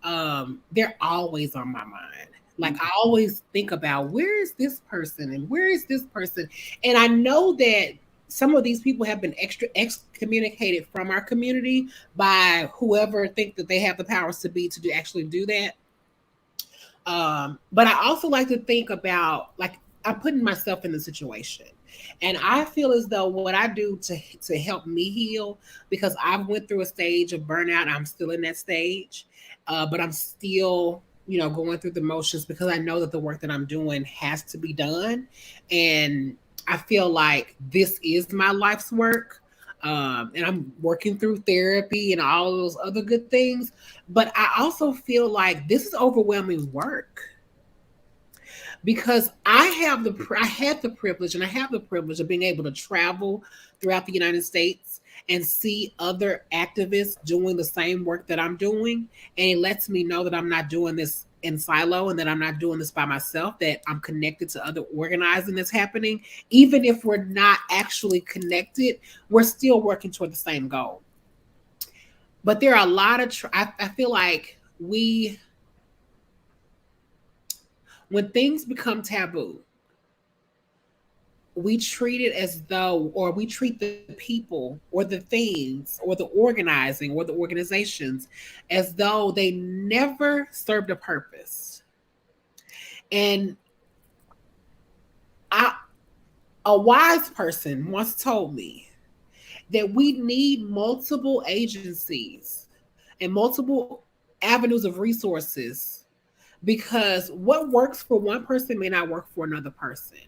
[SPEAKER 5] they're always on my mind. Like I always think about where is this person and where is this person, and I know that some of these people have been excommunicated from our community by whoever think that they have the powers to be to actually do that. But I also like to think about, like, I'm putting myself in the situation, and I feel as though what I do to help me heal, because I went through a stage of burnout. I'm still in that stage, but I'm still, going through the motions because I know that the work that I'm doing has to be done. And I feel like this is my life's work. And I'm working through therapy and all those other good things. But I also feel like this is overwhelming work because I had the privilege and I have the privilege of being able to travel throughout the United States and see other activists doing the same work that I'm doing. And it lets me know that I'm not doing this in silo and that I'm not doing this by myself, that I'm connected to other organizing that's happening. Even if we're not actually connected, we're still working toward the same goal. But there are a lot of, I feel like when things become taboo, we treat it as though, or we treat the people or the things or the organizing or the organizations as though they never served a purpose. And a wise person once told me that we need multiple agencies and multiple avenues of resources because what works for one person may not work for another person.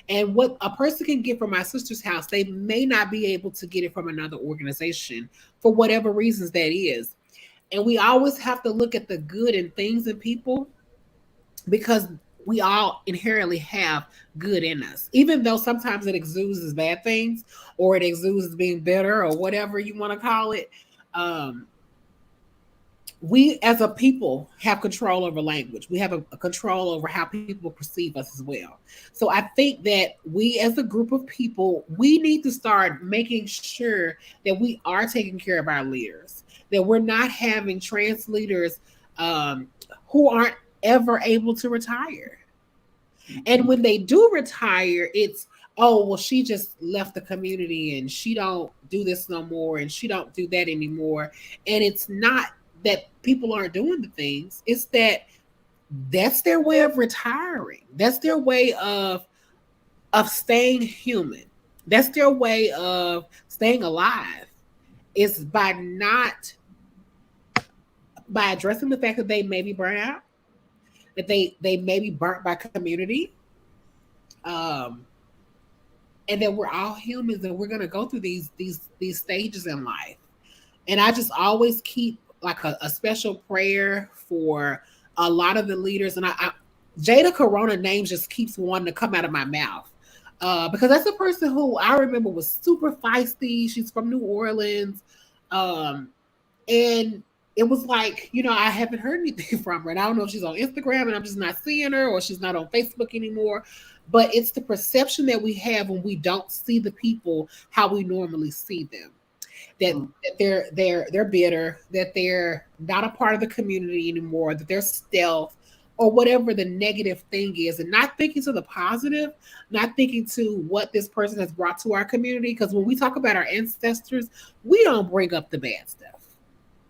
[SPEAKER 5] And what a person can get from my sister's house, they may not be able to get it from another organization for whatever reasons that is. And we always have to look at the good in things and people, because we all inherently have good in us, even though sometimes it exudes as bad things, or it exudes as being bitter, or whatever you want to call it. We as a people have control over language. We have a control over how people perceive us as well. So I think that we as a group of people, we need to start making sure that we are taking care of our leaders, that we're not having trans leaders who aren't ever able to retire. And when they do retire, it's, oh, well, she just left the community and she don't do this no more and she don't do that anymore. And it's not that people aren't doing the things, it's that that's their way of retiring. That's their way of staying human. That's their way of staying alive. It's by addressing the fact that they may be burnt out, that they may be burnt by community, and that we're all humans and we're going to go through these stages in life. And I just always keep like a special prayer for a lot of the leaders. And I Jada Corona name just keeps wanting to come out of my mouth, because that's a person who I remember was super feisty. She's from New Orleans. And it was like, I haven't heard anything from her. And I don't know if she's on Instagram and I'm just not seeing her, or she's not on Facebook anymore. But it's the perception that we have when we don't see the people how we normally see them. That they're bitter, that they're not a part of the community anymore, that they're stealth, or whatever the negative thing is, and not thinking to the positive, not thinking to what this person has brought to our community. Because when we talk about our ancestors, we don't bring up the bad stuff.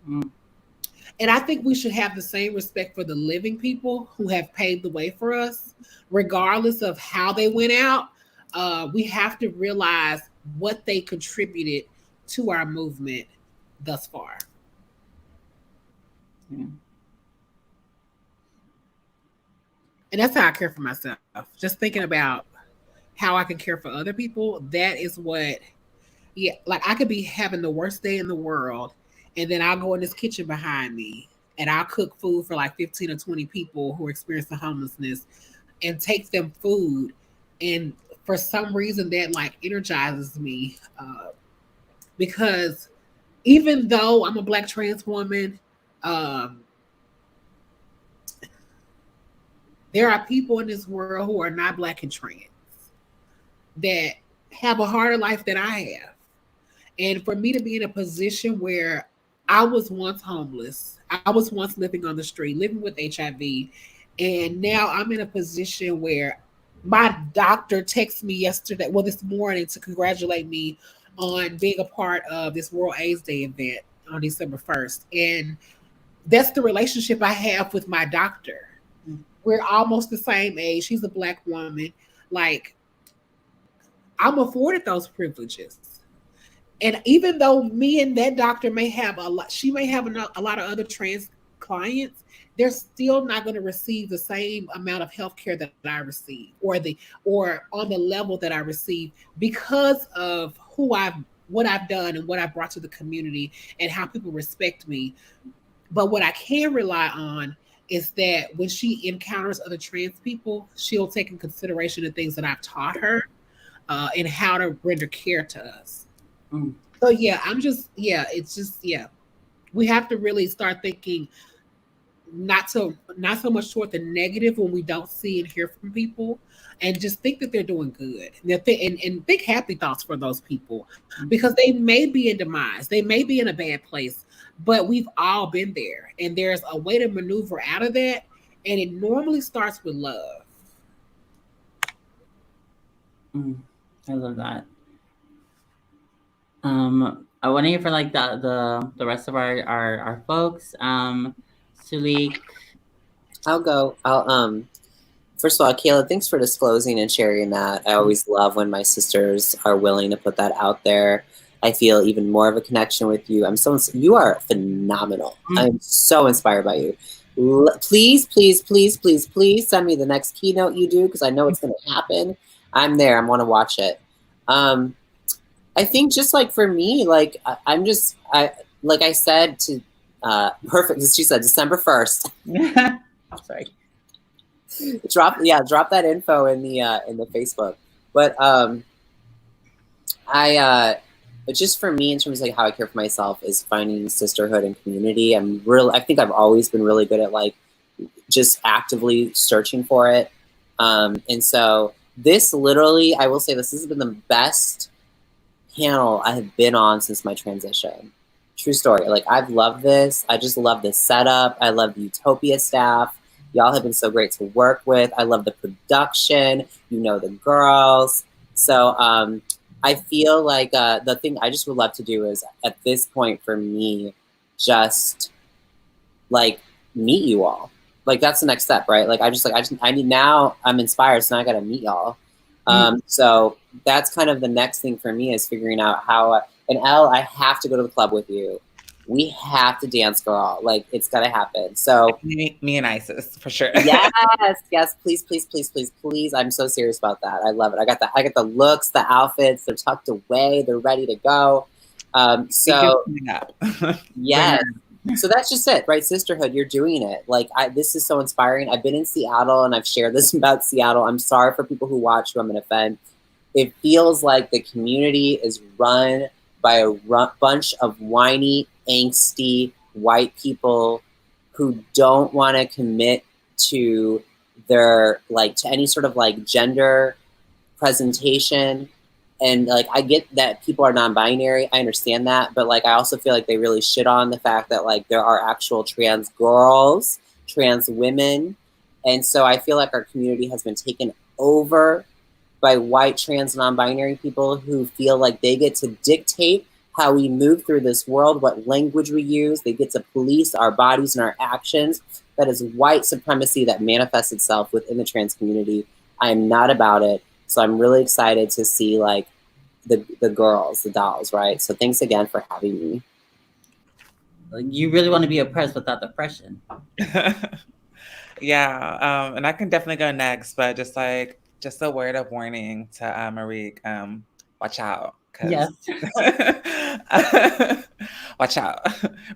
[SPEAKER 5] And I think we should have the same respect for the living people who have paved the way for us, regardless of how they went out. We have to realize what they contributed to our movement thus far.
[SPEAKER 2] Yeah.
[SPEAKER 5] And that's how I care for myself. Just thinking about how I can care for other people. That is what, like I could be having the worst day in the world, and then I'll go in this kitchen behind me and I'll cook food for like 15 or 20 people who are experiencing homelessness and take them food. And for some reason that like energizes me, because even though I'm a Black trans woman, there are people in this world who are not Black and trans that have a harder life than I have. And for me to be in a position where I was once homeless, I was once living on the street, living with HIV, and now I'm in a position where my doctor texted me this morning to congratulate me on being a part of this World AIDS Day event on December 1st. And that's the relationship I have with my doctor. We're almost the same age. She's a Black woman. Like, I'm afforded those privileges. And even though me and that doctor may have a lot of other trans clients, they're still not going to receive the same amount of healthcare that I receive, or on the level that I receive, because of what I've done and what I've brought to the community and how people respect me. But what I can rely on is that when she encounters other trans people, she'll take in consideration the things that I've taught her and how to render care to us. So we have to really start thinking not so much toward the negative when we don't see and hear from people, and just think that they're doing good, and think happy thoughts for those people, because they may be in demise, they may be in a bad place, but we've all been there, and there's a way to maneuver out of that, and it normally starts with love.
[SPEAKER 2] I love that. I want to hear for like the rest of our folks. Sulik.
[SPEAKER 4] I'll go. First of all, Kayla, thanks for disclosing and sharing that. I always love when my sisters are willing to put that out there. I feel even more of a connection with you. You are phenomenal. I'm so inspired by you. Please, please, please, please, please send me the next keynote you do, because I know it's going to happen. I'm there. I want to watch it. I think just like for me, like I'm just, like I said to, perfect. She said December 1st.
[SPEAKER 2] Sorry.
[SPEAKER 4] Drop that info in the Facebook. But just for me, in terms of like how I care for myself, is finding sisterhood and community. I think I've always been really good at like just actively searching for it. And so this literally, I will say this has been the best panel I have been on since my transition. True story. Like I've loved this. I just love the setup. I love the Utopia staff. Y'all have been so great to work with. I love the production. You know the girls. So I feel like the thing I just would love to do is at this point for me, just like meet you all. Like that's the next step, right? Like I need, now I'm inspired, so now I gotta meet y'all. So that's kind of the next thing for me, is figuring out how, and Elle, I have to go to the club with you. We have to dance, girl. Like it's gotta happen. So
[SPEAKER 3] me and Isis for sure.
[SPEAKER 4] yes, please, please, please, please, please. I'm so serious about that. I love it. I got the looks, the outfits. They're tucked away. They're ready to go. So yes. So that's just it, right? Sisterhood, you're doing it. Like this is so inspiring. I've been in Seattle and I've shared this about Seattle. I'm sorry for people who watch who I'm gonna offend. It feels like the community is run by a bunch of whiny, angsty white people who don't want to commit to their, like, to any sort of like gender presentation. And like, I get that people are non-binary, I understand that, but like, I also feel like they really shit on the fact that like there are actual trans girls, trans women. And so I feel like our community has been taken over by white trans non-binary people who feel like they get to dictate how we move through this world, what language we use. They get to police our bodies and our actions. That is white supremacy that manifests itself within the trans community. I am not about it. So I'm really excited to see like the girls, the dolls, right? So thanks again for having me.
[SPEAKER 2] You really want to be oppressed without oppression.
[SPEAKER 3] Yeah, and I can definitely go next, but just a word of warning to Marique, watch out.
[SPEAKER 2] Yes.
[SPEAKER 3] Watch out.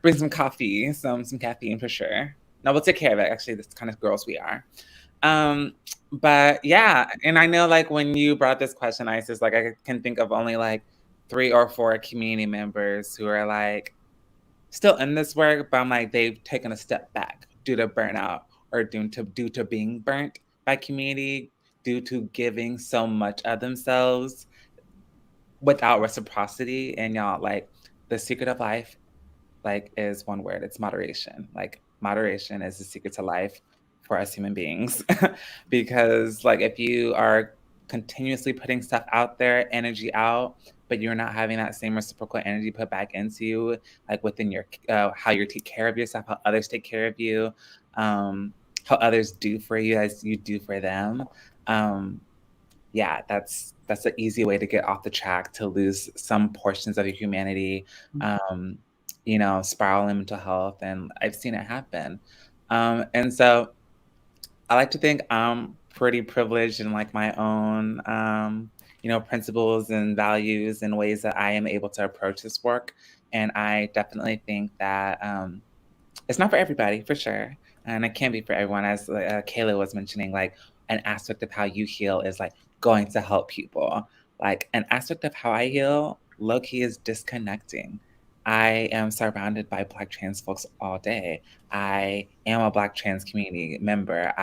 [SPEAKER 3] Bring some coffee, some caffeine for sure. No, we'll take care of it. Actually, this kind of girls we are. But yeah, and I know like when you brought this question, Isis, like I can think of only like 3 or 4 community members who are like still in this work, but I'm like they've taken a step back due to burnout or due to being burnt by community, due to giving so much of themselves without reciprocity. And y'all, like the secret of life, like is one word, it's moderation. Like moderation is the secret to life for us human beings. Because like if you are continuously putting stuff out there, energy out, but you're not having that same reciprocal energy put back into you, like within your how you take care of yourself, how others take care of you, how others do for you as you do for them. Yeah, that's an easy way to get off the track, to lose some portions of your humanity, you know, spiral in mental health. And I've seen it happen. And so I like to think I'm pretty privileged in like my own, you know, principles and values and ways that I am able to approach this work. And I definitely think that it's not for everybody, for sure. And it can't be for everyone. As Kayla was mentioning, like an aspect of how you heal is like going to help people. Like an aspect of how I heal, low-key, is disconnecting. I am surrounded by Black trans folks all day. I am a Black trans community member.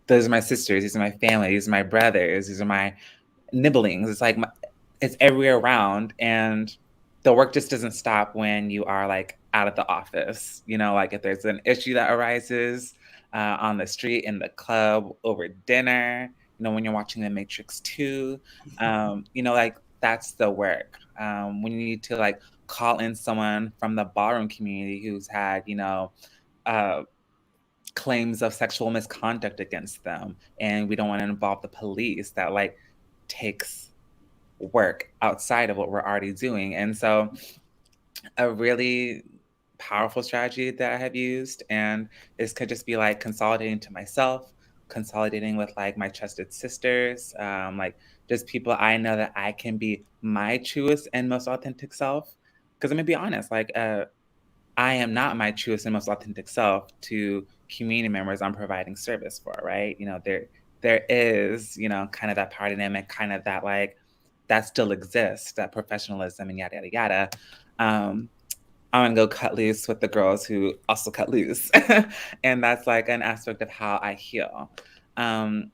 [SPEAKER 3] Those are my sisters, these are my family, these are my brothers, these are my nibblings. It's like it's everywhere around, and the work just doesn't stop when you are like out of the office. You know, like if there's an issue that arises on the street, in the club, over dinner, you know, when you're watching The Matrix 2, you know, like that's the work. When you need to like call in someone from the ballroom community who's had, you know, claims of sexual misconduct against them, and we don't want to involve the police, that like takes work outside of what we're already doing. And so a really powerful strategy that I have used. And this could just be like consolidating to myself, consolidating with like my trusted sisters, like just people I know that I can be my truest and most authentic self. Because I'm gonna be honest, like I am not my truest and most authentic self to community members I'm providing service for, right? There is, kind of that power dynamic, kind of that like that still exists, that professionalism and yada yada yada. I'm gonna go cut loose with the girls who also cut loose. And that's like an aspect of how I heal. Let's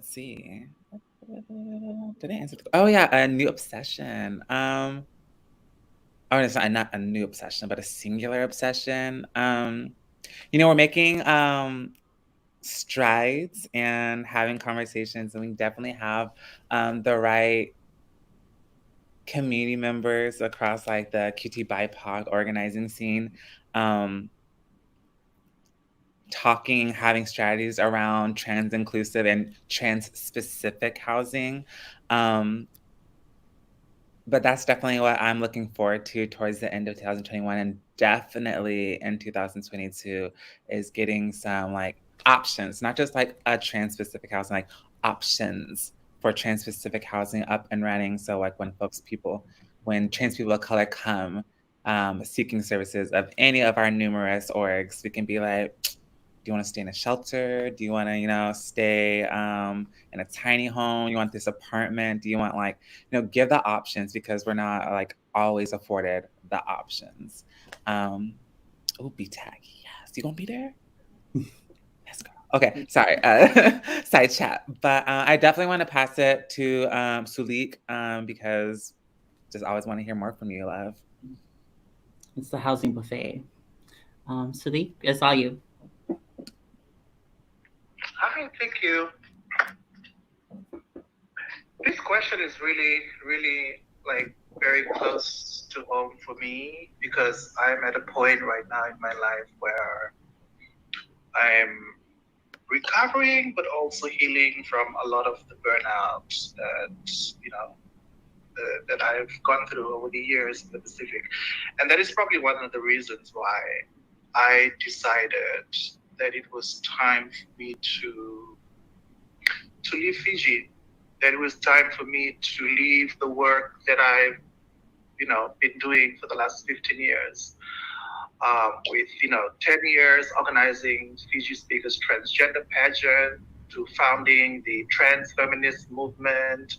[SPEAKER 3] see. Did I answer oh yeah, a new obsession. Oh, it's not a new obsession, but a singular obsession. We're making strides and having conversations, and we definitely have the right community members across like the QT BIPOC organizing scene, talking, having strategies around trans inclusive and trans specific housing. But that's definitely what I'm looking forward to towards the end of 2021, and definitely in 2022 is getting some like options, not just like a trans specific housing, like options for trans specific housing up and running. So like when trans people of color come seeking services of any of our numerous orgs, we can be like, do you want to stay in a shelter? Do you want to, stay in a tiny home? You want this apartment? Do you want like, give the options, because we're not like always afforded the options. B-Tag, yes. You gonna be there? Yes, girl. Okay, sorry, side chat. But I definitely want to pass it to Sulik because just always want to hear more from you, love.
[SPEAKER 2] It's the housing buffet. Sulik, it's all you.
[SPEAKER 7] Hi, thank you. This question is really, really like very close to home for me, because I'm at a point right now in my life where I'm recovering, but also healing from a lot of the burnout that I've gone through over the years in the Pacific. And that is probably one of the reasons why I decided that it was time for me to leave Fiji. That it was time for me to leave the work that I've been doing for the last 15 years. With 10 years organizing Fiji Speakers Transgender Pageant, to founding the trans feminist movement.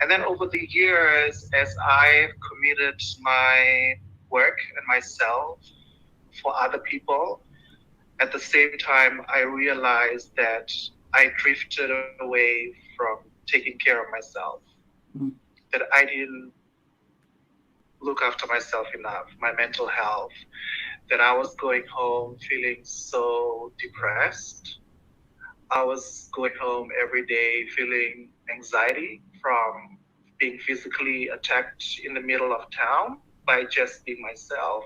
[SPEAKER 7] And then over the years, as I've committed my work and myself for other people, at the same time, I realized that I drifted away from taking care of myself, that I didn't look after myself enough, my mental health, that I was going home feeling so depressed. I was going home every day feeling anxiety from being physically attacked in the middle of town by just being myself.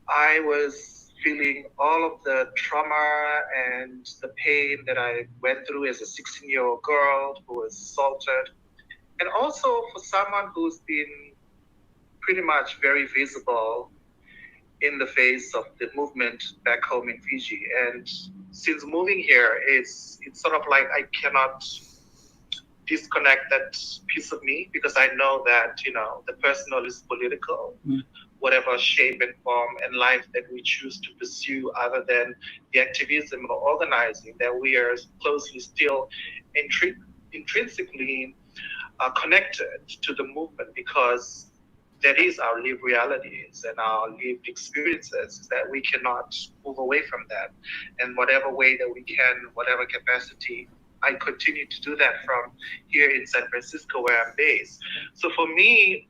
[SPEAKER 7] I was feeling all of the trauma and the pain that I went through as a 16-year-old girl who was assaulted. And also for someone who's been pretty much very visible in the face of the movement back home in Fiji. And since moving here, it's sort of like I cannot disconnect that piece of me, because I know that, the personal is political, whatever shape and form and life that we choose to pursue, other than the activism or organizing, that we are closely still intrinsically connected to the movement, because that is our lived realities and our lived experiences, that we cannot move away from that. And whatever way that we can, whatever capacity, I continue to do that from here in San Francisco, where I'm based. So for me,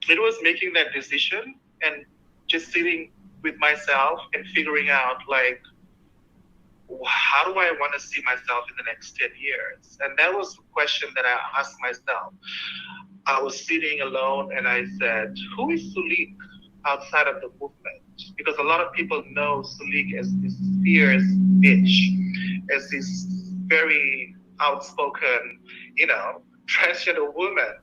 [SPEAKER 7] it was making that decision and just sitting with myself and figuring out, like, how do I want to see myself in the next 10 years? And that was the question that I asked myself. I was sitting alone and I said, who is Sulik outside of the movement? Because a lot of people know Sulik as this fierce bitch, as this very outspoken, transgender woman.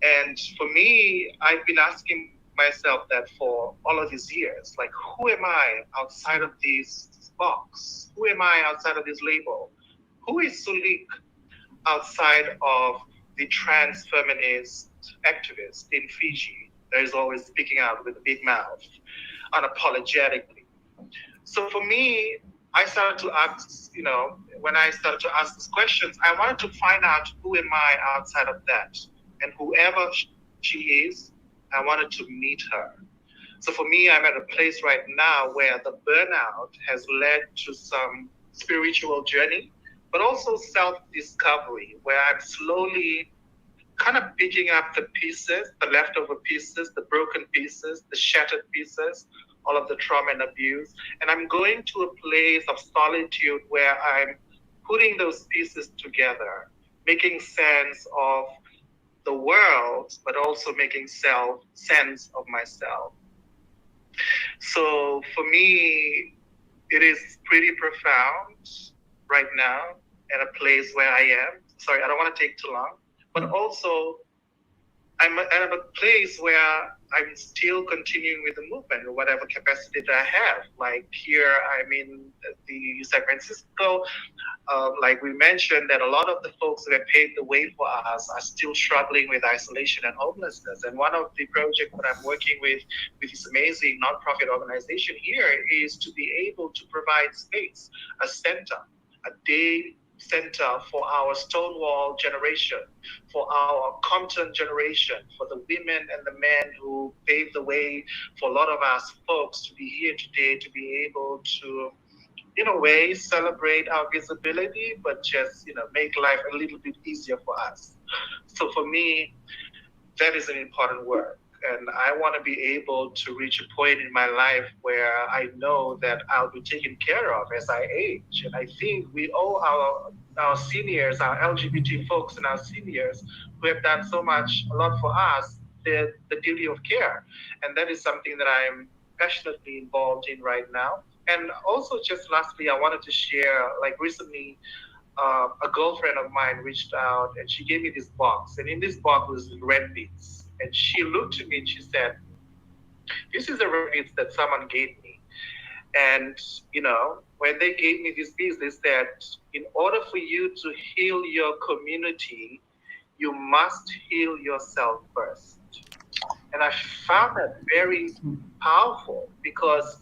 [SPEAKER 7] And for me, I've been asking myself that for all of these years, like, who am I outside of this box? Who am I outside of this label? Who is Sulik outside of the trans feminist activist in Fiji that is always speaking out with a big mouth, unapologetically? So for me, I started to ask, when I started to ask these questions, I wanted to find out who am I outside of that. And whoever she is, I wanted to meet her. So for me, I'm at a place right now where the burnout has led to some spiritual journey, but also self-discovery, where I'm slowly kind of picking up the pieces, the leftover pieces, the broken pieces, the shattered pieces, all of the trauma and abuse. And I'm going to a place of solitude where I'm putting those pieces together, making sense of the world, but also making sense of myself. So for me, it is pretty profound right now at a place where I am. Sorry, I don't want to take too long, but also I'm at a place where I'm still continuing with the movement in whatever capacity that I have. Like here, I'm in the San Francisco. Like we mentioned, that a lot of the folks that have paved the way for us are still struggling with isolation and homelessness. And one of the projects that I'm working with this amazing nonprofit organization here is to be able to provide space, a center, a day center for our Stonewall generation, for our Compton generation, for the women and the men who paved the way for a lot of us folks to be here today, to be able to, in a way, celebrate our visibility, but just, make life a little bit easier for us. So for me, that is an important work. And I want to be able to reach a point in my life where I know that I'll be taken care of as I age. And I think we owe our seniors, our LGBT folks and our seniors who have done a lot for us, the duty of care. And that is something that I'm passionately involved in right now. And also, just lastly, I wanted to share, like recently, a girlfriend of mine reached out and she gave me this box. And in this box was red beads. And she looked at me and she said, "This is the red beads that someone gave me." And, when they gave me these beads, they said, in order for you to heal your community, you must heal yourself first. And I found that very powerful because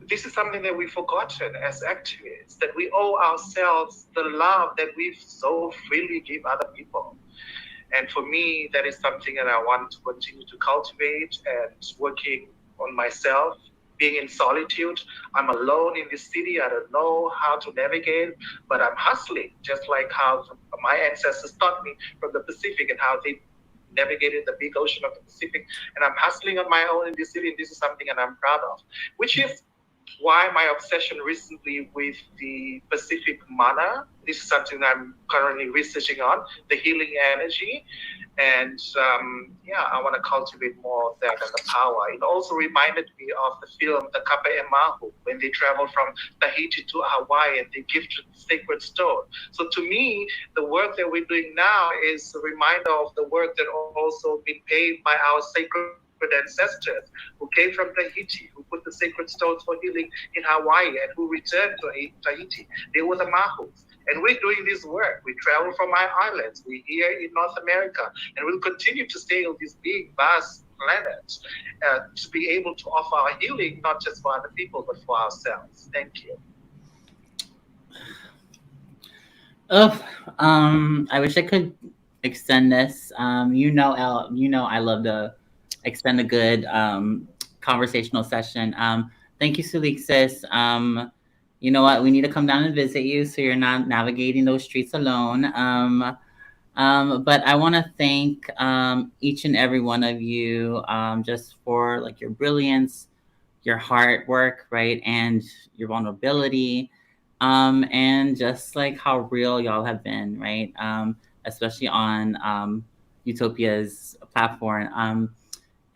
[SPEAKER 7] this is something that we've forgotten as activists, that we owe ourselves the love that we've so freely give other people. And for me, that is something that I want to continue to cultivate and working on myself, being in solitude. I'm alone in this city. I don't know how to navigate, but I'm hustling, just like how my ancestors taught me from the Pacific and how they navigated the big ocean of the Pacific. And I'm hustling on my own in this city, and this is something that I'm proud of, which is why my obsession recently with the Pacific mana. This is something that I'm currently researching on, the healing energy. And I want to cultivate more of that and the power. It also reminded me of the film The Kapa e Mahu, when they travel from Tahiti to Hawaii and they give to the sacred stone. So to me, the work that we're doing now is a reminder of the work that also been paved by our sacred ancestors who came from Tahiti, who put the sacred stones for healing in Hawaii and who returned to Tahiti. They were the Mahus. And we're doing this work. We travel from our islands. We're here in North America. And we'll continue to stay on this big, vast planet to be able to offer our healing, not just for other people, but for ourselves. Thank you.
[SPEAKER 2] Oh, I wish I could extend this. I love to extend a good conversational session. Thank you, Sulik, sis. You know what? We need to come down and visit you so you're not navigating those streets alone. But I want to thank each and every one of you just for like your brilliance, your hard work, right, and your vulnerability, and just like how real y'all have been, right, especially on Utopia's platform.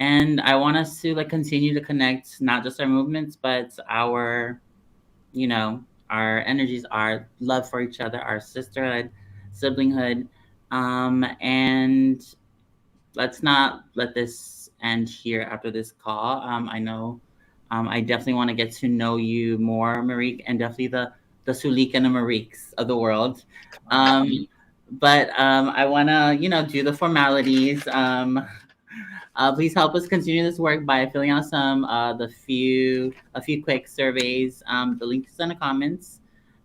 [SPEAKER 2] And I want us to like continue to connect not just our movements, but our our energies, our love for each other, our sisterhood, siblinghood, and let's not let this end here after this call. I know I definitely want to get to know you more, Marique, and definitely the Sulik and the Mariques of the world. But I want to, do the formalities. Please help us continue this work by filling out a few quick surveys. The link is in the comments.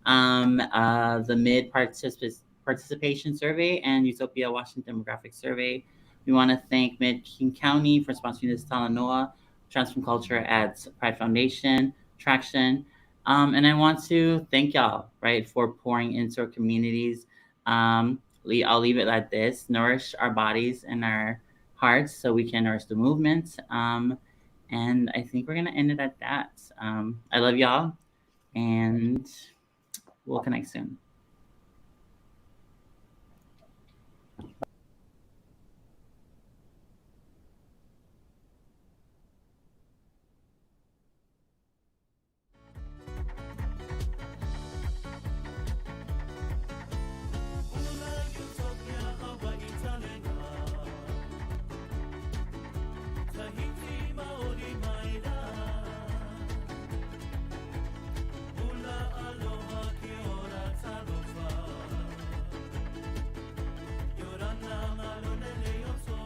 [SPEAKER 2] The mid participation survey and Utopia Washington demographic survey. We want to thank Mid-King County for sponsoring this Talanoa, Transform Culture at Pride Foundation, Traction. And I want to thank y'all, right, for pouring into our communities. I'll leave it like this: nourish our bodies and our hearts so we can nourish the movement. And I think we're gonna end it at that. I love y'all, and we'll connect soon.